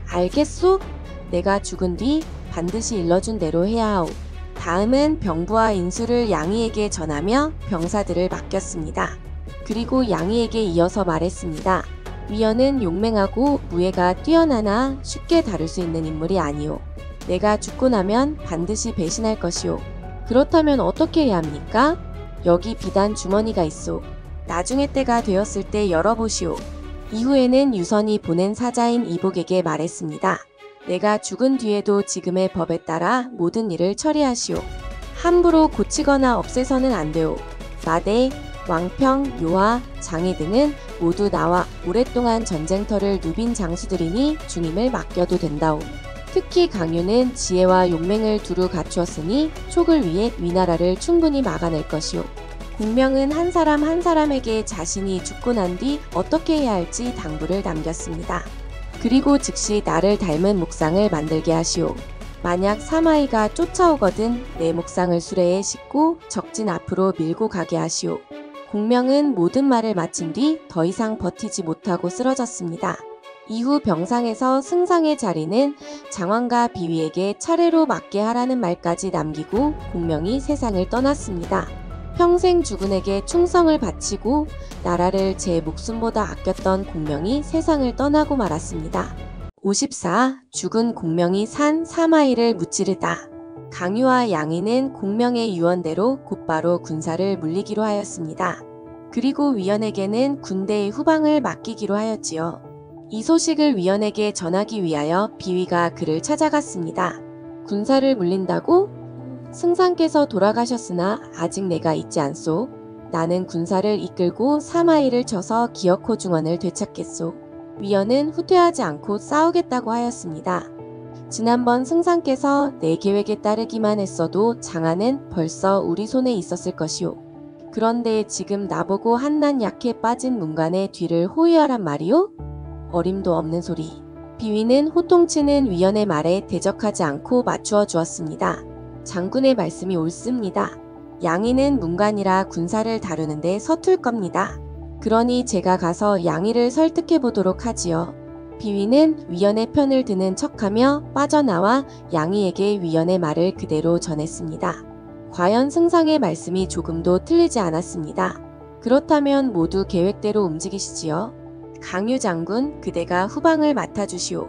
알겠소? 내가 죽은 뒤 반드시 일러준 대로 해야 하오. 다음은 병부와 인수를 양희에게 전하며 병사들을 맡겼습니다. 그리고 양희에게 이어서 말했습니다. 위원은 용맹하고 무예가 뛰어나나 쉽게 다룰 수 있는 인물이 아니오. 내가 죽고 나면 반드시 배신할 것이오. 그렇다면 어떻게 해야 합니까? 여기 비단 주머니가 있소. 나중에 때가 되었을 때 열어보시오. 이후에는 유선이 보낸 사자인 이복에게 말했습니다. 내가 죽은 뒤에도 지금의 법에 따라 모든 일을 처리하시오. 함부로 고치거나 없애서는 안 돼오. 마대, 왕평, 요하, 장애 등은 모두 나와 오랫동안 전쟁터를 누빈 장수들이니 중임을 맡겨도 된다오. 특히 강유는 지혜와 용맹을 두루 갖추었으니 촉을 위해 위나라를 충분히 막아낼 것이오. 공명은 한 사람 한 사람에게 자신이 죽고 난 뒤 어떻게 해야 할지 당부를 남겼습니다. 그리고 즉시 나를 닮은 목상을 만들게 하시오. 만약 사마이가 쫓아오거든 내 목상을 수레에 싣고 적진 앞으로 밀고 가게 하시오. 공명은 모든 말을 마친 뒤 더 이상 버티지 못하고 쓰러졌습니다. 이후 병상에서 승상의 자리는 장왕과 비위에게 차례로 맡게 하라는 말까지 남기고 공명이 세상을 떠났습니다. 평생 주군에게 충성을 바치고 나라를 제 목숨보다 아꼈던 공명이 세상을 떠나고 말았습니다. 54. 죽은 공명이 산 사마이를 무찌르다. 강유와 양희는 공명의 유언대로 곧바로 군사를 물리기로 하였습니다. 그리고 위원에게는 군대의 후방을 맡기기로 하였지요. 이 소식을 위원에게 전하기 위하여 비위가 그를 찾아갔습니다. 군사를 물린다고? 승상께서 돌아가셨으나 아직 내가 있지 않소. 나는 군사를 이끌고 사마이를 쳐서 기어코 중원을 되찾겠소. 위원은 후퇴하지 않고 싸우겠다고 하였습니다. 지난번 승상께서 내 계획에 따르기만 했어도 장안은 벌써 우리 손에 있었을 것이오. 그런데 지금 나보고 한낱 약해 빠진 문간의 뒤를 호위하란 말이오? 어림도 없는 소리. 비위는 호통치는 위원의 말에 대적하지 않고 맞추어 주었습니다. 장군의 말씀이 옳습니다. 양희는 문관이라 군사를 다루는데 서툴 겁니다. 그러니 제가 가서 양희를 설득해 보도록 하지요. 비위는 위원의 편을 드는 척하며 빠져나와 양희에게 위원의 말을 그대로 전했습니다. 과연 승상의 말씀이 조금도 틀리지 않았습니다. 그렇다면 모두 계획대로 움직이시지요. 강유 장군, 그대가 후방을 맡아주시오.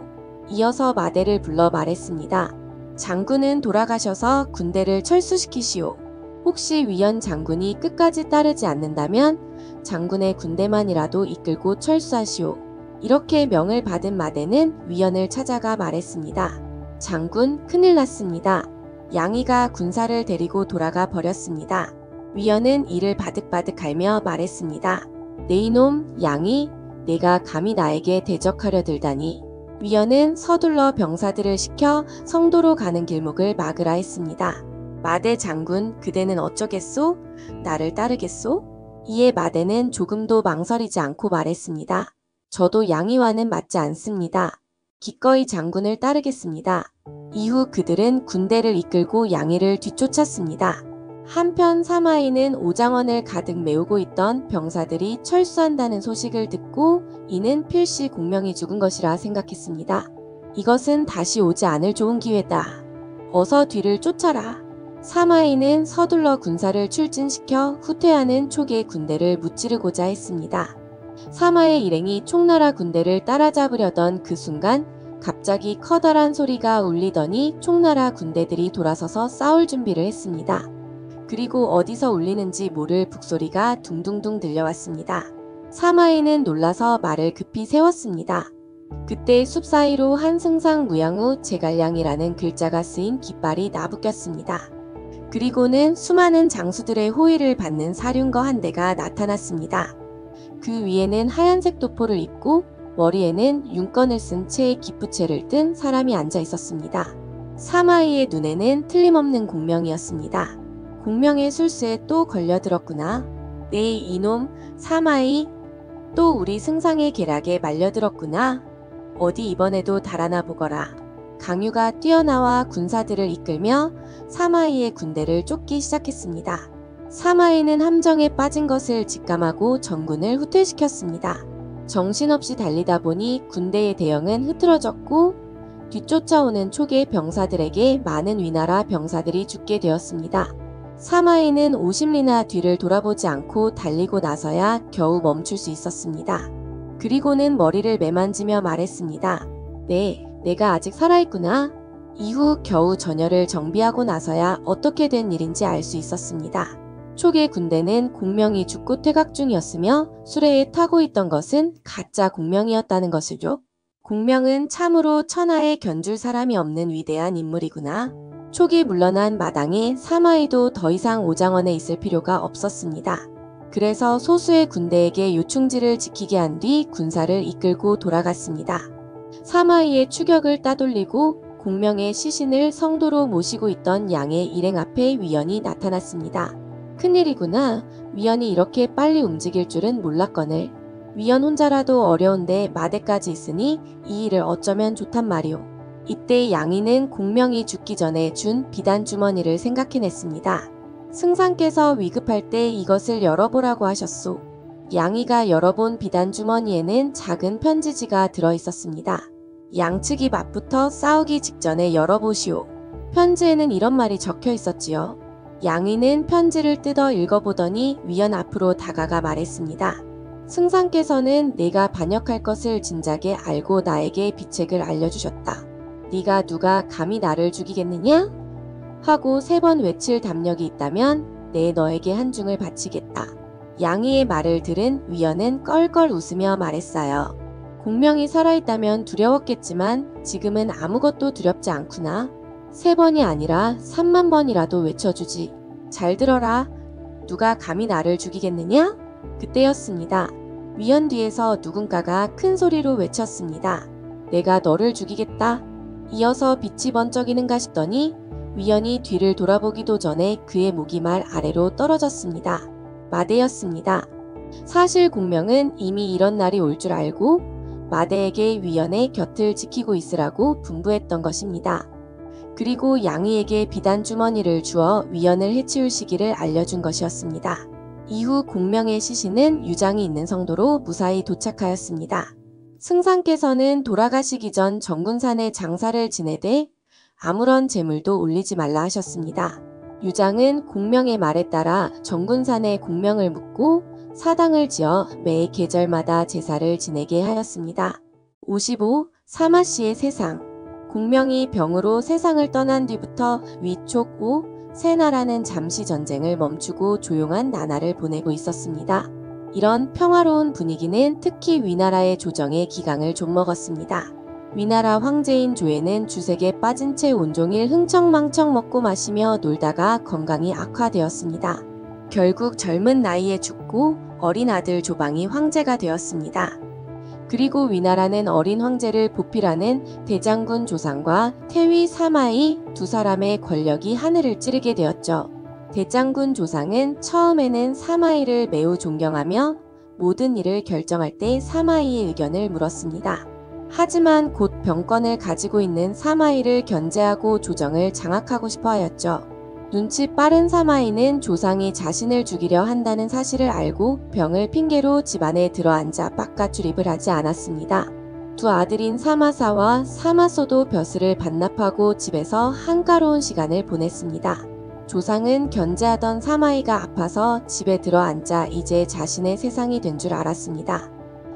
이어서 마대를 불러 말했습니다. 장군은 돌아가셔서 군대를 철수시키시오. 혹시 위원 장군이 끝까지 따르지 않는다면 장군의 군대만이라도 이끌고 철수하시오. 이렇게 명을 받은 마대는 위원을 찾아가 말했습니다. 장군, 큰일 났습니다. 양희가 군사를 데리고 돌아가 버렸습니다. 위원은 이를 바득바득 갈며 말했습니다. 네 이놈 양희, 내가 감히 나에게 대적하려 들다니. 위원은 서둘러 병사들을 시켜 성도로 가는 길목을 막으라 했습니다. 마대 장군, 그대는 어쩌겠소? 나를 따르겠소? 이에 마대는 조금도 망설이지 않고 말했습니다. 저도 양희와는 맞지 않습니다. 기꺼이 장군을 따르겠습니다. 이후 그들은 군대를 이끌고 양희를 뒤쫓았습니다. 한편 사마이는 오장원을 가득 메우고 있던 병사들이 철수한다는 소식을 듣고 이는 필시 공명이 죽은 것이라 생각했습니다. 이것은 다시 오지 않을 좋은 기회다. 어서 뒤를 쫓아라. 사마이는 서둘러 군사를 출진시켜 후퇴하는 촉의 군대를 무찌르고자 했습니다. 사마의 일행이 총나라 군대를 따라잡으려던 그 순간 갑자기 커다란 소리가 울리더니 총나라 군대들이 돌아서서 싸울 준비를 했습니다. 그리고 어디서 울리는지 모를 북소리가 둥둥둥 들려왔습니다. 사마이는 놀라서 말을 급히 세웠습니다. 그때 숲 사이로 한승상 무양우 제갈량이라는 글자가 쓰인 깃발이 나부꼈습니다. 그리고는 수많은 장수들의 호위를 받는 사륜거 한 대가 나타났습니다. 그 위에는 하얀색 도포를 입고 머리에는 윤건을 쓴 채 기푸채를 뜬 사람이 앉아 있었습니다. 사마이의 눈에는 틀림없는 공명이었습니다. 공명의 술수에 또 걸려들었구나. 네 이놈 사마이, 또 우리 승상의 계략에 말려들었구나. 어디 이번에도 달아나 보거라. 강유가 뛰어나와 군사들을 이끌며 사마이의 군대를 쫓기 시작했습니다. 사마이는 함정에 빠진 것을 직감하고 전군을 후퇴시켰습니다. 정신없이 달리다 보니 군대의 대형은 흐트러졌고 뒤쫓아오는 촉의 병사들에게 많은 위나라 병사들이 죽게 되었습니다. 사마이는 50리나 뒤를 돌아보지 않고 달리고 나서야 겨우 멈출 수 있었습니다. 그리고는 머리를 매만지며 말했습니다. 네, 내가 아직 살아있구나. 이후 겨우 전열을 정비하고 나서야 어떻게 된 일인지 알 수 있었습니다. 촉의 군대는 공명이 죽고 퇴각 중이었으며 수레에 타고 있던 것은 가짜 공명이었다는 것이죠. 공명은 참으로 천하에 견줄 사람이 없는 위대한 인물이구나. 촉이 물러난 마당에 사마이도 더 이상 오장원에 있을 필요가 없었습니다. 그래서 소수의 군대에게 요충지를 지키게 한 뒤 군사를 이끌고 돌아갔습니다. 사마이의 추격을 따돌리고 공명의 시신을 성도로 모시고 있던 양의 일행 앞에 위원이 나타났습니다. 큰일이구나. 위원이 이렇게 빨리 움직일 줄은 몰랐거늘. 위원 혼자라도 어려운데 마대까지 있으니 이 일을 어쩌면 좋단 말이오. 이때 양이는 공명이 죽기 전에 준 비단 주머니를 생각해냈습니다. 승상께서 위급할 때 이것을 열어보라고 하셨소. 양이가 열어본 비단 주머니에는 작은 편지지가 들어있었습니다. 양측이 맞붙어 싸우기 직전에 열어보시오. 편지에는 이런 말이 적혀 있었지요. 양이는 편지를 뜯어 읽어보더니 위원 앞으로 다가가 말했습니다. 승상께서는 내가 반역할 것을 진작에 알고 나에게 비책을 알려주셨다. 네가 누가 감히 나를 죽이겠느냐? 하고 3번 외칠 담력이 있다면 내 너에게 한중을 바치겠다. 양이의 말을 들은 위원은 껄껄 웃으며 말했어요. 공명이 살아있다면 두려웠겠지만 지금은 아무것도 두렵지 않구나. 3번이 아니라 3만 번이라도 외쳐주지. 잘 들어라. 누가 감히 나를 죽이겠느냐? 그때였습니다. 위원 뒤에서 누군가가 큰 소리로 외쳤습니다. 내가 너를 죽이겠다. 이어서 빛이 번쩍이는가 싶더니 위원이 뒤를 돌아보기도 전에 그의 목이 말 아래로 떨어졌습니다. 마대였습니다. 사실 공명은 이미 이런 날이 올 줄 알고 마대에게 위원의 곁을 지키고 있으라고 분부했던 것입니다. 그리고 양이에게 비단 주머니를 주어 위원을 해치울 시기를 알려준 것이었습니다. 이후 공명의 시신은 유장이 있는 성도로 무사히 도착하였습니다. 승상께서는 돌아가시기 전 정군산에 장사를 지내되 아무런 재물도 올리지 말라 하셨습니다. 유장은 공명의 말에 따라 정군산에 공명을 묻고 사당을 지어 매 계절마다 제사를 지내게 하였습니다. 55. 사마씨의 세상. 공명이 병으로 세상을 떠난 뒤부터 위촉 후 세나라는 잠시 전쟁을 멈추고 조용한 나날을 보내고 있었습니다. 이런 평화로운 분위기는 특히 위나라의 조정에 기강을 좀 먹었습니다. 위나라 황제인 조에는 주색에 빠진 채 온종일 흥청망청 먹고 마시며 놀다가 건강이 악화되었습니다. 결국 젊은 나이에 죽고 어린 아들 조방이 황제가 되었습니다. 그리고 위나라는 어린 황제를 보필하는 대장군 조상과 태위 사마이 두 사람의 권력이 하늘을 찌르게 되었죠. 대장군 조상은 처음에는 사마이를 매우 존경하며 모든 일을 결정할 때 사마이의 의견을 물었습니다. 하지만 곧 병권을 가지고 있는 사마이를 견제하고 조정을 장악하고 싶어 하였죠. 눈치 빠른 사마이는 조상이 자신을 죽이려 한다는 사실을 알고 병을 핑계로 집안에 들어앉아 바깥 출입을 하지 않았습니다. 두 아들인 사마사와 사마소도 벼슬을 반납하고 집에서 한가로운 시간을 보냈습니다. 조상은 견제하던 사마이가 아파서 집에 들어앉아 이제 자신의 세상이 된 줄 알았습니다.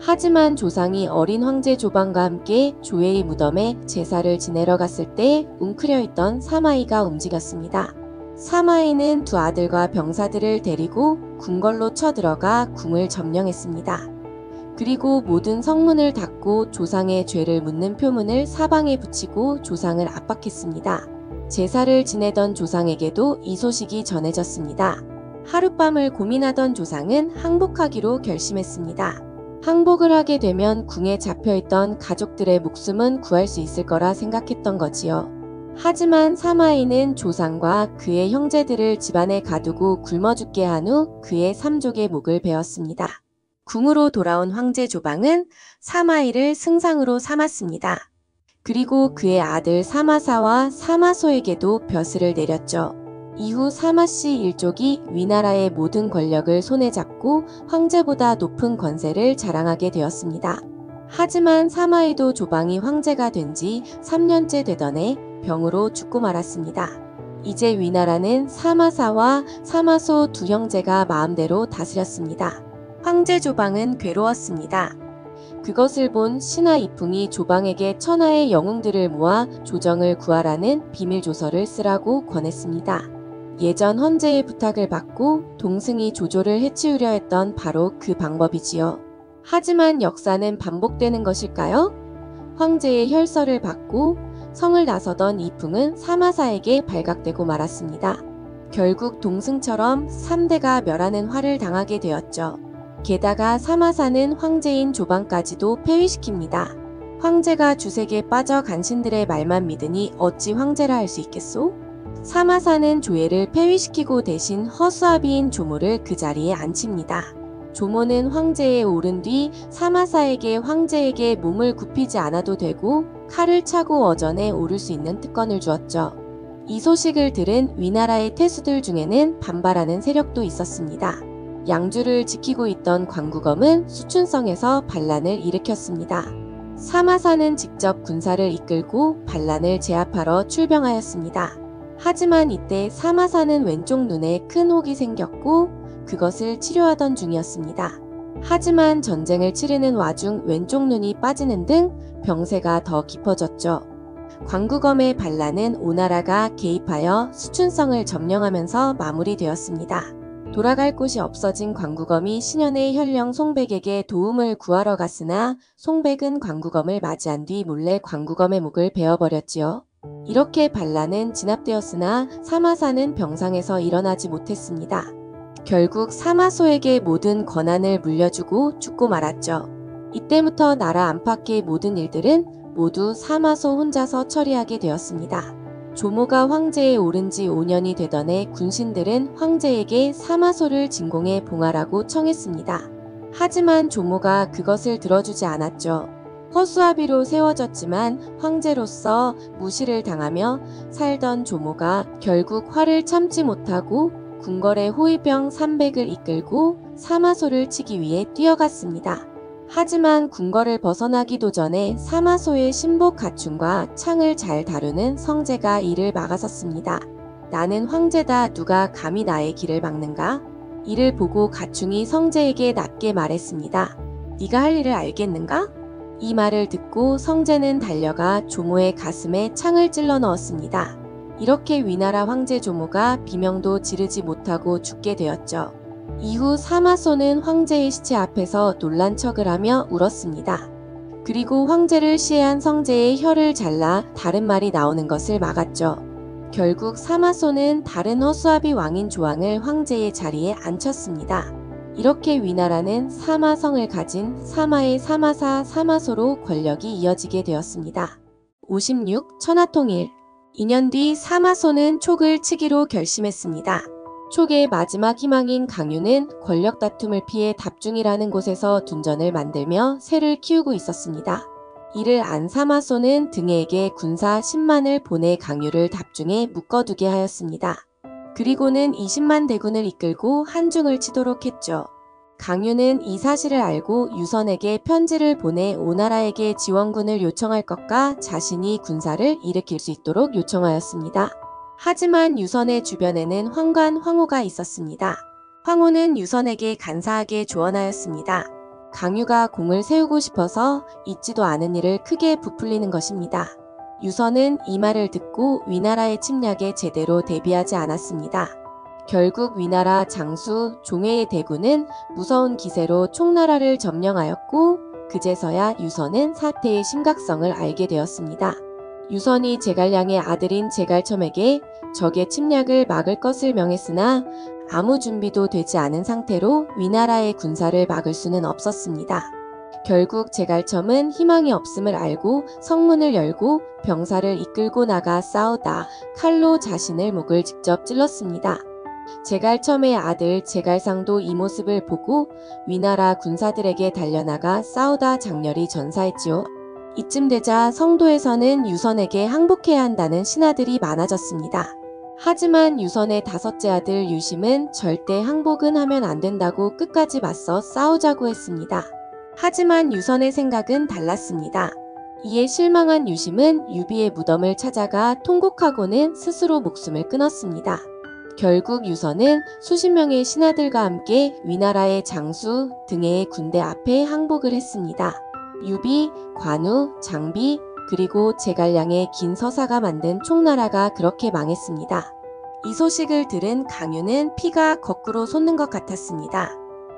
하지만 조상이 어린 황제 조방과 함께 조회의 무덤에 제사를 지내러 갔을 때 웅크려 있던 사마이가 움직였습니다. 사마이는 두 아들과 병사들을 데리고 궁궐로 쳐들어가 궁을 점령했습니다. 그리고 모든 성문을 닫고 조상의 죄를 묻는 표문을 사방에 붙이고 조상을 압박했습니다. 제사를 지내던 조상에게도 이 소식이 전해졌습니다. 하룻밤을 고민하던 조상은 항복하기로 결심했습니다. 항복을 하게 되면 궁에 잡혀있던 가족들의 목숨은 구할 수 있을 거라 생각했던 거지요. 하지만 사마이는 조상과 그의 형제들을 집안에 가두고 굶어 죽게 한 후 그의 삼족의 목을 베었습니다. 궁으로 돌아온 황제 조방은 사마이를 승상으로 삼았습니다. 그리고 그의 아들 사마사와 사마소에게도 벼슬을 내렸죠. 이후 사마씨 일족이 위나라의 모든 권력을 손에 잡고 황제보다 높은 권세를 자랑하게 되었습니다. 하지만 사마에도 조방이 황제가 된 지 3년째 되던 해 병으로 죽고 말았습니다. 이제 위나라는 사마사와 사마소 두 형제가 마음대로 다스렸습니다. 황제 조방은 괴로웠습니다. 그것을 본 신하 이풍이 조방에게 천하의 영웅들을 모아 조정을 구하라는 비밀 조서를 쓰라고 권했습니다. 예전 헌제의 부탁을 받고 동승이 조조를 해치우려 했던 바로 그 방법이지요. 하지만 역사는 반복되는 것일까요? 황제의 혈서를 받고 성을 나서던 이풍은 사마사에게 발각되고 말았습니다. 결국 동승처럼 3대가 멸하는 화를 당하게 되었죠. 게다가 사마사는 황제인 조방까지도 폐위시킵니다. 황제가 주색에 빠져 간신들의 말만 믿으니 어찌 황제라 할 수 있겠소? 사마사는 조예를 폐위시키고 대신 허수아비인 조모를 그 자리에 앉힙니다. 조모는 황제에 오른 뒤 사마사에게 황제에게 몸을 굽히지 않아도 되고 칼을 차고 어전에 오를 수 있는 특권을 주었죠. 이 소식을 들은 위나라의 태수들 중에는 반발하는 세력도 있었습니다. 양주를 지키고 있던 광구검은 수춘성에서 반란을 일으켰습니다. 사마사는 직접 군사를 이끌고 반란을 제압하러 출병하였습니다. 하지만 이때 사마사는 왼쪽 눈에 큰 혹이 생겼고 그것을 치료하던 중이었습니다. 하지만 전쟁을 치르는 와중 왼쪽 눈이 빠지는 등 병세가 더 깊어졌죠. 광구검의 반란은 오나라가 개입하여 수춘성을 점령하면서 마무리되었습니다. 돌아갈 곳이 없어진 광구검이 신현의 혈령 송백에게 도움을 구하러 갔으나 송백은 광구검을 맞이한 뒤 몰래 광구검의 목을 베어버렸지요. 이렇게 반란은 진압되었으나 사마사는 병상에서 일어나지 못했습니다. 결국 사마소에게 모든 권한을 물려주고 죽고 말았죠. 이때부터 나라 안팎의 모든 일들은 모두 사마소 혼자서 처리하게 되었습니다. 조모가 황제에 오른 지 5년이 되던 해 군신들은 황제에게 사마소를 진공해 봉하라고 청했습니다. 하지만 조모가 그것을 들어주지 않았죠. 허수아비로 세워졌지만 황제로서 무시를 당하며 살던 조모가 결국 화를 참지 못하고 궁궐의 호위병 300을 이끌고 사마소를 치기 위해 뛰어갔습니다. 하지만 궁궐을 벗어나기도 전에 사마소의 신복 가춤과 창을 잘 다루는 성제가 이를 막아섰습니다. 나는 황제다. 누가 감히 나의 길을 막는가? 이를 보고 가충이 성제에게 낮게 말했습니다. 네가 할 일을 알겠는가? 이 말을 듣고 성제는 달려가 조모의 가슴에 창을 찔러 넣었습니다. 이렇게 위나라 황제 조모가 비명도 지르지 못하고 죽게 되었죠. 이후 사마소는 황제의 시체 앞에서 놀란 척을 하며 울었습니다. 그리고 황제를 시해한 성제의 혀를 잘라 다른 말이 나오는 것을 막았죠. 결국 사마소는 다른 허수아비 왕인 조왕을 황제의 자리에 앉혔습니다. 이렇게 위나라는 사마성을 가진 사마의 사마사 사마소로 권력이 이어지게 되었습니다. 56. 천하통일. 2년 뒤 사마소는 촉을 치기로 결심했습니다. 촉의 마지막 희망인 강유는 권력 다툼을 피해 답중이라는 곳에서 둔전을 만들며 새를 키우고 있었습니다. 이를 안 사마소는 등에게 군사 10만을 보내 강유를 답중에 묶어두게 하였습니다. 그리고는 20만 대군을 이끌고 한중을 치도록 했죠. 강유는 이 사실을 알고 유선에게 편지를 보내 오나라에게 지원군을 요청할 것과 자신이 군사를 일으킬 수 있도록 요청하였습니다. 하지만 유선의 주변에는 황관 황후가 있었습니다. 황후는 유선에게 간사하게 조언하였습니다. 강유가 공을 세우고 싶어서 있지도 않은 일을 크게 부풀리는 것입니다. 유선은 이 말을 듣고 위나라의 침략에 제대로 대비하지 않았습니다. 결국 위나라 장수 종회의 대군은 무서운 기세로 총나라를 점령하였고 그제서야 유선은 사태의 심각성을 알게 되었습니다. 유선이 제갈량의 아들인 제갈첨에게 적의 침략을 막을 것을 명했으나 아무 준비도 되지 않은 상태로 위나라의 군사를 막을 수는 없었습니다. 결국 제갈첨은 희망이 없음을 알고 성문을 열고 병사를 이끌고 나가 싸우다 칼로 자신의 목을 직접 찔렀습니다. 제갈첨의 아들 제갈상도 이 모습을 보고 위나라 군사들에게 달려나가 싸우다 장렬히 전사했지요. 이쯤 되자 성도에서는 유선에게 항복해야 한다는 신하들이 많아졌습니다. 하지만 유선의 다섯째 아들 유심은 절대 항복은 하면 안 된다고 끝까지 맞서 싸우자고 했습니다. 하지만 유선의 생각은 달랐습니다. 이에 실망한 유심은 유비의 무덤을 찾아가 통곡하고는 스스로 목숨을 끊었습니다. 결국 유선은 수십 명의 신하들과 함께 위나라의 장수, 등해의 군대 앞에 항복을 했습니다. 유비, 관우, 장비, 그리고 제갈량의 긴 서사가 만든 총나라가 그렇게 망했습니다. 이 소식을 들은 강유는 피가 거꾸로 솟는 것 같았습니다.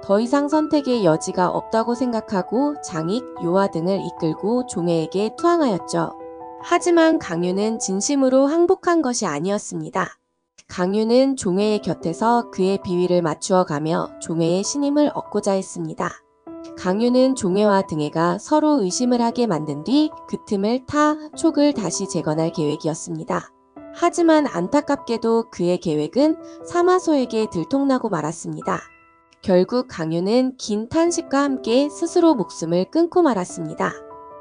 더 이상 선택의 여지가 없다고 생각하고 장익, 요하 등을 이끌고 종해에게 투항하였죠. 하지만 강유는 진심으로 항복한 것이 아니었습니다. 강유는 종해의 곁에서 그의 비위를 맞추어 가며 종해의 신임을 얻고자 했습니다. 강유는 종해와 등해가 서로 의심을 하게 만든 뒤 그 틈을 타 촉을 다시 재건할 계획이었습니다. 하지만 안타깝게도 그의 계획은 사마소에게 들통나고 말았습니다. 결국 강유는 긴 탄식과 함께 스스로 목숨을 끊고 말았습니다.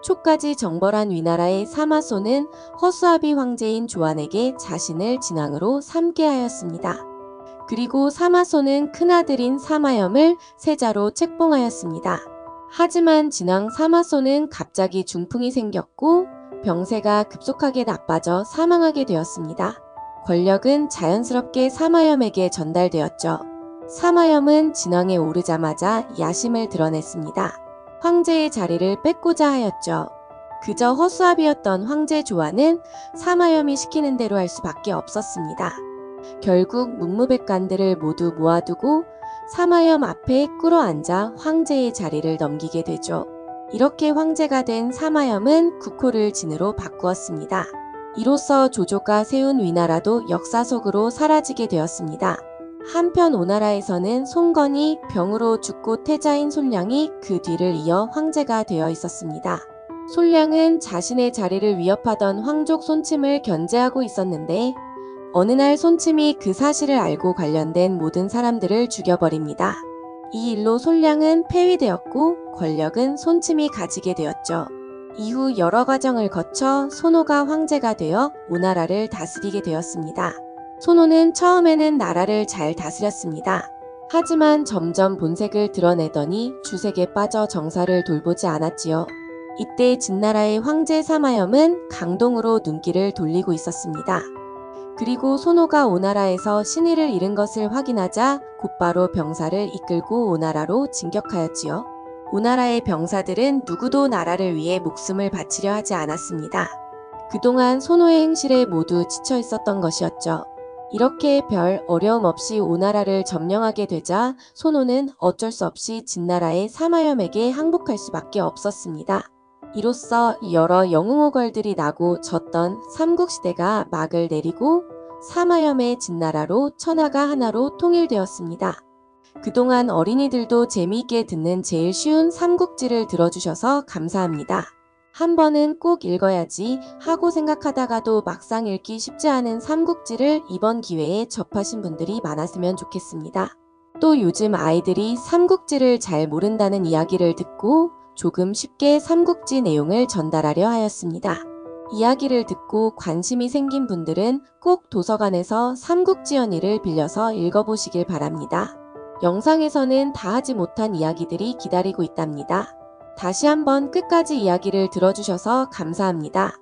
촉까지 정벌한 위나라의 사마소는 허수아비 황제인 조안에게 자신을 진왕으로 삼게 하였습니다. 그리고 사마소는 큰아들인 사마염을 세자로 책봉하였습니다. 하지만 진왕 사마소는 갑자기 중풍이 생겼고 병세가 급속하게 나빠져 사망하게 되었습니다. 권력은 자연스럽게 사마염에게 전달되었죠. 사마염은 진왕에 오르자마자 야심을 드러냈습니다. 황제의 자리를 뺏고자 하였죠. 그저 허수아비였던 황제 조안은 사마염이 시키는 대로 할 수밖에 없었습니다. 결국 문무백관들을 모두 모아두고 사마염 앞에 꿇어앉아 황제의 자리를 넘기게 되죠. 이렇게 황제가 된 사마염은 국호를 진으로 바꾸었습니다. 이로써 조조가 세운 위나라도 역사 속으로 사라지게 되었습니다. 한편 오나라에서는 송건이 병으로 죽고 태자인 솔량이 그 뒤를 이어 황제가 되어 있었습니다. 솔량은 자신의 자리를 위협하던 황족 손침을 견제하고 있었는데 어느 날 손침이 그 사실을 알고 관련된 모든 사람들을 죽여버립니다. 이 일로 솔량은 폐위되었고 권력은 손침이 가지게 되었죠. 이후 여러 과정을 거쳐 손호가 황제가 되어 오나라를 다스리게 되었습니다. 손호는 처음에는 나라를 잘 다스렸습니다. 하지만 점점 본색을 드러내더니 주색에 빠져 정사를 돌보지 않았지요. 이때 진나라의 황제 사마염은 강동으로 눈길을 돌리고 있었습니다. 그리고 손호가 오나라에서 신의를 잃은 것을 확인하자 곧바로 병사를 이끌고 오나라로 진격하였지요. 오나라의 병사들은 누구도 나라를 위해 목숨을 바치려 하지 않았습니다. 그동안 손호의 행실에 모두 지쳐 있었던 것이었죠. 이렇게 별 어려움 없이 오나라를 점령하게 되자 손호는 어쩔 수 없이 진나라의 사마염에게 항복할 수밖에 없었습니다. 이로써 여러 영웅호걸들이 나고 졌던 삼국시대가 막을 내리고 사마염의 진나라로 천하가 하나로 통일되었습니다. 그동안 어린이들도 재미있게 듣는 제일 쉬운 삼국지를 들어주셔서 감사합니다. 한 번은 꼭 읽어야지 하고 생각하다가도 막상 읽기 쉽지 않은 삼국지를 이번 기회에 접하신 분들이 많았으면 좋겠습니다. 또 요즘 아이들이 삼국지를 잘 모른다는 이야기를 듣고 조금 쉽게 삼국지 내용을 전달하려 하였습니다. 이야기를 듣고 관심이 생긴 분들은 꼭 도서관에서 삼국지연의를 빌려서 읽어보시길 바랍니다. 영상에서는 다 하지 못한 이야기들이 기다리고 있답니다. 다시 한번 끝까지 이야기를 들어주셔서 감사합니다.